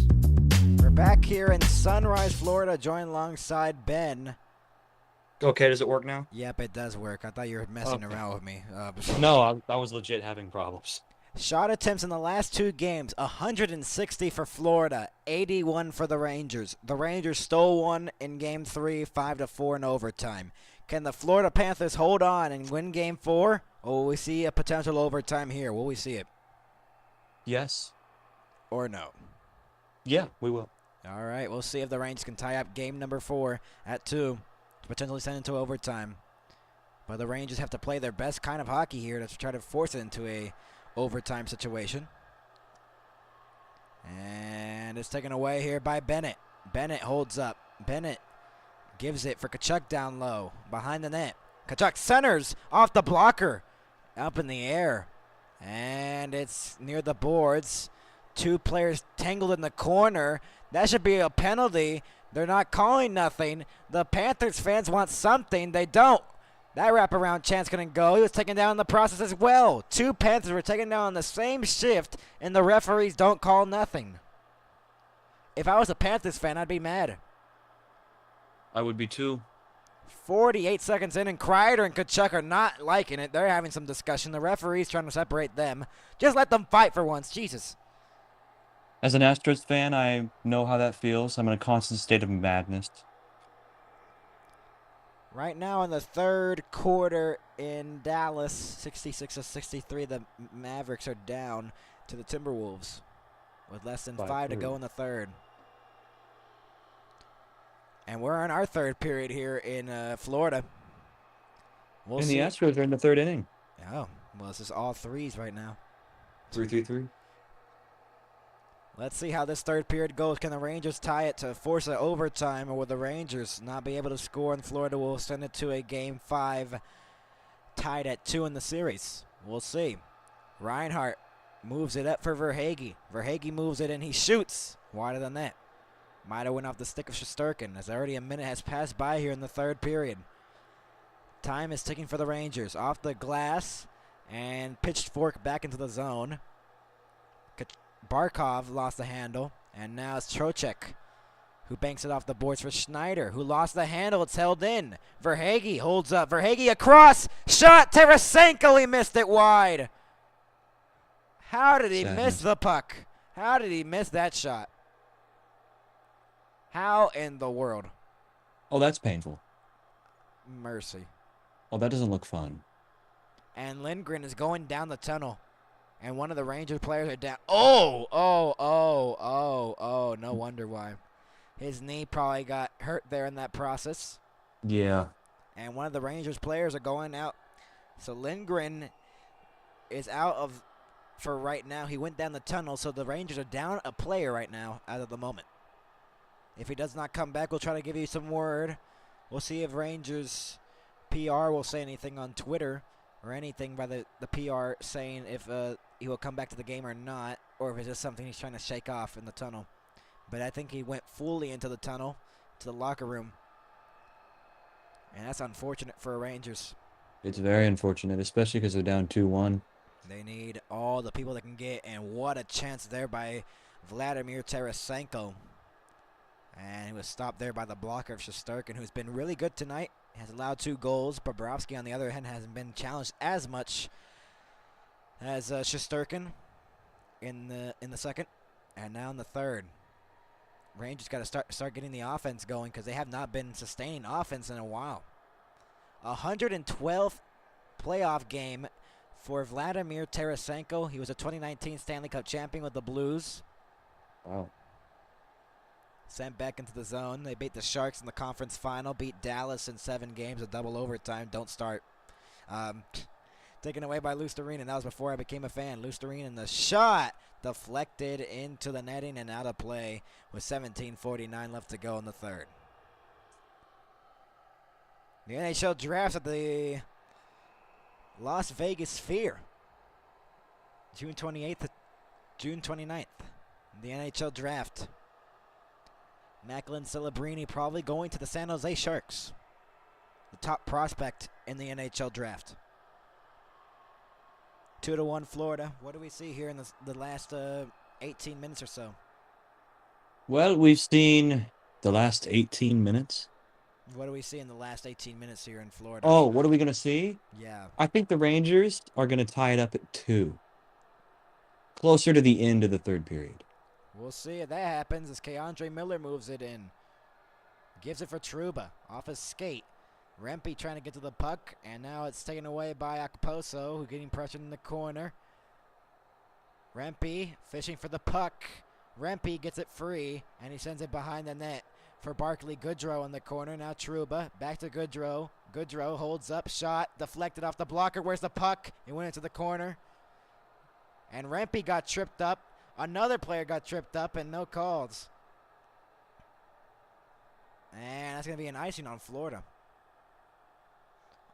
We're back here in Sunrise, Florida, joined alongside Ben.
Okay, does it work now?
Yep, it does work. I thought you were messing around with me.
No, I was legit having problems.
Shot attempts in the last 2 games, 160 for Florida, 81 for the Rangers. The Rangers stole one in Game 3, 5-4 in overtime. Can the Florida Panthers hold on and win Game 4? Or will we see a potential overtime here? Will we see it?
Yes.
Or no?
Yeah, we will.
All right, we'll see if the Rangers can tie up game number 4 at 2 to potentially send into overtime. But the Rangers have to play their best kind of hockey here to try to force it into a overtime situation. And it's taken away here by Bennett. Bennett holds up. Bennett gives it for Tkachuk down low behind the net. Tkachuk centers off the blocker up in the air. And it's near the boards. 2 players tangled in the corner. That should be a penalty. They're not calling nothing. The Panthers fans want something. They don't. That wraparound chance couldn't go. He was taken down in the process as well. 2 Panthers were taken down on the same shift, and the referees don't call nothing. If I was a Panthers fan, I'd be mad.
I would be too.
48 seconds in, and Kreider and Tkachuk are not liking it. They're having some discussion. The referee's trying to separate them. Just let them fight for once. Jesus.
As an Astros fan, I know how that feels. I'm in a constant state of madness.
Right now in the third quarter in Dallas, 66-63, the Mavericks are down to the Timberwolves with less than 5 to go in the third. And we're in our third period here in Florida. We'll
And
see.
the Astros are in the third inning.
Oh, well, this is all threes right now.
3-3-3.
Let's see how this third period goes. Can the Rangers tie it to force an overtime, or will the Rangers not be able to score, and Florida will send it to a Game 5 tied at 2 in the series? We'll see. Reinhart moves it up for Verhaeghe. Verhaeghe moves it, and he shoots wider than that. Might have went off the stick of Shesterkin, as already a minute has passed by here in the third period. Time is ticking for the Rangers. Off the glass, and pitchfork back into the zone. Barkov lost the handle, and now it's Trocheck, who banks it off the boards for Schneider, who lost the handle. It's held in. Verhaeghe holds up. Verhaeghe across. Shot. Tarasenko, he missed it wide. How did he miss the puck? How did he miss that shot? How in the world?
Oh, that's painful.
Mercy.
Oh, that doesn't look fun.
And Lindgren is going down the tunnel. And one of the Rangers players are down. No wonder why. His knee probably got hurt there in that process.
Yeah.
And one of the Rangers players are going out. So Lindgren is out of for right now. He went down the tunnel, so the Rangers are down a player right now as of the moment. If he does not come back, we'll try to give you some word. We'll see if Rangers PR will say anything on Twitter or anything by the PR saying if he will come back to the game or not, or if it's just something he's trying to shake off in the tunnel. But I think he went fully into the tunnel, to the locker room. And that's unfortunate for Rangers.
It's very unfortunate, especially because they're down 2-1.
They need all the people they can get, and what a chance there by Vladimir Tarasenko. And he was stopped there by the blocker of Shesterkin, who's been really good tonight. Has allowed 2 goals. Bobrovsky, on the other hand, hasn't been challenged as much as Shesterkin in the second, and now in the third. Rangers got to start getting the offense going, because they have not been sustaining offense in a while. 112th playoff game for Vladimir Tarasenko. He was a 2019 Stanley Cup champion with the Blues.
Wow.
Sent back into the zone. They beat the Sharks in the conference final. Beat Dallas in 7 games, a double overtime. Don't start. Taken away by Lusterinen. That was before I became a fan. Lusterinen, the shot deflected into the netting and out of play with 17:49 left to go in the third. The NHL draft at the Las Vegas Sphere. June 28th to June 29th. The NHL draft. Macklin Celebrini probably going to the San Jose Sharks. The top prospect in the NHL draft. 2-1 Florida. What do we see here in the last 18 minutes or so?
Well, we've seen the last 18 minutes.
What do we see in the last 18 minutes here in Florida?
Oh, what are we going to see?
Yeah.
I think the Rangers are going to tie it up at 2. closer to the end of the third period.
We'll see if that happens as Keandre Miller moves it in. Gives it for Trouba. Off his skate. Rempe trying to get to the puck, and now it's taken away by Akposo, who's getting pressured in the corner. Rempe fishing for the puck. Rempe gets it free, and he sends it behind the net for Barkley. Goodrow in the corner. Now Trouba. Back to Goodrow. Goodrow holds up. Shot. Deflected off the blocker. Where's the puck? It went into the corner. And Rempe got tripped up. Another player got tripped up, and no calls. And that's going to be an icing on Florida.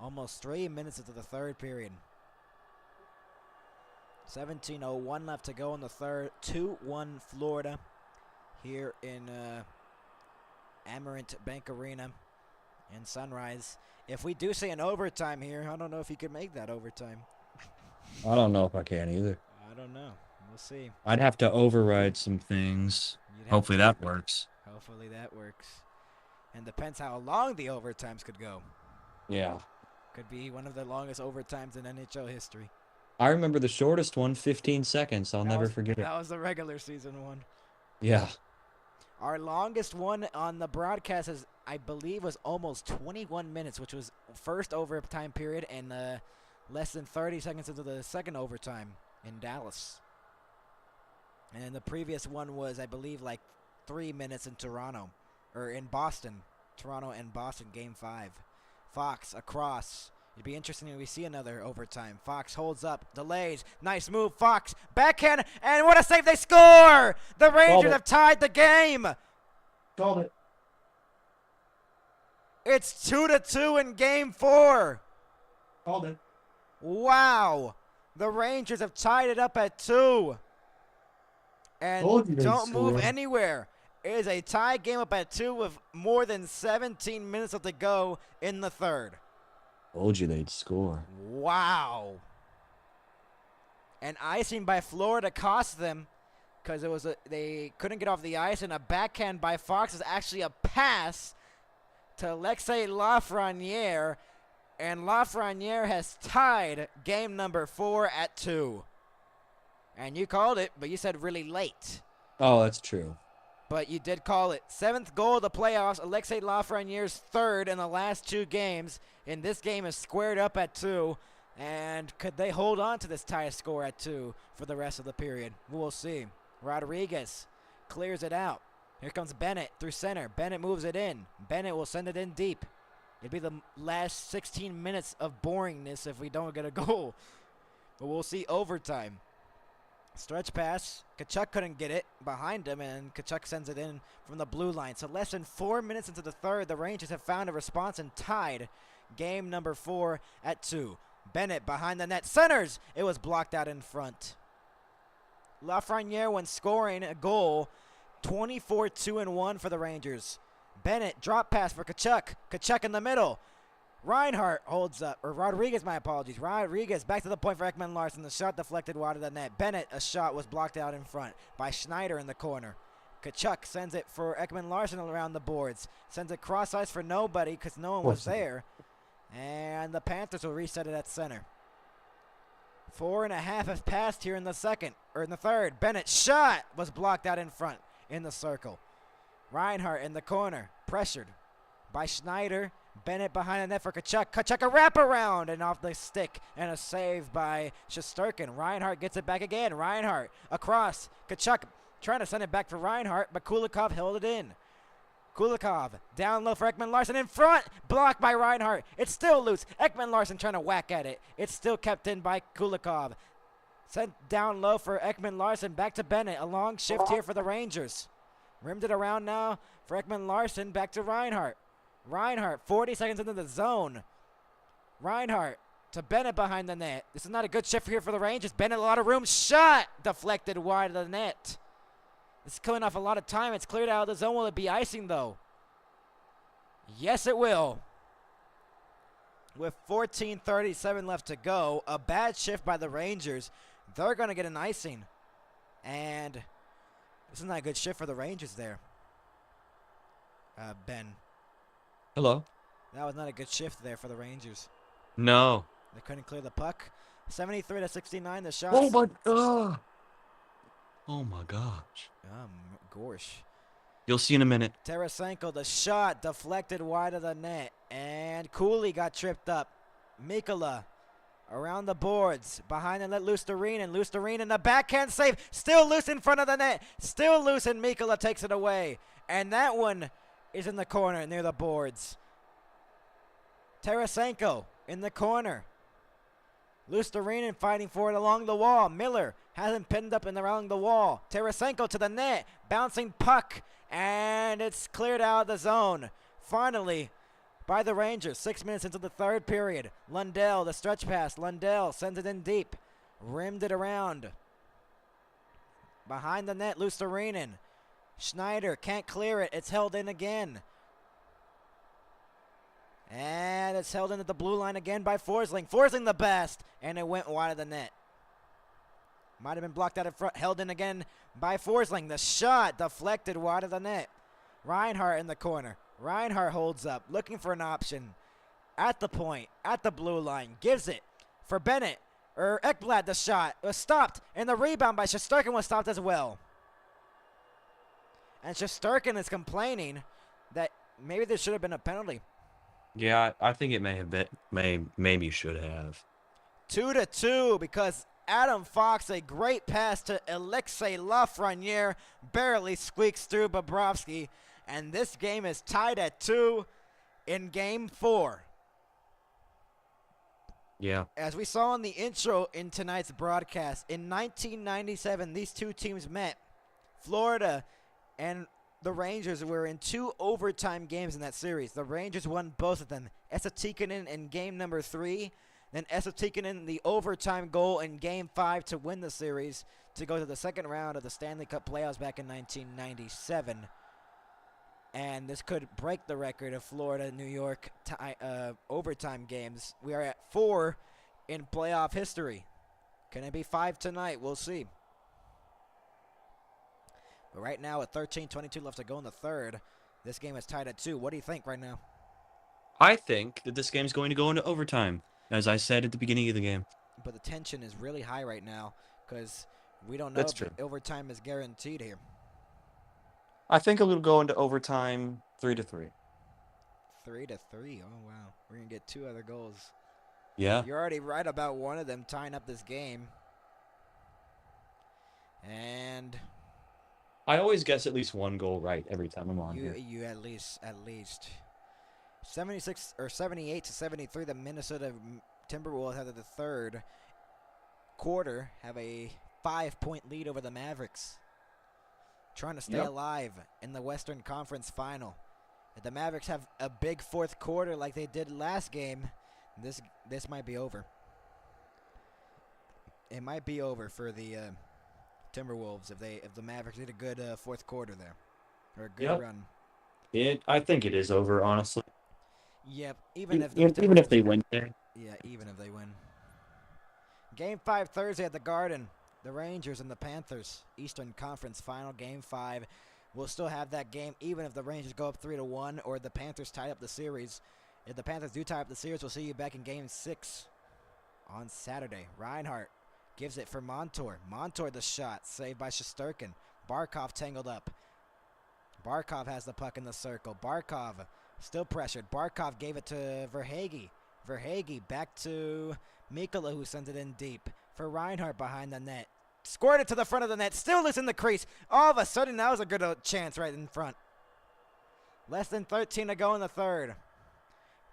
Almost 3 minutes into the third period. 17:01 left to go in the third. 2-1 Florida here in Amerant Bank Arena in Sunrise. If we do see an overtime here, I don't know if you could make that overtime.
I don't know if I can either.
I don't know. We'll see.
I'd have to override some things. Hopefully that works.
Hopefully that works. And depends how long the overtimes could go.
Yeah.
Could be one of the longest overtimes in NHL history.
I remember the shortest one, 15 seconds. I'll never forget it.
That was the regular season one.
Yeah.
Our longest one on the broadcast, is, I believe, was almost 21 minutes, which was first overtime period and less than 30 seconds into the second overtime in Dallas. And then the previous one was, I believe, like 3 minutes in Toronto, or in Boston. Toronto and Boston, Game 5. Fox across. It'd be interesting if we see another overtime. Fox holds up, delays. Nice move, Fox. Backhand, and what a save. They score! The Rangers have tied the game.
Called it.
It's 2-2 in Game 4.
Called it.
Wow. The Rangers have tied it up at 2. And don't move anywhere. It is a tie game up at 2 with more than 17 minutes left to go in the third.
Told you they'd score.
Wow. And icing by Florida cost them because it was they couldn't get off the ice, and a backhand by Fox is actually a pass to Alexei Lafreniere, and Lafreniere has tied game number 4 at 2. And you called it, but you said really late.
Oh, that's true.
But you did call it. 7th goal of the playoffs. Alexei Lafreniere's 3rd in the last 2 games. And this game is squared up at 2. And could they hold on to this tie score at 2 for the rest of the period? We'll see. Rodriguez clears it out. Here comes Bennett through center. Bennett moves it in. Bennett will send it in deep. It'd be the last 16 minutes of boringness if we don't get a goal. But we'll see overtime. Stretch pass. Tkachuk couldn't get it behind him, and Tkachuk sends it in from the blue line. So less than 4 minutes into the third, the Rangers have found a response and tied game number 4 at 2. Bennett behind the net. Centers! It was blocked out in front. Lafreniere, when scoring a goal, 24-2-1 for the Rangers. Bennett, drop pass for Tkachuk. Tkachuk in the middle. Reinhart holds up, or Rodriguez, my apologies. Rodriguez back to the point for Ekman-Larsson. The shot deflected wide of the net. Bennett, a shot was blocked out in front by Schneider in the corner. Tkachuk sends it for Ekman-Larsson around the boards. Sends it cross ice for nobody because no one was there. And the Panthers will reset it at center. 4.5 have passed here in the third. Bennett shot was blocked out in front in the circle. Reinhart in the corner, pressured by Schneider. Bennett behind the net for Tkachuk. Tkachuk a wraparound and off the stick, and a save by Shesterkin. Reinhart gets it back again. Reinhart across. Tkachuk trying to send it back for Reinhart, but Kulikov held it in. Kulikov down low for Ekman-Larsson in front. Blocked by Reinhart. It's still loose. Ekman-Larsson trying to whack at it. It's still kept in by Kulikov. Sent down low for Ekman-Larsson. Back to Bennett. A long shift here for the Rangers. Rimmed it around now for Ekman-Larsson. Back to Reinhart. Reinhart, 40 seconds into the zone. Reinhart to Bennett behind the net. This is not a good shift here for the Rangers. Bennett, a lot of room. Shot deflected wide of the net. This is killing off a lot of time. It's cleared out of the zone. Will it be icing, though? Yes, it will. With 14:37 left to go, a bad shift by the Rangers. They're going to get an icing. And this is not a good shift for the Rangers there. Ben.
Hello.
That was not a good shift there for the Rangers.
No.
They couldn't clear the puck. 73-69, the shots.
Oh, my God.
Oh my gosh.
Gorsh.
You'll see in a minute.
Tarasenko, the shot deflected wide of the net, and Cooley got tripped up. Mikkola around the boards, behind and let Lusterinen. Lusterinen, the backhand save, still loose in front of the net, still loose, and Mikkola takes it away. And that one is in the corner near the boards. Tarasenko in the corner. Lusterinen fighting for it along the wall. Miller has him pinned up along the wall. Tarasenko to the net, bouncing puck, and it's cleared out of the zone. Finally, by the Rangers, 6 minutes into the third period. Lundell, the stretch pass. Lundell sends it in deep. Rimmed it around. Behind the net, Lusterinen. Schneider can't clear it. It's held in again. And it's held in at the blue line again by Forsling. Forsling the best, and it went wide of the net. Might have been blocked out in front. Held in again by Forsling. The shot deflected wide of the net. Reinhart in the corner. Reinhart holds up, looking for an option. At the point, at the blue line. Gives it for Bennett. Ekblad, the shot was stopped, and the rebound by Shesterkin was stopped as well. And Shesterkin is complaining that maybe there should have been a penalty.
Yeah, I think it may have been, maybe should have.
2-2 because Adam Fox, a great pass to Alexei Lafreniere, barely squeaks through Bobrovsky, and this game is tied at 2 in Game 4.
Yeah.
As we saw in the intro in tonight's broadcast, in 1997, these two teams met. Florida and the Rangers were in 2 overtime games in that series. The Rangers won both of them. Esa Tikkanen in game number 3, then Esa Tikkanen the overtime goal in game 5 to win the series to go to the second round of the Stanley Cup playoffs back in 1997. And this could break the record of Florida-New York overtime games. We are at 4 in playoff history. Can it be 5 tonight? We'll see. But right now, with 13:22 left to go in the third, this game is tied at 2. What do you think right now?
I think that this game is going to go into overtime, as I said at the beginning of the game.
But the tension is really high right now because we don't know
That's
if
true.
overtime is guaranteed here.
I think it'll go into overtime 3-3.
3-3. Oh, wow. We're going to get 2 other goals.
Yeah.
You're already right about one of them tying up this game. And
I always guess at least one goal right every time I'm on
you
here.
at least 76 or 78-73. The Minnesota Timberwolves have the third quarter have a 5-point lead over the Mavericks, trying to stay alive in the Western Conference Final. If the Mavericks have a big fourth quarter like they did last game, this might be over. It might be over for the Timberwolves if the Mavericks did a good fourth quarter there, or a good run.
I think it is over, honestly.
Yep. Even if
they win there.
Yeah, even if they win. Game 5 Thursday at the Garden. The Rangers and the Panthers, Eastern Conference Final, Game 5. We'll still have that game even if the Rangers go up 3-1 or the Panthers tie up the series. If the Panthers do tie up the series, we'll see you back in Game 6 on Saturday. Reinhart gives it for Montour. Montour the shot, saved by Shesterkin. Barkov tangled up. Barkov has the puck in the circle. Barkov still pressured. Barkov gave it to Verhaeghe. Verhaeghe back to Mikkola, who sends it in deep. For Reinhart behind the net. Scored it to the front of the net. Still loose in the crease. All of a sudden, that was a good chance right in front. Less than 13 to go in the third.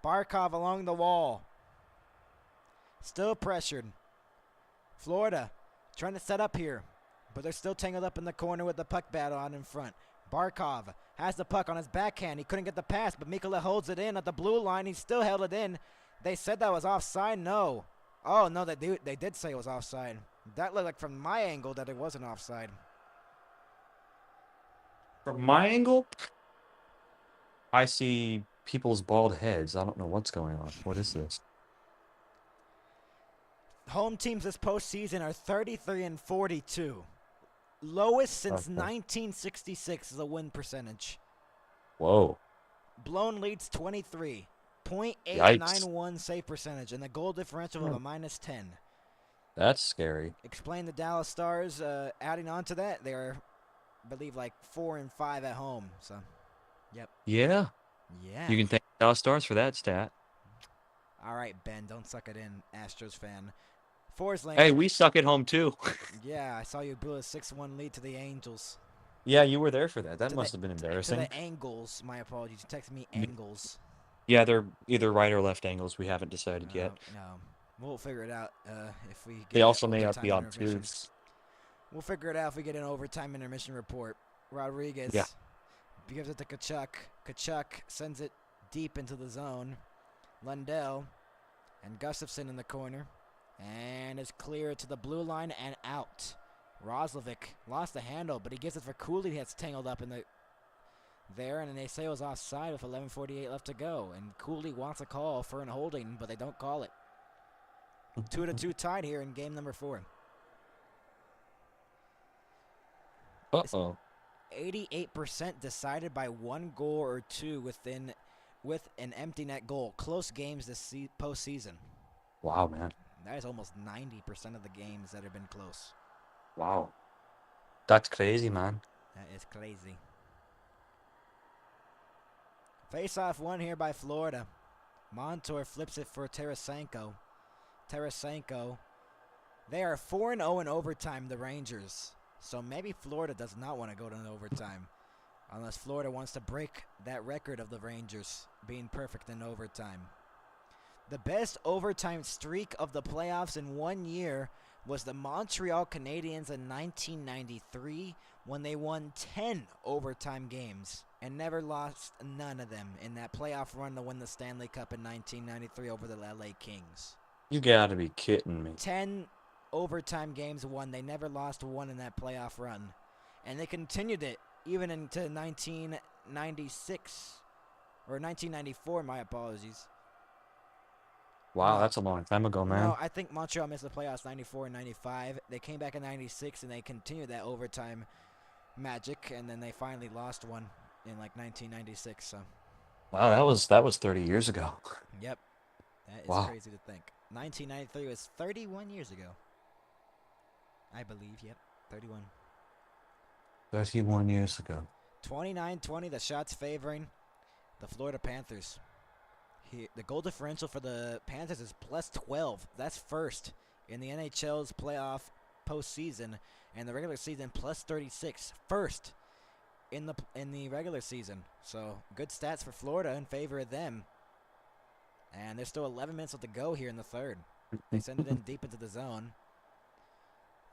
Barkov along the wall. Still pressured. Florida trying to set up here, but they're still tangled up in the corner with the puck battle on in front. Barkov has the puck on his backhand. He couldn't get the pass, but Mikkola holds it in at the blue line. He still held it in. They said that was offside. No. Oh, no, they did say it was offside. That looked like from my angle that it wasn't offside.
From my angle, I see people's bald heads. I don't know what's going on. What is this?
Home teams this postseason are 33-42. Lowest since 1966 is a win percentage.
Whoa.
Blown leads 23. .891 save percentage and a goal differential of a -10.
That's scary.
Explain the Dallas Stars. Adding on to that, they are, I believe, like 4-5 at home. So, yep.
Yeah.
Yeah.
You can thank Dallas Stars for that stat.
All right, Ben, don't suck it in, Astros fan. Forsling.
Hey, we suck at home too.
Yeah, I saw you blew a 6-1 lead to the Angels.
Yeah, you were there for that. That
To
must
the-
have been
To
embarrassing.
the Angles. My apologies. You texted me Angles.
Yeah, they're either right or left angles. We haven't decided yet.
No. We'll figure it out if we get
They
an
also may not
overtime
be
intermission.
obtuse.
We'll figure it out if we get an overtime intermission report. Rodriguez gives it to Kachuk. Kachuk sends it deep into the zone. Lundell and Gustafson in the corner. And it's clear to the blue line and out. Roslovic lost the handle, but he gives it for Cooley. That's tangled up in there, and they say it was offside with 11:48 left to go. And Cooley wants a call for an holding, but they don't call it. 2-2 tied here in game number 4.
Uh-oh.
88% decided by 1 goal or 2 with an empty net goal. Close games this postseason.
Wow, man.
That is almost 90% of the games that have been close.
Wow. That's crazy, man.
That is crazy. Face-off won here by Florida. Montour flips it for Tarasenko. Tarasenko. They are 4-0 in overtime, the Rangers. So maybe Florida does not want to go to an overtime. Unless Florida wants to break that record of the Rangers being perfect in overtime. The best overtime streak of the playoffs in 1 year was the Montreal Canadiens in 1993 when they won 10 overtime games and never lost none of them in that playoff run to win the Stanley Cup in 1993 over the LA Kings.
You gotta be kidding me.
10 overtime games won. They never lost one in that playoff run. And they continued it even into 1996. Or 1994, my apologies.
Wow, that's a long time ago, man.
No, I think Montreal missed the playoffs 94 and 95. They came back in 96 and they continued that overtime magic, and then they finally lost one in like 1996. So.
Wow, that was 30 years ago.
Yep. That is
Wow.
crazy to think. 1993 was 31 years ago. I believe, yep. 31.
31 years ago.
29-20, the shots favoring the Florida Panthers. The goal differential for the Panthers is plus 12. That's first in the NHL's playoff postseason, and the regular season plus 36. First in the regular season. So good stats for Florida in favor of them. And there's still 11 minutes left to go here in the third. They send it in deep into the zone.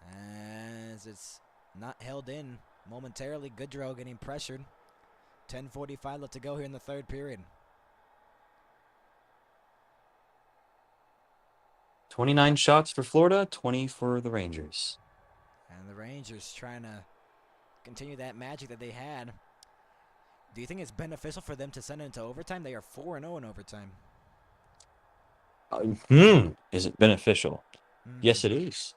As it's not held in momentarily. Goodrow getting pressured. 10:45 left to go here in the third period.
29 shots for Florida, 20 for the Rangers.
And the Rangers trying to continue that magic that they had. Do you think it's beneficial for them to send it into overtime? They are 4-0 in overtime.
Is it beneficial? Yes, it is.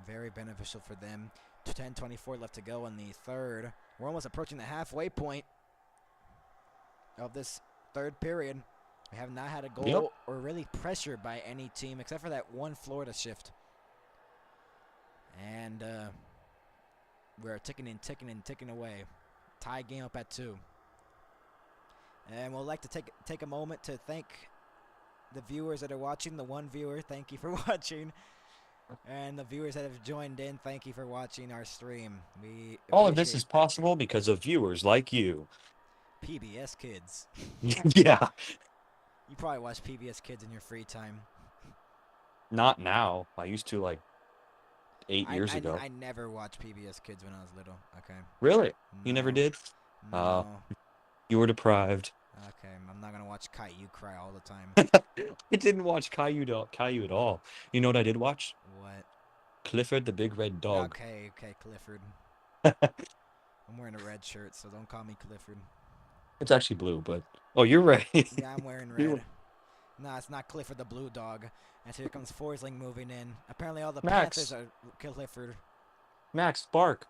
Very beneficial for them. 10:24 left to go in the third. We're almost approaching the halfway point of this third period. We have not had a goal or really pressure by any team except for that one Florida shift. And we're ticking away. Tie game up at 2. And we'd like to take a moment to thank the viewers that are watching. The one viewer, thank you for watching. And the viewers that have joined in, thank you for watching our stream.
All of this is possible because of viewers like you.
PBS Kids.
Yeah.
You probably watch PBS Kids in your free time.
Not now. I used to like 8 years ago.
I never watched PBS Kids when I was little. Okay.
Really? You never did?
No.
You were deprived.
Okay, I'm not gonna watch Caillou cry all the time.
I didn't watch Caillou at all. You know what I did watch?
What?
Clifford the Big Red Dog.
Okay, Clifford. I'm wearing a red shirt, so don't call me Clifford.
It's actually blue, but oh, you're right.
Yeah, I'm wearing red. No, it's not Clifford the Blue Dog. And here comes Forsling moving in. Apparently all the Panthers are Clifford.
Max, bark.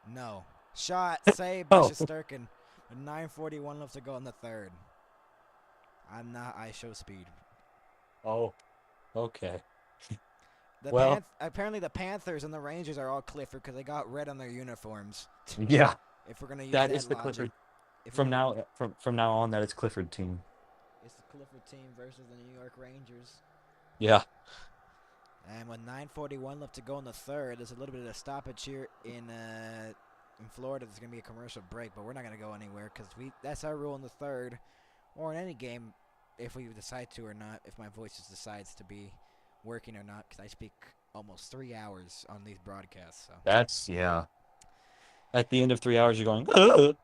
No. Shot saved by Shesterkin. With 9:41 left to go in the third. I show speed.
Oh, okay.
Well,
Apparently the Panthers and the Rangers are all Clifford because they got red on their uniforms.
yeah,
If we're gonna use
that
that
is the
logic.
Clifford.
If
From
we-
now on, that is Clifford team.
It's the Clifford team versus the New York Rangers.
Yeah.
And with 9:41 left to go in the third, there's a little bit of a stoppage here in Florida. There's gonna be a commercial break, but we're not gonna go anywhere because that's our rule in the third, or in any game, if we decide to or not. If my voice just decides to be working or not, because I speak almost 3 hours on these broadcasts. So
That's At the end of 3 hours, you're going. "Ugh."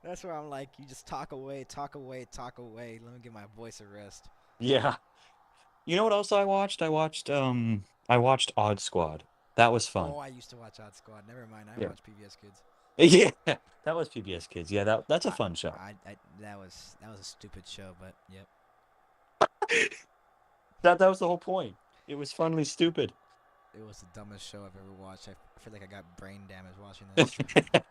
that's where I'm like, you just talk away, talk away, talk away. Let me give my voice a rest.
Yeah. You know what else I watched? I watched Odd Squad. That was fun.
Oh, I used to watch Odd Squad. Never mind, I
Yeah.
watch PBS Kids.
Yeah, that was PBS Kids. Yeah, that's a fun show.
That was a stupid show, but yep.
That was the whole point. It was funly stupid.
It was the dumbest show I've ever watched. I feel like I got brain damage watching that.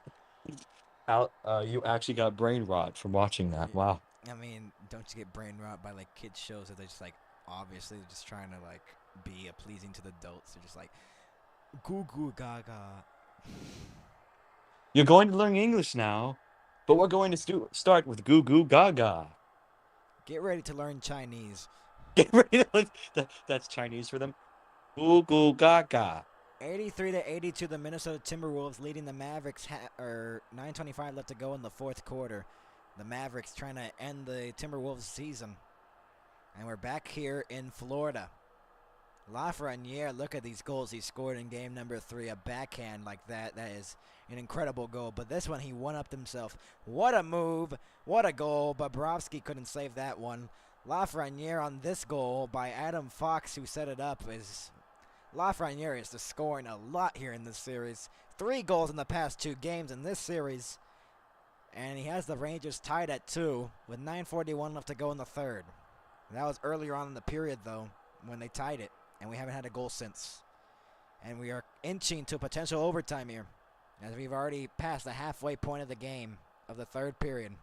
You actually got brain rot from watching that. Wow.
I mean, don't you get brain rot by like kids shows that they're just like obviously just trying to like be pleasing to the adults? They're just like goo goo gaga.
You're going to learn English now, but we're going to start with goo goo gaga.
Get ready to learn Chinese.
Get ready to learn. That's Chinese for them. Goo goo gaga.
83-82, the Minnesota Timberwolves leading the Mavericks. 9:25 left to go in the fourth quarter. The Mavericks trying to end the Timberwolves season. And we're back here in Florida. Lafreniere, look at these goals he scored in game number 3. A backhand like that is an incredible goal. But this one, he one-upped himself. What a move. What a goal. Bobrovsky couldn't save that one. Lafreniere on this goal by Adam Fox, who set it up, is... Lafreniere is just scoring a lot here in this series. 3 goals in the past 2 games in this series. And he has the Rangers tied at 2 with 9:41 left to go in the third. That was earlier on in the period, though, when they tied it. And we haven't had a goal since. And we are inching to potential overtime here, as we've already passed the halfway point of the game of the third period.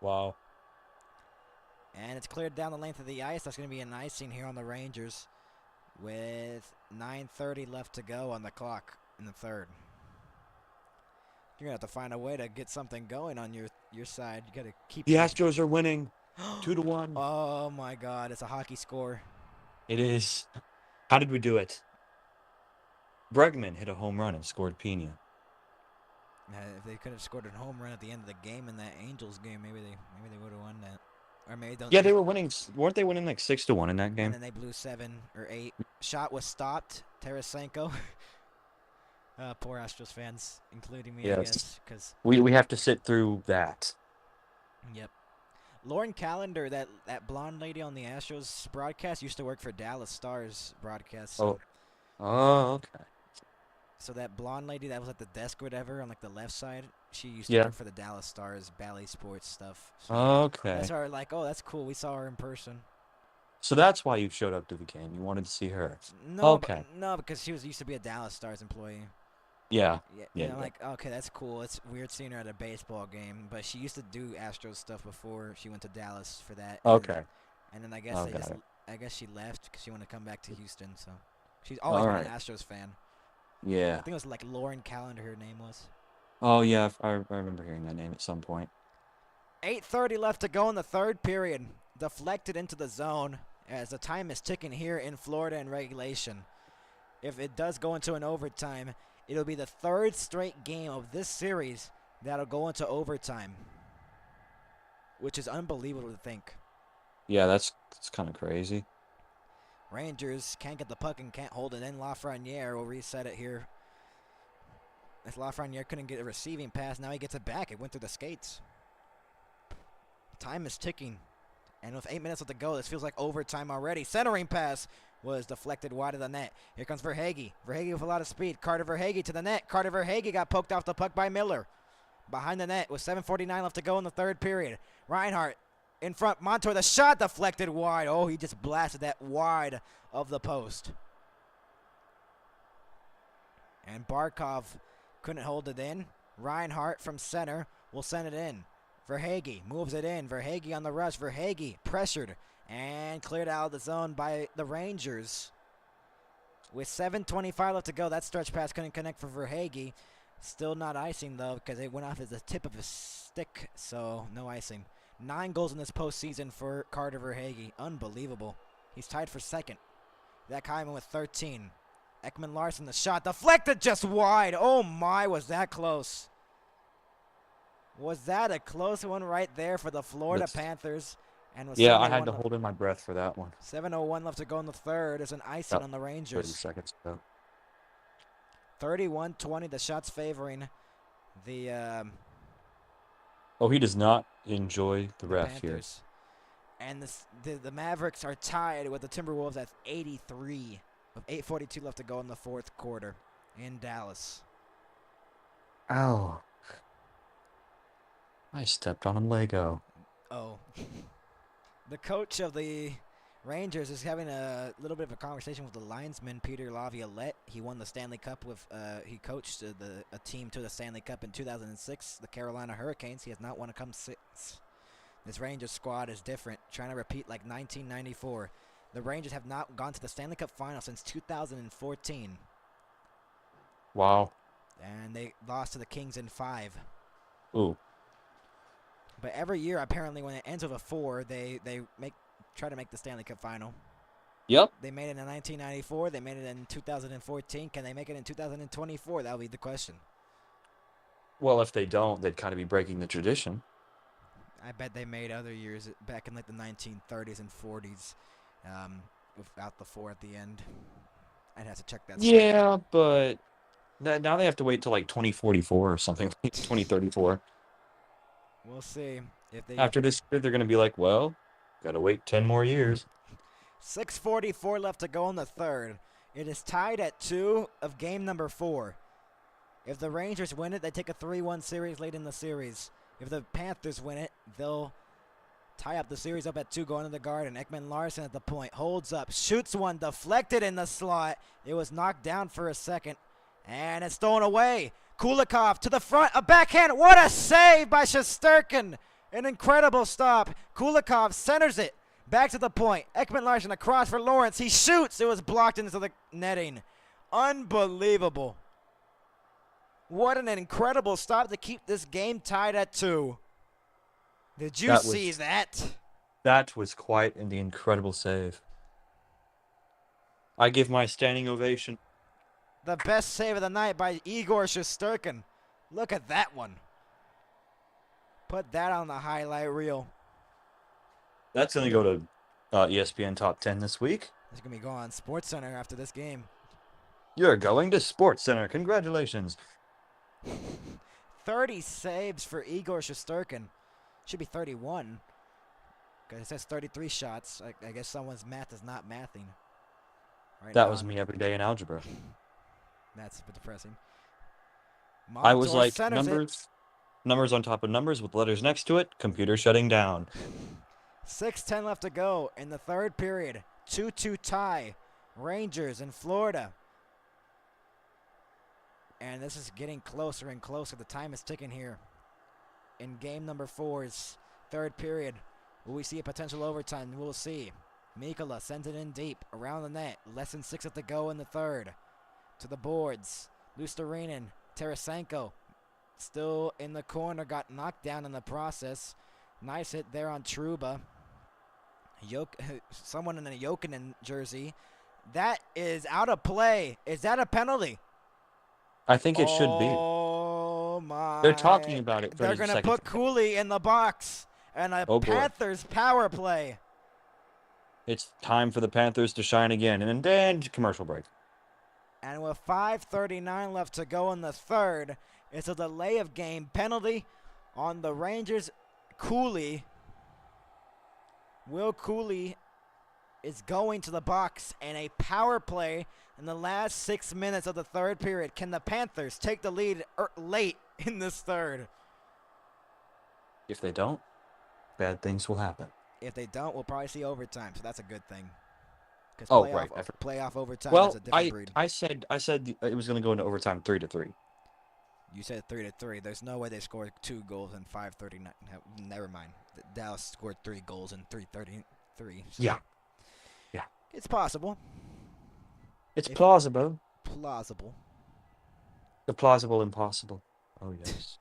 Wow.
And it's cleared down the length of the ice. That's going to be an icing here on the Rangers with 9:30 left to go on the clock in the third. You're going to have to find a way to get something going on your side. You got to keep...
The Astros are winning 2-1.
Oh, my God. It's a hockey score.
It is. How did we do it? Bregman hit a home run and scored Pena.
If they could have scored a home run at the end of the game in that Angels game, maybe they would have won that. Or maybe they'll...
Yeah, they were winning. Weren't they winning like 6-1 in that game?
And then they blew 7 or 8. Shot was stopped. Tarasenko. Poor Astros fans, including me, I
Yes.
guess. Cause,
We have to sit through that.
yep. Lauren Callender, that blonde lady on the Astros broadcast, used to work for Dallas Stars broadcast. So,
Oh, okay.
so that blonde lady that was at the desk or whatever on like the left side, she used to
Yeah.
work for the Dallas Stars Bally Sports stuff. So
Okay.
that's why we're like, oh, that's cool. We saw her in person.
So that's why you showed up to the game. You wanted to see her.
No,
Okay.
no, because she used to be a Dallas Stars employee.
Yeah.
Yeah,
Yeah,
and I'm
yeah.
like, okay, that's cool. It's weird seeing her at a baseball game, but she used to do Astros stuff before she went to Dallas for that.
Okay.
And then I guess
Oh,
they
got
just,
it.
I guess she left because she wanted to come back to Houston. So she's always been an Astros fan. I
Yeah.
think it was like Lauren Callender, her name was.
Oh, yeah. I remember hearing that name at some point.
8:30 left to go in the third period. Deflected into the zone as the time is ticking here in Florida in regulation. If it does go into an overtime, it'll be the 3rd straight game of this series that'll go into overtime, which is unbelievable to think.
Yeah, that's kind of crazy.
Rangers can't get the puck and can't hold it in. Lafreniere will reset it here. If Lafreniere couldn't get a receiving pass, now he gets it back. It went through the skates. Time is ticking. And with 8 minutes left to go, this feels like overtime already. Centering pass was deflected wide of the net. Here comes Verhaeghe. Verhaeghe with a lot of speed. Carter Verhaeghe to the net. Carter Verhaeghe got poked off the puck by Miller. Behind the net with 7:49 left to go in the third period. Reinhart in front. Montour, the shot deflected wide. Oh, he just blasted that wide of the post. And Barkov couldn't hold it in. Reinhart from center will send it in. Verhaeghe moves it in. Verhaeghe on the rush. Verhaeghe pressured And cleared out of the zone by the Rangers. With 7:25 left to go, that stretch pass couldn't connect for Verhaeghe. Still not icing, though, because it went off as the tip of his stick, so no icing. 9 goals in this postseason for Carter Verhaeghe. Unbelievable. He's tied for second. Zach Hyman with 13. Ekman Larson, the shot deflected just wide. Oh, my, was that close. Was that a close one right there for the Florida Panthers? And was
Yeah, I had to hold in my breath for that one.
7:01 left to go in the third. There's an icing on the
30
Rangers.
seconds ago.
31-20, the shots favoring the
Oh, he does not enjoy the ref here.
Panthers. And the Mavericks are tied with the Timberwolves at 83 with 8:42 left to go in the fourth quarter in Dallas.
Ow. I stepped on a Lego.
Oh. The coach of the Rangers is having a little bit of a conversation with the linesman, Peter Laviolette. He won the Stanley Cup with, he coached a team to the Stanley Cup in 2006, the Carolina Hurricanes. He has not won a cup since. This Rangers squad is different, trying to repeat like 1994. The Rangers have not gone to the Stanley Cup final since 2014.
Wow.
And they lost to the Kings in 5.
Ooh.
But every year, apparently, when it ends with a 4, they try to make the Stanley Cup final.
Yep.
They made it in 1994. They made it in 2014. Can they make it in 2024? That'll be the question.
Well, if they don't, they'd kind of be breaking the tradition.
I bet they made other years back in like the 1930s and 40s without the 4 at the end. I'd have to check that.
Yeah, but now they have to wait till like 2044 or something, like 2034.
We'll see if they.
After this year, they're going to be like, well, got to wait 10 more years.
6:44 left to go in the third. It is tied at 2 of game number 4. If the Rangers win it, they take a 3-1 series late in the series. If the Panthers win it, they'll tie up the series up at 2 going to the Garden. Ekman Larson at the point, holds up, shoots one, deflected in the slot. It was knocked down for a second, and it's stolen away. Kulikov to the front, a backhand. What a save by Shesterkin. An incredible stop. Kulikov centers it back to the point. Ekman Larson across for Lawrence. He shoots. It was blocked into the netting. Unbelievable. What an incredible stop to keep this game tied at 2. Did you see that?
That was quite the incredible save. I give my standing ovation.
The best save of the night by Igor Shesterkin. Look at that one. Put that on the highlight reel.
That's going to go to ESPN Top 10 this week.
It's going to be going on SportsCenter after this game.
You're going to SportsCenter. Congratulations.
30 saves for Igor Shesterkin. Should be 31. Because it says 33 shots. I guess someone's math is not mathing. Right
that
now.
was me every day in algebra.
That's a bit depressing.
I was like,
centers
numbers on top of numbers with letters next to it, computer shutting down.
6:10 left to go in the third period. 2-2 tie. Rangers in Florida. And this is getting closer and closer. The time is ticking here. In game number 4's third period, will we see a potential overtime? We'll see. Mikkola sends it in deep around the net. Less than 6 left to go in the third. To the boards. Lusterinen, Tarasenko, still in the corner, got knocked down in the process. Nice hit there on Trouba. Someone in a Jokinen jersey. That is out of play. Is that a penalty?
I think it should be.
Oh, my.
They're talking about it.
They're going to put Cooley in the box. And a Panthers power play.
It's time for the Panthers to shine again. And then commercial break.
And with 5:39 left to go in the third, it's a delay of game penalty on the Rangers. Cooley. Will Cooley is going to the box, and a power play in the last 6 minutes of the third period. Can the Panthers take the lead late in this third?
If they don't, bad things will happen.
If they don't, we'll probably see overtime, so that's a good thing. Because playoff overtime is a different breed.
I said it was going to go into overtime 3-3.
You said 3-3. There's no way they scored 2 goals in 5:39. Never mind. Dallas scored 3 goals in 3:39 3. So
Yeah. Yeah.
it's possible.
It's
If-
plausible.
Plausible.
The plausible impossible. Oh, yes.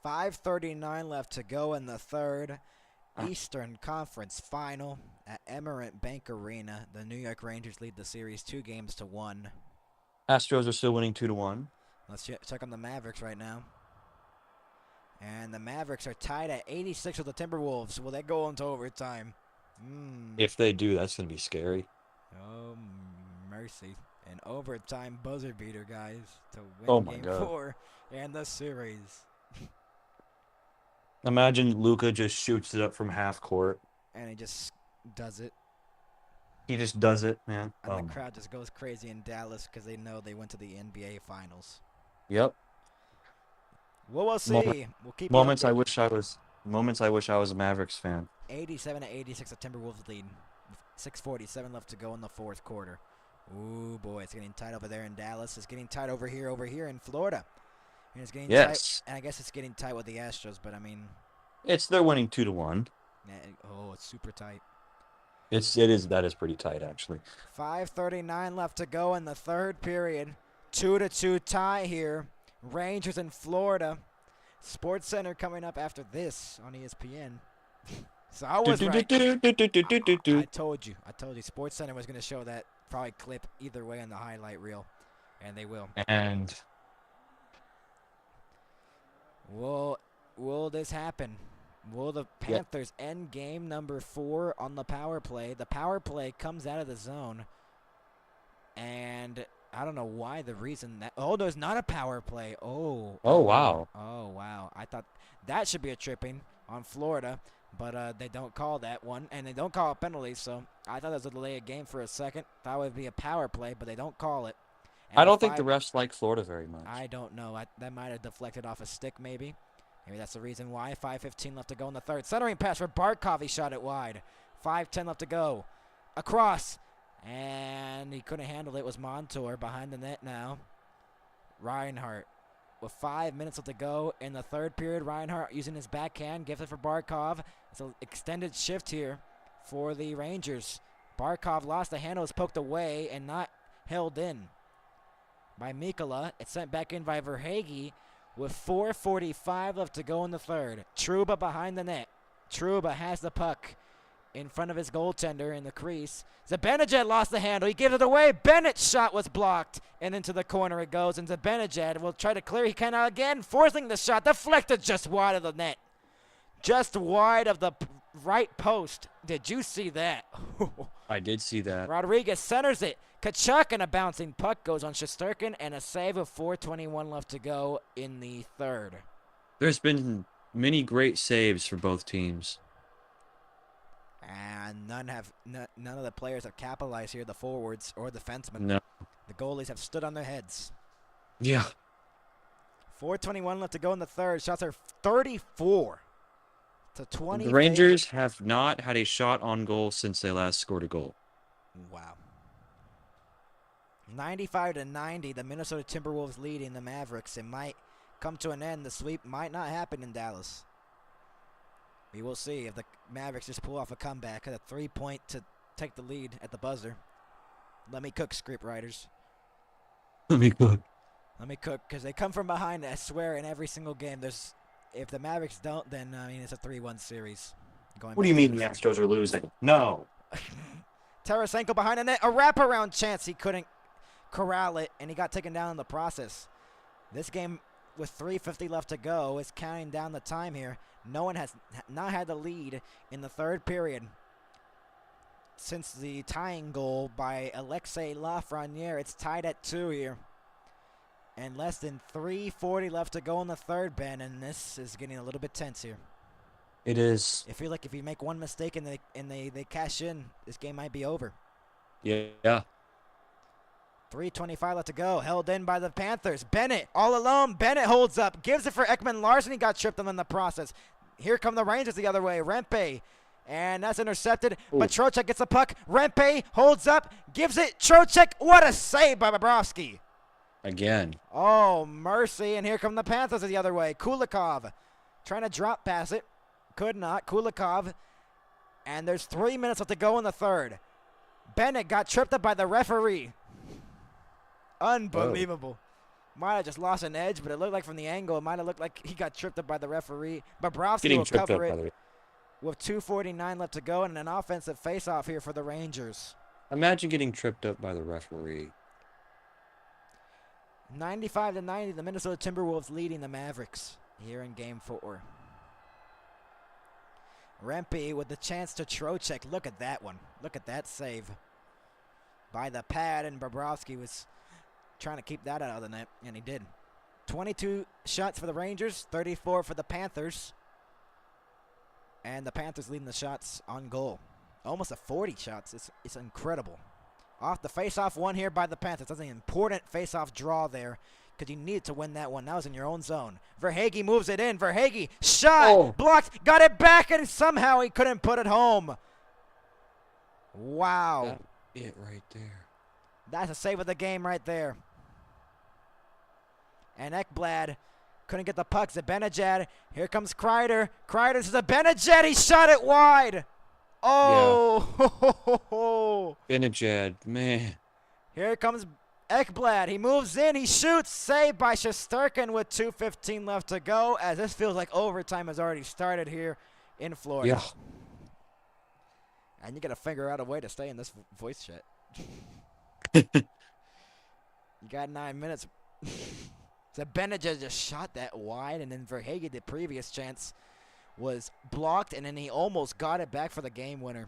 5:39 left to go in the third. Eastern Conference Final at Emirates Bank Arena. The New York Rangers lead the series 2-1.
Astros are still winning 2-1.
Let's check on the Mavericks right now. And the Mavericks are tied at 86 with the Timberwolves. Will they go into overtime?
If they do, that's going to be scary.
Oh, mercy. An overtime buzzer beater, guys, to win
Oh my
Game
God.
4 and the series.
Imagine Luka just shoots it up from half court.
And he just does it.
He just does it, man.
And
Oh
the
my-
crowd just goes crazy in Dallas because they know they went to the NBA Finals.
Yep.
Well, we'll see. We'll keep you
Moments I
updated.
wish I was a Mavericks fan.
87-86, the Timberwolves lead. 6:47 left to go in the fourth quarter. Ooh, boy, it's getting tight over there in Dallas. It's getting tight over here in Florida. And it's getting
Yes.
tight. And I guess it's getting tight with the Astros, but I mean,
They're winning 2-1.
it's super tight.
That is pretty tight actually.
5:39 left to go in the third period. 2-2 tie here. Rangers in Florida. Sports Center coming up after this on ESPN. So I was right. I told you. Sports Center was going to show that probably clip either way on the highlight reel, and they will.
And
Will this happen? Will the Panthers end game number 4 on the power play? The power play comes out of the zone, and I don't know why the reason that. Oh, there's not a power play. Oh.
wow.
Oh, wow. I thought that should be a tripping on Florida, but they don't call that one, and they don't call a penalty, so I thought it was a delay of game for a second. Thought it would be a power play, but they don't call it. And
I don't think the refs like Florida very much.
I don't know. That might have deflected off a stick, maybe. Maybe that's the reason why. 5:15 left to go in the third. Centering pass for Barkov. He shot it wide. 5:10 left to go. Across. And he couldn't handle it. It was Montour behind the net now. Reinhart. With 5 minutes left to go in the third period, Reinhart using his backhand. Gives it for Barkov. It's an extended shift here for the Rangers. Barkov lost the handle. Was poked away and not held in by Mikkola. It's sent back in by Verhaeghe with 4:45 left to go in the third. Trouba behind the net. Trouba has the puck in front of his goaltender in the crease. Zibanejad lost the handle. He gives it away. Bennett's shot was blocked, and into the corner it goes. And Zibanejad will try to clear. He cannot again, forcing the shot. Deflected just wide of the net. Just wide of the right post. Did you see that?
I did see that.
Rodriguez centers it. Kachuk and a bouncing puck goes on Shesterkin, and a save of 4:21 left to go in the third.
There's been many great saves for both teams.
And none of the players have capitalized here, the forwards or defensemen.
No.
The goalies have stood on their heads.
Yeah.
4:21 left to go in the third. Shots are 34 to 20.
The Rangers have not had a shot on goal since they last scored a goal.
Wow. 95-90, the Minnesota Timberwolves leading the Mavericks. It might come to an end. The sweep might not happen in Dallas. We will see if the Mavericks just pull off a comeback at a 3-point to take the lead at the buzzer. Let me cook, script writers.
Let me cook,
because they come from behind, I swear, in every single game. If the Mavericks don't, then, it's a 3-1 series.
What do you mean the Astros are losing? No.
Tarasenko behind the net. A wraparound chance. He couldn't corral it, and he got taken down in the process. This game, with 3:50 left to go, is counting down the time here. No one has not had the lead in the third period since the tying goal by Alexei Lafreniere. It's tied at 2 here. And less than 3:40 left to go in the third, Ben, and this is getting a little bit tense here.
It is.
I feel like if you make one mistake and they cash in, this game might be over.
Yeah.
3:25 left to go. Held in by the Panthers. Bennett all alone. Bennett holds up. Gives it for Ekman Larson. He got tripped on in the process. Here come the Rangers the other way. Rempe. And that's intercepted.
Ooh.
But Trocheck gets the puck. Rempe holds up. Gives it. Trocheck. What a save by Bobrovsky.
Again.
Oh, mercy. And here come the Panthers the other way. Kulikov trying to drop pass it. Could not. Kulikov And there's 3 minutes left to go in the third. Bennett got tripped up by the referee. Unbelievable. Might have just lost an edge, but it looked like from the angle, it might have looked like he got tripped up by the referee. Bobrovsky will cover it with 2:49 left to go and an offensive face-off here for the Rangers.
Imagine getting tripped up by the referee.
95-90, the Minnesota Timberwolves leading the Mavericks here in Game 4. Rempe with the chance to Trocheck. Look at that one. Look at that save by the pad, and Bobrovsky was trying to keep that out of the net, and he did. 22 shots for the Rangers, 34 for the Panthers. And the Panthers leading the shots on goal. Almost a 40 shots. It's incredible. Off the face-off one here by the Panthers. That's an important face-off draw there because you needed to win that one. That was in your own zone. Verhaeghe moves it in. Verhaeghe shot, blocked, got it back, and somehow he couldn't put it home. Wow.
That's it right there.
That's a save of the game right there. And Ekblad couldn't get the puck. Zibanejad. Here comes Kreider. Kreider to Zibanejad. He shot it wide. Oh.
Yeah. Zibanejad, man.
Here comes Ekblad. He moves in. He shoots. Saved by Shesterkin with 2:15 left to go, as this feels like overtime has already started here in Florida.
Yeah.
And you got to figure out a way to stay in this voice chat. You got 9 minutes. Zibanejad just shot that wide, and then Verhaeghe, the previous chance, was blocked, and then he almost got it back for the game winner.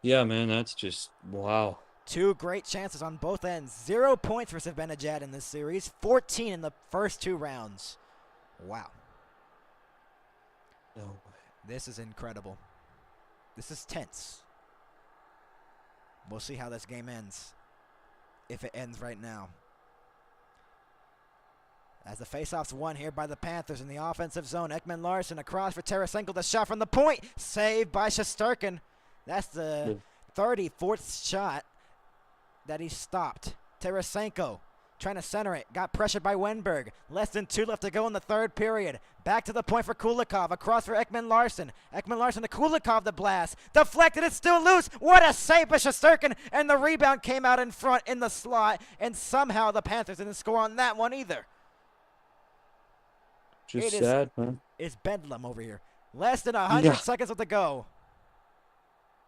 Yeah, man, that's just, wow.
Two great chances on both ends. 0 points for Zibanejad in this series. 14 in the first 2 rounds. Wow.
No way.
This is incredible. This is tense. We'll see how this game ends, if it ends right now. As the faceoff's won here by the Panthers in the offensive zone. Ekman Larson across for Tarasenko. The shot from the point. Saved by Shesterkin. That's the 34th shot that he stopped. Tarasenko trying to center it. Got pressured by Wenberg. Less than 2 left to go in the third period. Back to the point for Kulikov. Across for Ekman Larson. Ekman Larson to Kulikov, the blast. Deflected. It's still loose. What a save by Shesterkin. And the rebound came out in front in the slot. And somehow the Panthers didn't score on that one either.
Just sad, man.
It's bedlam over here. Less than 100 seconds left to go.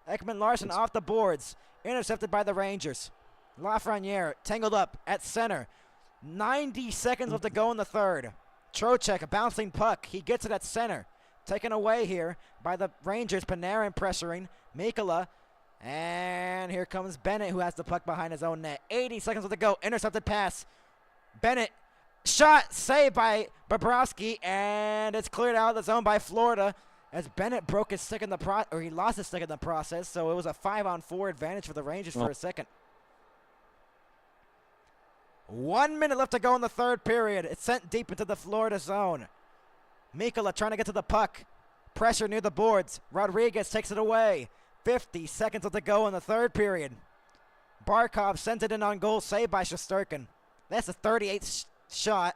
Ekman Larson off the boards. Intercepted by the Rangers. Lafreniere tangled up at center. 90 seconds left to go in the third. Trocheck, a bouncing puck. He gets it at center. Taken away here by the Rangers. Panarin pressuring. Mikkola. And here comes Bennett, who has the puck behind his own net. 80 seconds left to go. Intercepted pass. Bennett. Shot saved by Bobrovsky, and it's cleared out of the zone by Florida as Bennett broke his stick in the he lost his stick in the process, so it was a 5-on-4 advantage for the Rangers for a second. 1 minute left to go in the third period. It's sent deep into the Florida zone. Mikkola trying to get to the puck. Pressure near the boards. Rodriguez takes it away. 50 seconds left to go in the third period. Barkov sent it in on goal, saved by Shesterkin. That's the 38th shot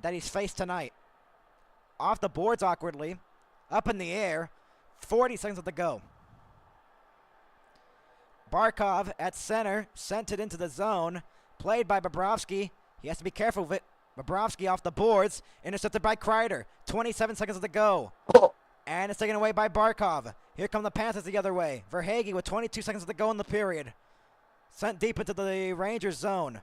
that he's faced tonight. Off the boards awkwardly. Up in the air. 40 seconds left to go. Barkov at center. Sent it into the zone. Played by Bobrovsky. He has to be careful of it. Bobrovsky off the boards. Intercepted by Kreider. 27 seconds left to go. And it's taken away by Barkov. Here come the Panthers the other way. Verhaeghe with 22 seconds left to go in the period. Sent deep into the Rangers zone.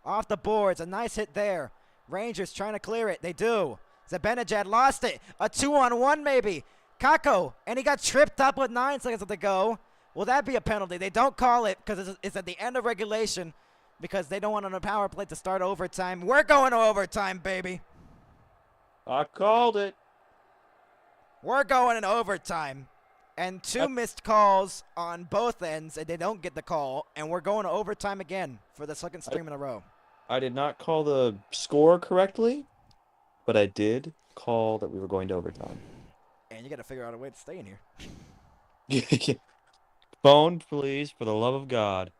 Off the boards, a nice hit there. Rangers trying to clear it. They do. Zibanejad lost it. A 2-on-1 maybe. Kako, and he got tripped up with 9 seconds to go. Will that be a penalty? They don't call it because it's at the end of regulation because they don't want on a power play to start overtime. We're going to overtime, baby.
I called it.
We're going in overtime. And 2 missed calls on both ends, and they don't get the call. And we're going to overtime again for the second stream in a row.
I did not call the score correctly, but I did call that we were going to overtime.
And you got to figure out a way to stay in here.
Phone, please, for the love of God.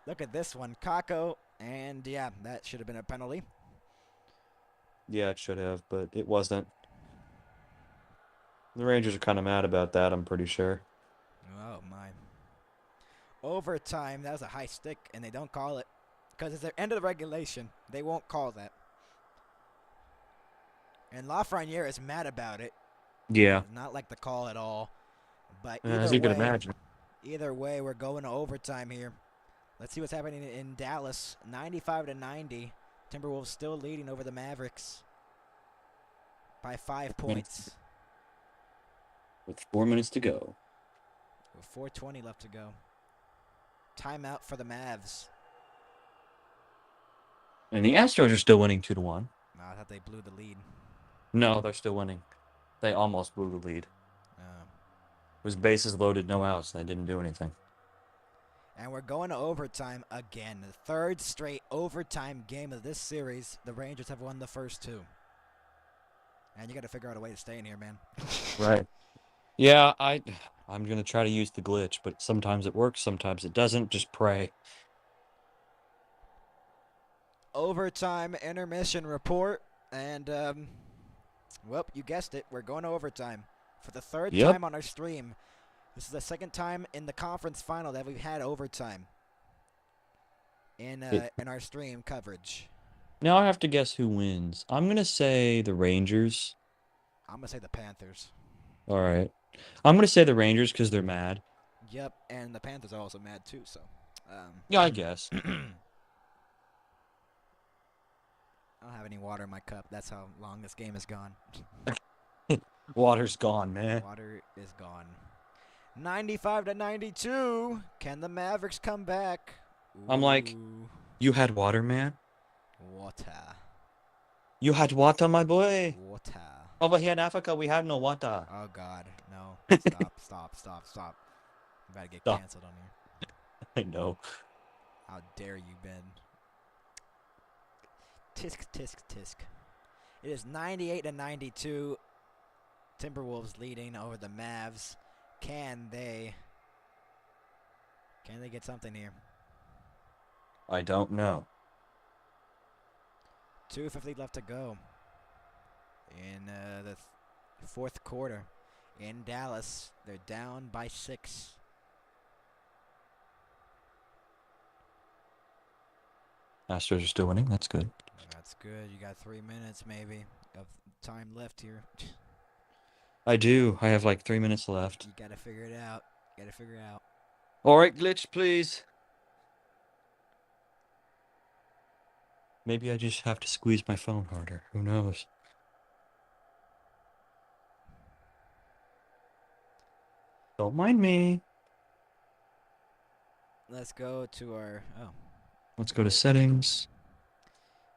Look at this one. Kako, and yeah, that should have been a penalty.
Yeah, it should have, but it wasn't. The Rangers are kind of mad about that, I'm pretty sure.
Oh, my. Overtime, that was a high stick, and they don't call it. Because it's the end of the regulation. They won't call that. And Lafreniere is mad about it.
Yeah,
Does not like the call at all. But
as you can imagine.
either way, we're going to overtime here. Let's see what's happening in Dallas. 95-90. Timberwolves still leading over the Mavericks by 5 points.
With 4 minutes to go.
With 4:20 left to go. Timeout for the Mavs.
And the Astros are still winning 2-1.
No, I thought they blew the lead.
No, they're still winning. They almost blew the lead. It was bases loaded, no outs. They didn't do anything.
And we're going to overtime again. The third straight overtime game of this series. The Rangers have won the first two. And you got to figure out a way to stay in here, man.
Right. Yeah, I'm going to try to use the glitch, but sometimes it works, sometimes it doesn't. Just pray.
Overtime intermission report. And, well, you guessed it. We're going to overtime for the third time on our stream. This is the second time in the conference final that we've had overtime in our stream coverage.
Now I have to guess who wins. I'm going to say the Rangers.
I'm going to say the Panthers.
All right. I'm going to say the Rangers because they're mad.
Yep, and the Panthers are also mad too, so.
Yeah, I guess.
I don't have any water in my cup. That's how long this game is gone.
Water's gone, man.
Water is gone. 95-92. Can the Mavericks come back?
I'm like, you had water, man?
Water.
You had water, my boy?
Water.
Over here in Africa, we have no water.
Oh, God. No. Stop. I'm about to get canceled on here.
I know.
How dare you, Ben? Tisk. It is 98-92. Timberwolves leading over the Mavs. Can they get something here?
I don't know.
2:50 left to go in the fourth quarter. In Dallas, they're down by 6.
Astros are still winning. That's good.
That's good. You got 3 minutes maybe of time left here.
I do. I have like 3 minutes left.
You gotta figure it out.
All right, glitch, please. Maybe I just have to squeeze my phone harder. Who knows? Don't mind me.
Let's go to our... Oh.
Let's go to settings.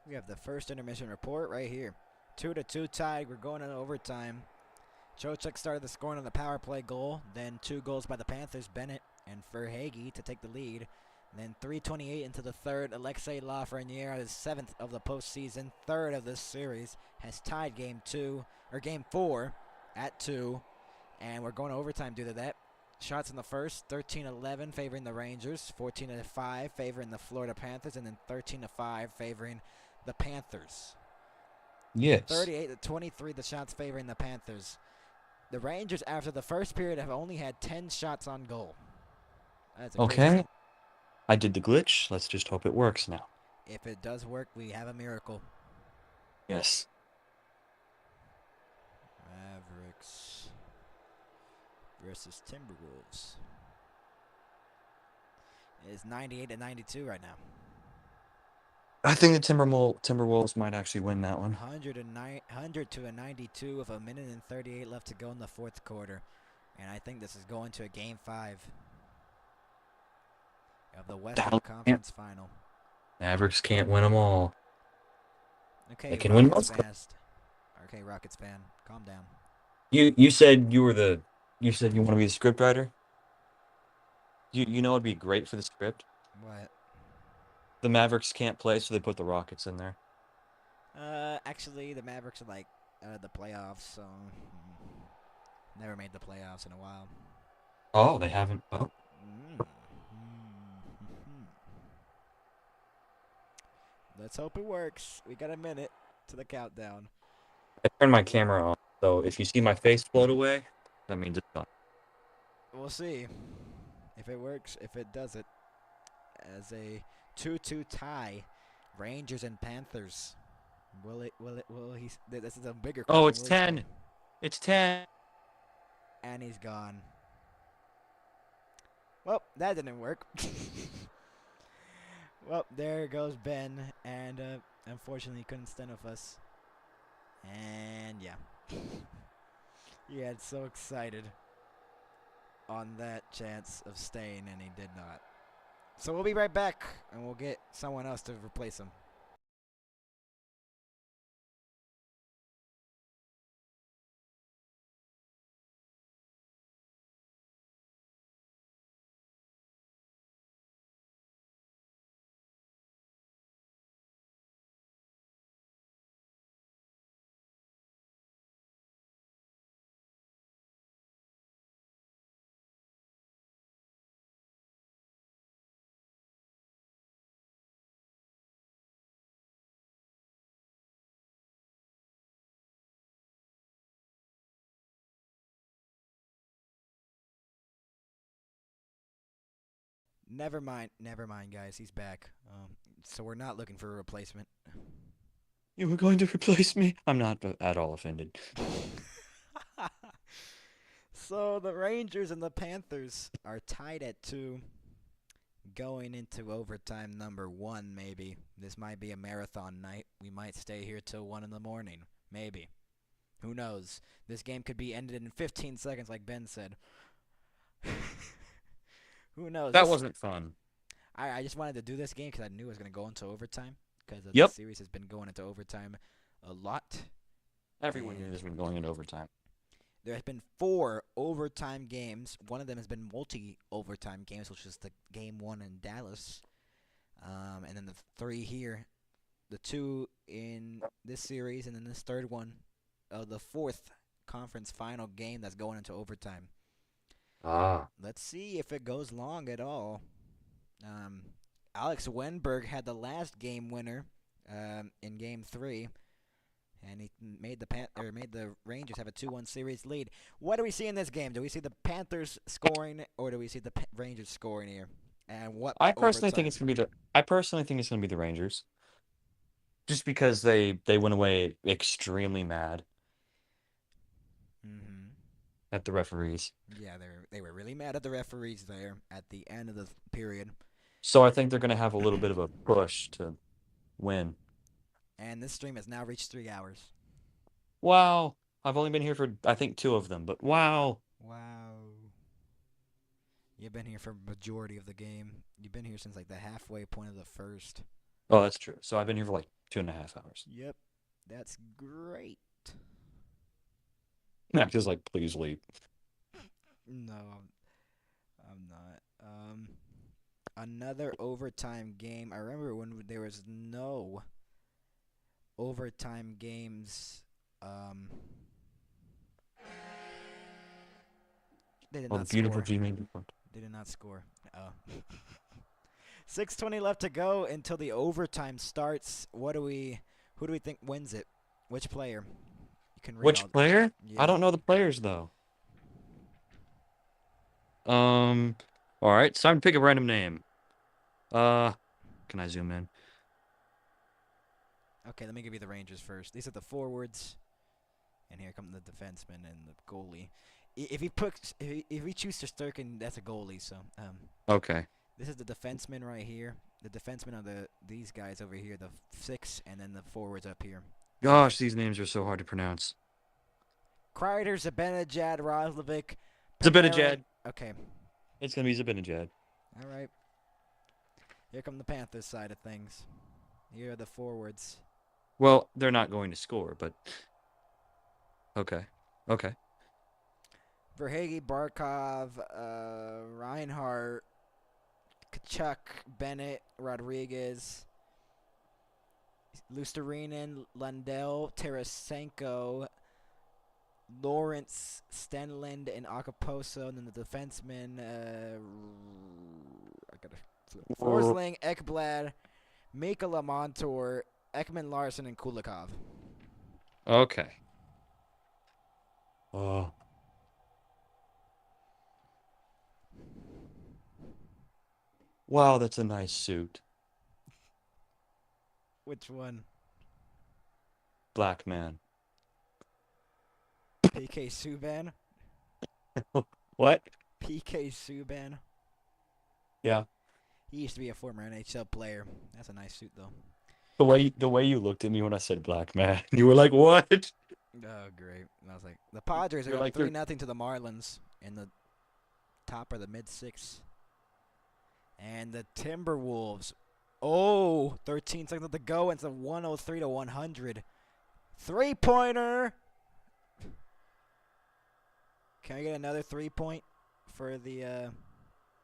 We have the first intermission report right here. 2-2 tied. We're going into overtime. Trocheck started the scoring on the power play goal. Then 2 goals by the Panthers, Bennett and Verhaeghe to take the lead. Then 3:28 into the third, Alexei Lafreniere, his 7th of the postseason, 3rd of this series, has tied game 4 at 2. And we're going to overtime due to that. Shots in the first, 13-11 favoring the Rangers, 14-5 favoring the Florida Panthers, and then 13-5 favoring the Panthers.
Yes.
38-23 the shots favoring the Panthers. The Rangers, after the first period, have only had 10 shots on goal. That's a
Okay.
crazy.
I did the glitch. Let's just hope it works now.
If it does work, we have a miracle.
Yes.
Mavericks versus Timberwolves. It is 98-92 right now.
I think the Timberwolves might actually win that one.
100-92 with 1:38 left to go in the fourth quarter. And I think this is going to a Game 5 of the Western Conference Final.
Mavericks can't win them all.
Okay,
they can win
Rockets
most.
fans. Okay, Rockets fan, calm down.
You said you want to be the script writer? You know it'd be great for the script?
What?
The Mavericks can't play, so they put the Rockets in there.
Actually, the Mavericks are like the playoffs, so never made the playoffs in a while.
Oh, they haven't. Oh.
Let's hope it works. We got a minute to the countdown.
I turned my camera on. So if you see my face float away, that means it's done.
We'll see if it works, if it does it. As a 2-2 tie, Rangers and Panthers. Will he? This is a bigger question.
Oh, it's
Will he score?
10. It's 10.
And he's gone. Well, that didn't work. Well, there goes Ben, and unfortunately he couldn't stand with us. And yeah. He had so excited on that chance of staying, and he did not. So we'll be right back, and we'll get someone else to replace him. Never mind, guys. He's back. So we're not looking for a replacement.
You were going to replace me? I'm not at all offended.
So the Rangers and the Panthers are tied at 2, going into overtime number 1. Maybe this might be a marathon night. We might stay here till 1 in the morning. Maybe. Who knows? This game could be ended in 15 seconds, like Ben said. Who knows?
That wasn't fun.
I just wanted to do this game because I knew it was going to go into overtime. Because the series has been going into overtime a lot.
Everyone here has been going into overtime.
There have been 4 overtime games. One of them has been multi-overtime games, which is the game 1 in Dallas. And then the 3 here. The 2 in this series, and then this third one. The 4th conference final game that's going into overtime. Let's see if it goes long at all. Alex Wenberg had the last game winner in Game 3, and he made the Rangers have a 2-1 series lead. What do we see in this game? Do we see the Panthers scoring, or do we see the Rangers scoring here? And what?
I personally think it's gonna be the Rangers, just because they went away extremely mad at the referees.
Yeah, they were really mad at the referees there at the end of the period.
So I think they're gonna have a little bit of a push to win.
And this stream has now reached 3 hours.
Wow, I've only been here for I think 2 of them, but wow.
Wow. You've been here for majority of the game. You've been here since like the halfway point of the first.
Oh, that's true. So I've been here for like 2.5 hours.
Yep, that's great.
Max is like, please leave.
No, I'm not. Another overtime game. I remember when there was no overtime games. They did not
beautiful
score.
G-Man.
They did not score. 6:20 left to go until the overtime starts. Who do we think wins it? Which player? You can read
Which player?
Yeah.
I don't know the players though. All right, it's time to pick a random name. Can I zoom in?
Okay, let me give you the Rangers first. These are the forwards, and here come the defenseman and the goalie. If he chooses Sturkin, that's a goalie. So
Okay.
This is the defenseman right here. The defensemen are these guys over here, the 6, and then the forwards up here.
Gosh, these names are so hard to pronounce.
Kreider, Zibanejad, Roslovic.
Zibanejad.
Okay.
It's gonna be Zibanejad.
All right. Here come the Panthers side of things. Here are the forwards.
Well, they're not going to score, but okay. Okay.
Verhage, Barkov, Reinhardt, Kachuk, Bennett, Rodriguez, Lusterinen, Lundell, Tarasenko, Lawrence, Stenlund, and Akaposo, and then the defensemen, Forsling, Ekblad, Mika Lamontour, Ekman Larson, and Kulikov.
Okay. Oh. Wow, that's a nice suit.
Which one?
Black man.
PK Subban?
What?
PK Subban?
Yeah.
He used to be a former NHL player. That's a nice suit, though.
The way you looked at me when I said black man, you were like, "What?"
Oh, great. And I was like, the Padres are
You're
up
like,
3-0 to the Marlins in the top of the mid-6. And the Timberwolves. Oh, 13 seconds to go. It's a 103 to 100. Three-pointer. Can I get another 3-point for the...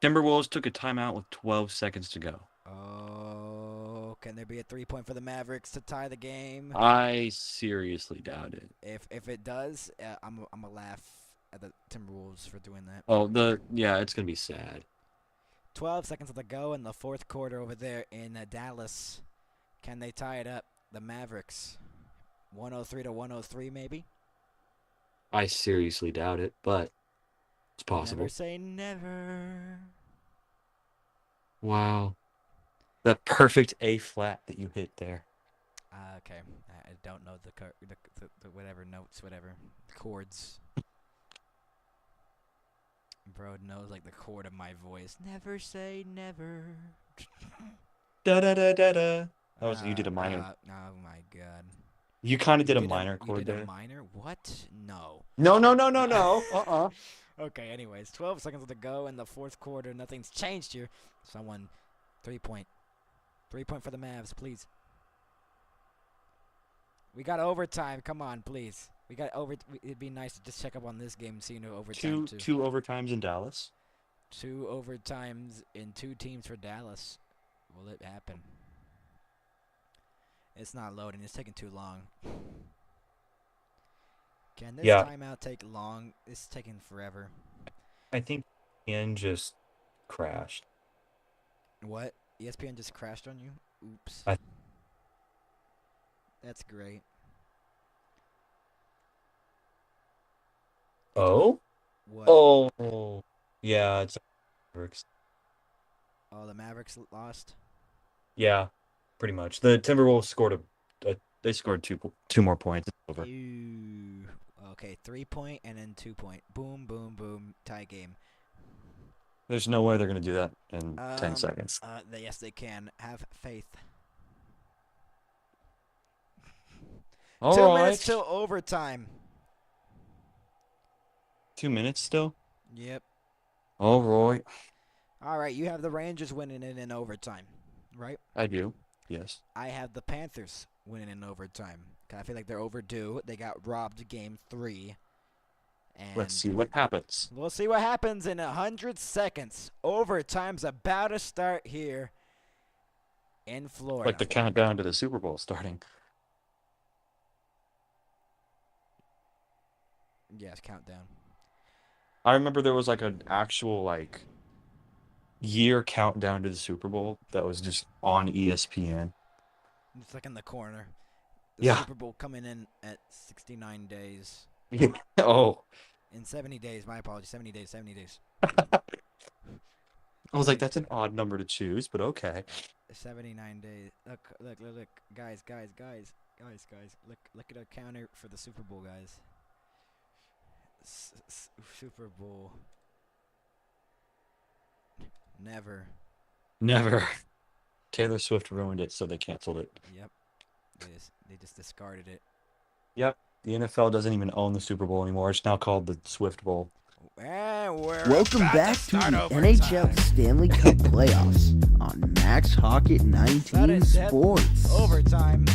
Timberwolves took a timeout with 12 seconds to go.
Oh, can there be a 3-point for the Mavericks to tie the game?
I seriously doubt it.
If it does, I'm gonna laugh at the Timberwolves for doing that.
Oh, it's gonna be sad.
12 seconds to go in the fourth quarter over there in Dallas. Can they tie it up? The Mavericks, 103 to 103, maybe.
I seriously doubt it, but it's possible.
Never say never.
Wow, that perfect A flat that you hit there.
Okay, I don't know the whatever notes, whatever chords. Bro knows like the chord of my voice. Never say never.
Da da da da da. You did a minor.
Oh my god.
You kind of did a
You
minor chord
you did
there.
a minor? What? No.
No.
Okay, anyways, 12 seconds to go in the fourth quarter. Nothing's changed here. Someone, 3-point. 3-point for the Mavs, please. We got overtime. Come on, please. We got It'd be nice to just check up on this game and see no overtime too.
Two overtimes in Dallas.
2 overtimes in 2 teams for Dallas. Will it happen? It's not loading. It's taking too long. Can this timeout take long? It's taking forever.
I think ESPN just crashed.
What? ESPN just crashed on you? Oops. That's great.
Oh?
What?
Oh. Yeah, it's Mavericks.
Oh, the Mavericks lost?
Yeah, pretty much. The Timberwolves scored they scored two more points. It's over.
Ew. Okay, 3-point and then 2-point. Boom, boom, boom. Tie game.
There's no way they're going to do that in 10 seconds.
Yes, they can. Have faith.
All
2
right.
minutes till overtime.
2 minutes still?
Yep.
All right.
All right, you have the Rangers winning it in overtime, right?
I do. Yes.
I have the Panthers winning in overtime. 'Cause I feel like they're overdue. They got robbed game 3. And
Let's see what happens.
we'll see what happens in 100 seconds. Overtime's about to start here in Florida.
Like the countdown to the Super Bowl starting.
Yes, countdown.
I remember there was like an actual year countdown to the Super Bowl that was just on ESPN.
It's like in the corner.
Yeah.
Super Bowl coming in at 69 days.
Oh.
In 70 days, my apologies. 70 days.
I was like, that's an odd number to choose, but okay.
79 days. Look. Guys. Look at our counter for the Super Bowl, guys. Super Bowl. Never.
Taylor Swift ruined it, so they canceled it.
Yep. They just discarded it.
Yep. The NFL doesn't even own the Super Bowl anymore. It's now called the Swift Bowl.
And we're
Welcome
about
back
to
to
start
the
overtime.
NHL Stanley Cup playoffs on Max Hockett 19
Sudden death
Sports.
Overtime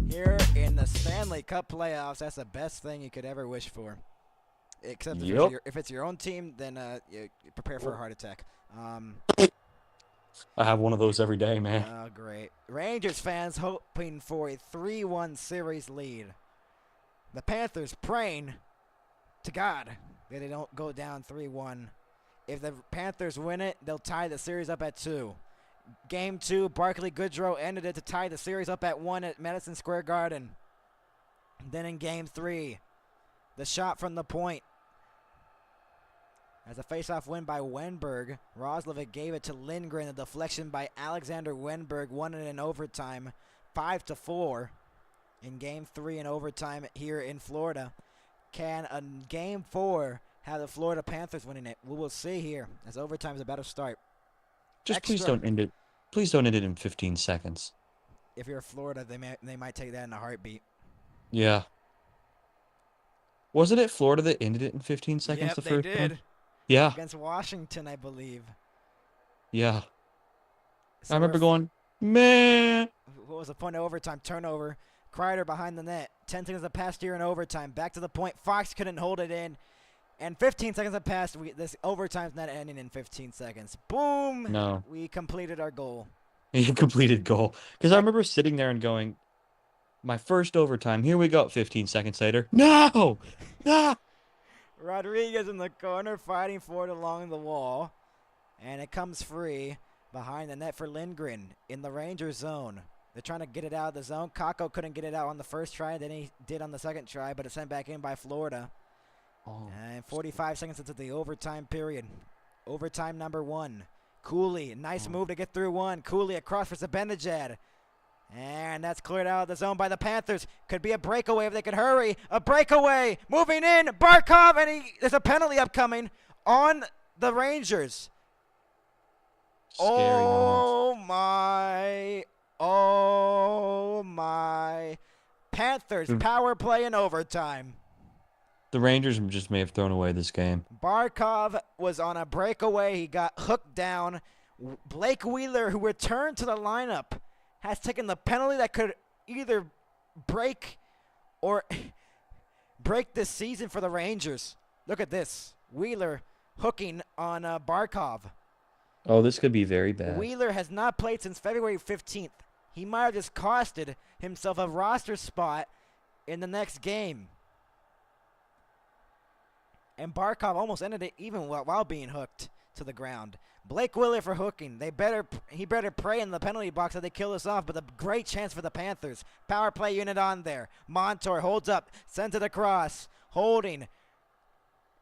here in the Stanley Cup playoffs. That's the best thing you could ever wish for. Except if it's your own team, then you prepare for a heart attack.
I have one of those every day, man.
Oh, great. Rangers fans hoping for a 3-1 series lead. The Panthers praying to God that they don't go down 3-1. If the Panthers win it, they'll tie the series up at 2. Game 2, Barclay Goodrow ended it to tie the series up at 1 at Madison Square Garden. Then in Game 3, The shot from the point. As a face-off win by Wenberg, Roslovic gave it to Lindgren. A deflection by Alexander Wenberg won it in overtime, 5-4 in Game 3 in overtime here in Florida. Can a Game 4 have the Florida Panthers winning it? We will see here as overtime is about to start.
Just please don't end it. Please don't end it in 15 seconds.
If you're Florida, they might take that in a heartbeat.
Yeah. Wasn't it Florida that ended it in 15 seconds the first
they did.
time? Yeah.
Against Washington, I believe.
Yeah.
So
I remember going, man.
What was the point of overtime? Turnover. Kreider behind the net. 10 seconds have passed here in overtime. Back to the point. Fox couldn't hold it in. And 15 seconds have passed. This overtime's not ending in 15 seconds. Boom.
No.
We completed our goal.
He completed goal. Because I remember sitting there and going, my first overtime. Here we go. 15 seconds later. No. No.
Rodriguez in the corner fighting for it along the wall. And it comes free behind the net for Lindgren in the Rangers zone. They're trying to get it out of the zone. Kakko couldn't get it out on the first try. Then he did on the second try, but it's sent back in by Florida.
Oh.
And 45 seconds into the overtime period. Overtime number 1. Cooley, nice move to get through one. Cooley across for Zibanejad. And that's cleared out of the zone by the Panthers. Could be a breakaway if they could hurry. A breakaway. Moving in. Barkov, and there's a penalty upcoming on the Rangers.
Scary
Oh, my. Oh, my. Panthers power play in overtime.
The Rangers just may have thrown away this game.
Barkov was on a breakaway. He got hooked down. Blake Wheeler, who returned to the lineup, has taken the penalty that could either break or break this season for the Rangers. Look at this. Wheeler hooking on Barkov.
Oh, this could be very bad.
Wheeler has not played since February 15th. He might have just costed himself a roster spot in the next game. And Barkov almost ended it even while being hooked to the ground. Blake Wheeler for hooking. He better pray in the penalty box that they kill this off, but a great chance for the Panthers. Power play unit on there. Montour holds up, sends it across, holding.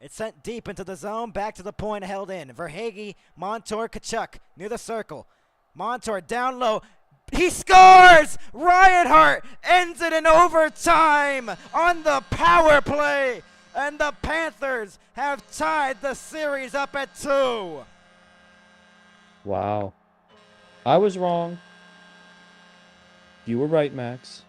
It's sent deep into the zone, back to the point, held in. Verhaeghe, Montour, Kachuk near the circle. Montour down low. He scores! Reinhart ends it in overtime on the power play. And the Panthers have tied the series up at 2.
Wow. I was wrong. You were right, Max.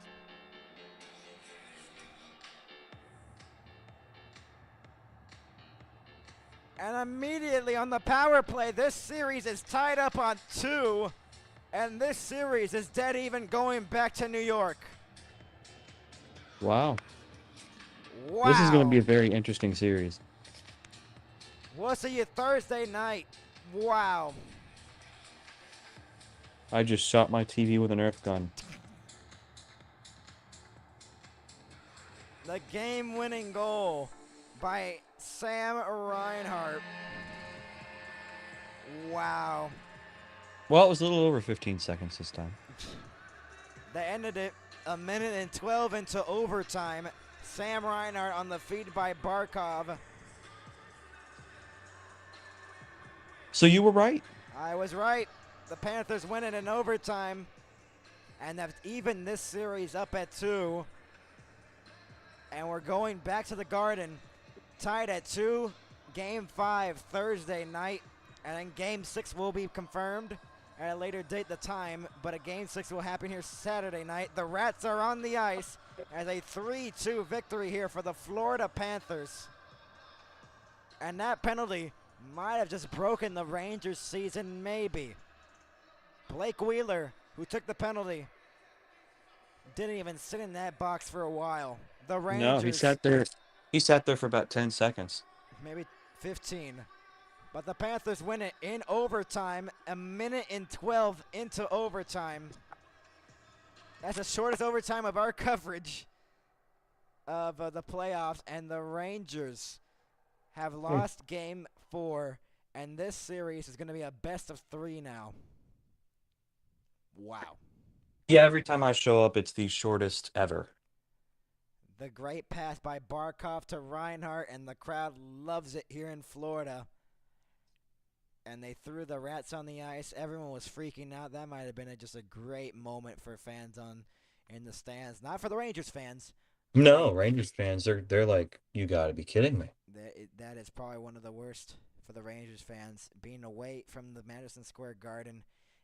And immediately on the power play, this series is tied up on 2. And this series is dead even going back to New York.
Wow.
Wow.
This is going to be a very interesting series.
We'll see you Thursday night. Wow.
I just shot my TV with a Nerf gun.
The game-winning goal by Sam Reinhart. Wow.
Well, it was a little over 15 seconds this time.
They ended it a minute and 12 into overtime. Sam Reinhart on the feed by Barkov.
So you were right.
I was right. The Panthers win it in overtime and have evened this series up at 2. And we're going back to the Garden, tied at 2. Game 5 Thursday night, and then Game 6 will be confirmed at a later date, the time, but a Game 6 will happen here Saturday night. The Rats are on the ice as a 3-2 victory here for the Florida Panthers. And that penalty might have just broken the Rangers' season, maybe. Blake Wheeler, who took the penalty, didn't even sit in that box for a while. The Rangers.
No, he sat there. He sat there for about 10 seconds.
Maybe 15. But the Panthers win it in overtime, a minute and 12 into overtime. That's the shortest overtime of our coverage of the playoffs, and the Rangers have lost Game 4, and this series is going to be a best of 3 now. Wow.
Yeah, every time I show up, it's the shortest ever.
The great pass by Barkov to Reinhart, and the crowd loves it here in Florida. And they threw the Rats on the ice. Everyone was freaking out. That might have been just a great moment for fans in the stands. Not for the Rangers fans.
No, Rangers fans, they're like, you got to be kidding me.
That is probably one of the worst for the Rangers fans, being away from the Madison Square Garden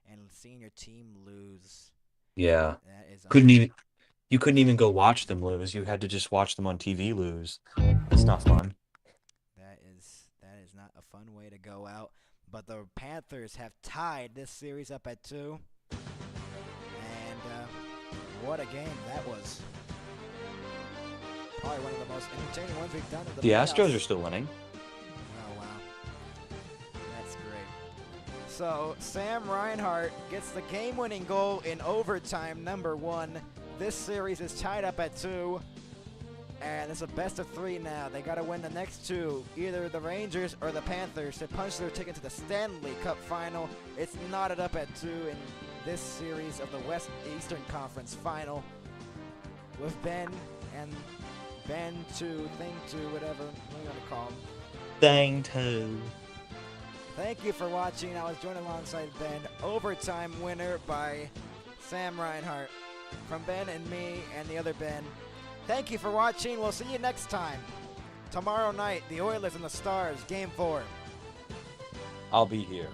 and seeing your team lose.
Yeah.
That is
You couldn't even go watch them lose. You had to just watch them on TV lose. That's not fun.
That is not a fun way to go out. But the Panthers have tied this series up at 2. And what a game that was. Probably one of the most entertaining ones we've done in
The
playoffs.
Astros are still winning.
Oh, wow. That's great. So, Sam Reinhart gets the game-winning goal in overtime, number 1. This series is tied up at 2. And it's a best of 3 now. They got to win the next 2, either the Rangers or the Panthers, to punch their ticket to the Stanley Cup final. It's knotted up at 2 in this series of the West Eastern Conference final, with Ben and Ben 2, Thing 2, whatever you want to call him.
Thing 2.
Thank you for watching. I was joined alongside Ben. Overtime winner by Sam Reinhart. From Ben and me and the other Ben. Thank you for watching. We'll see you next time. Tomorrow night, the Oilers and the Stars, Game 4.
I'll be here.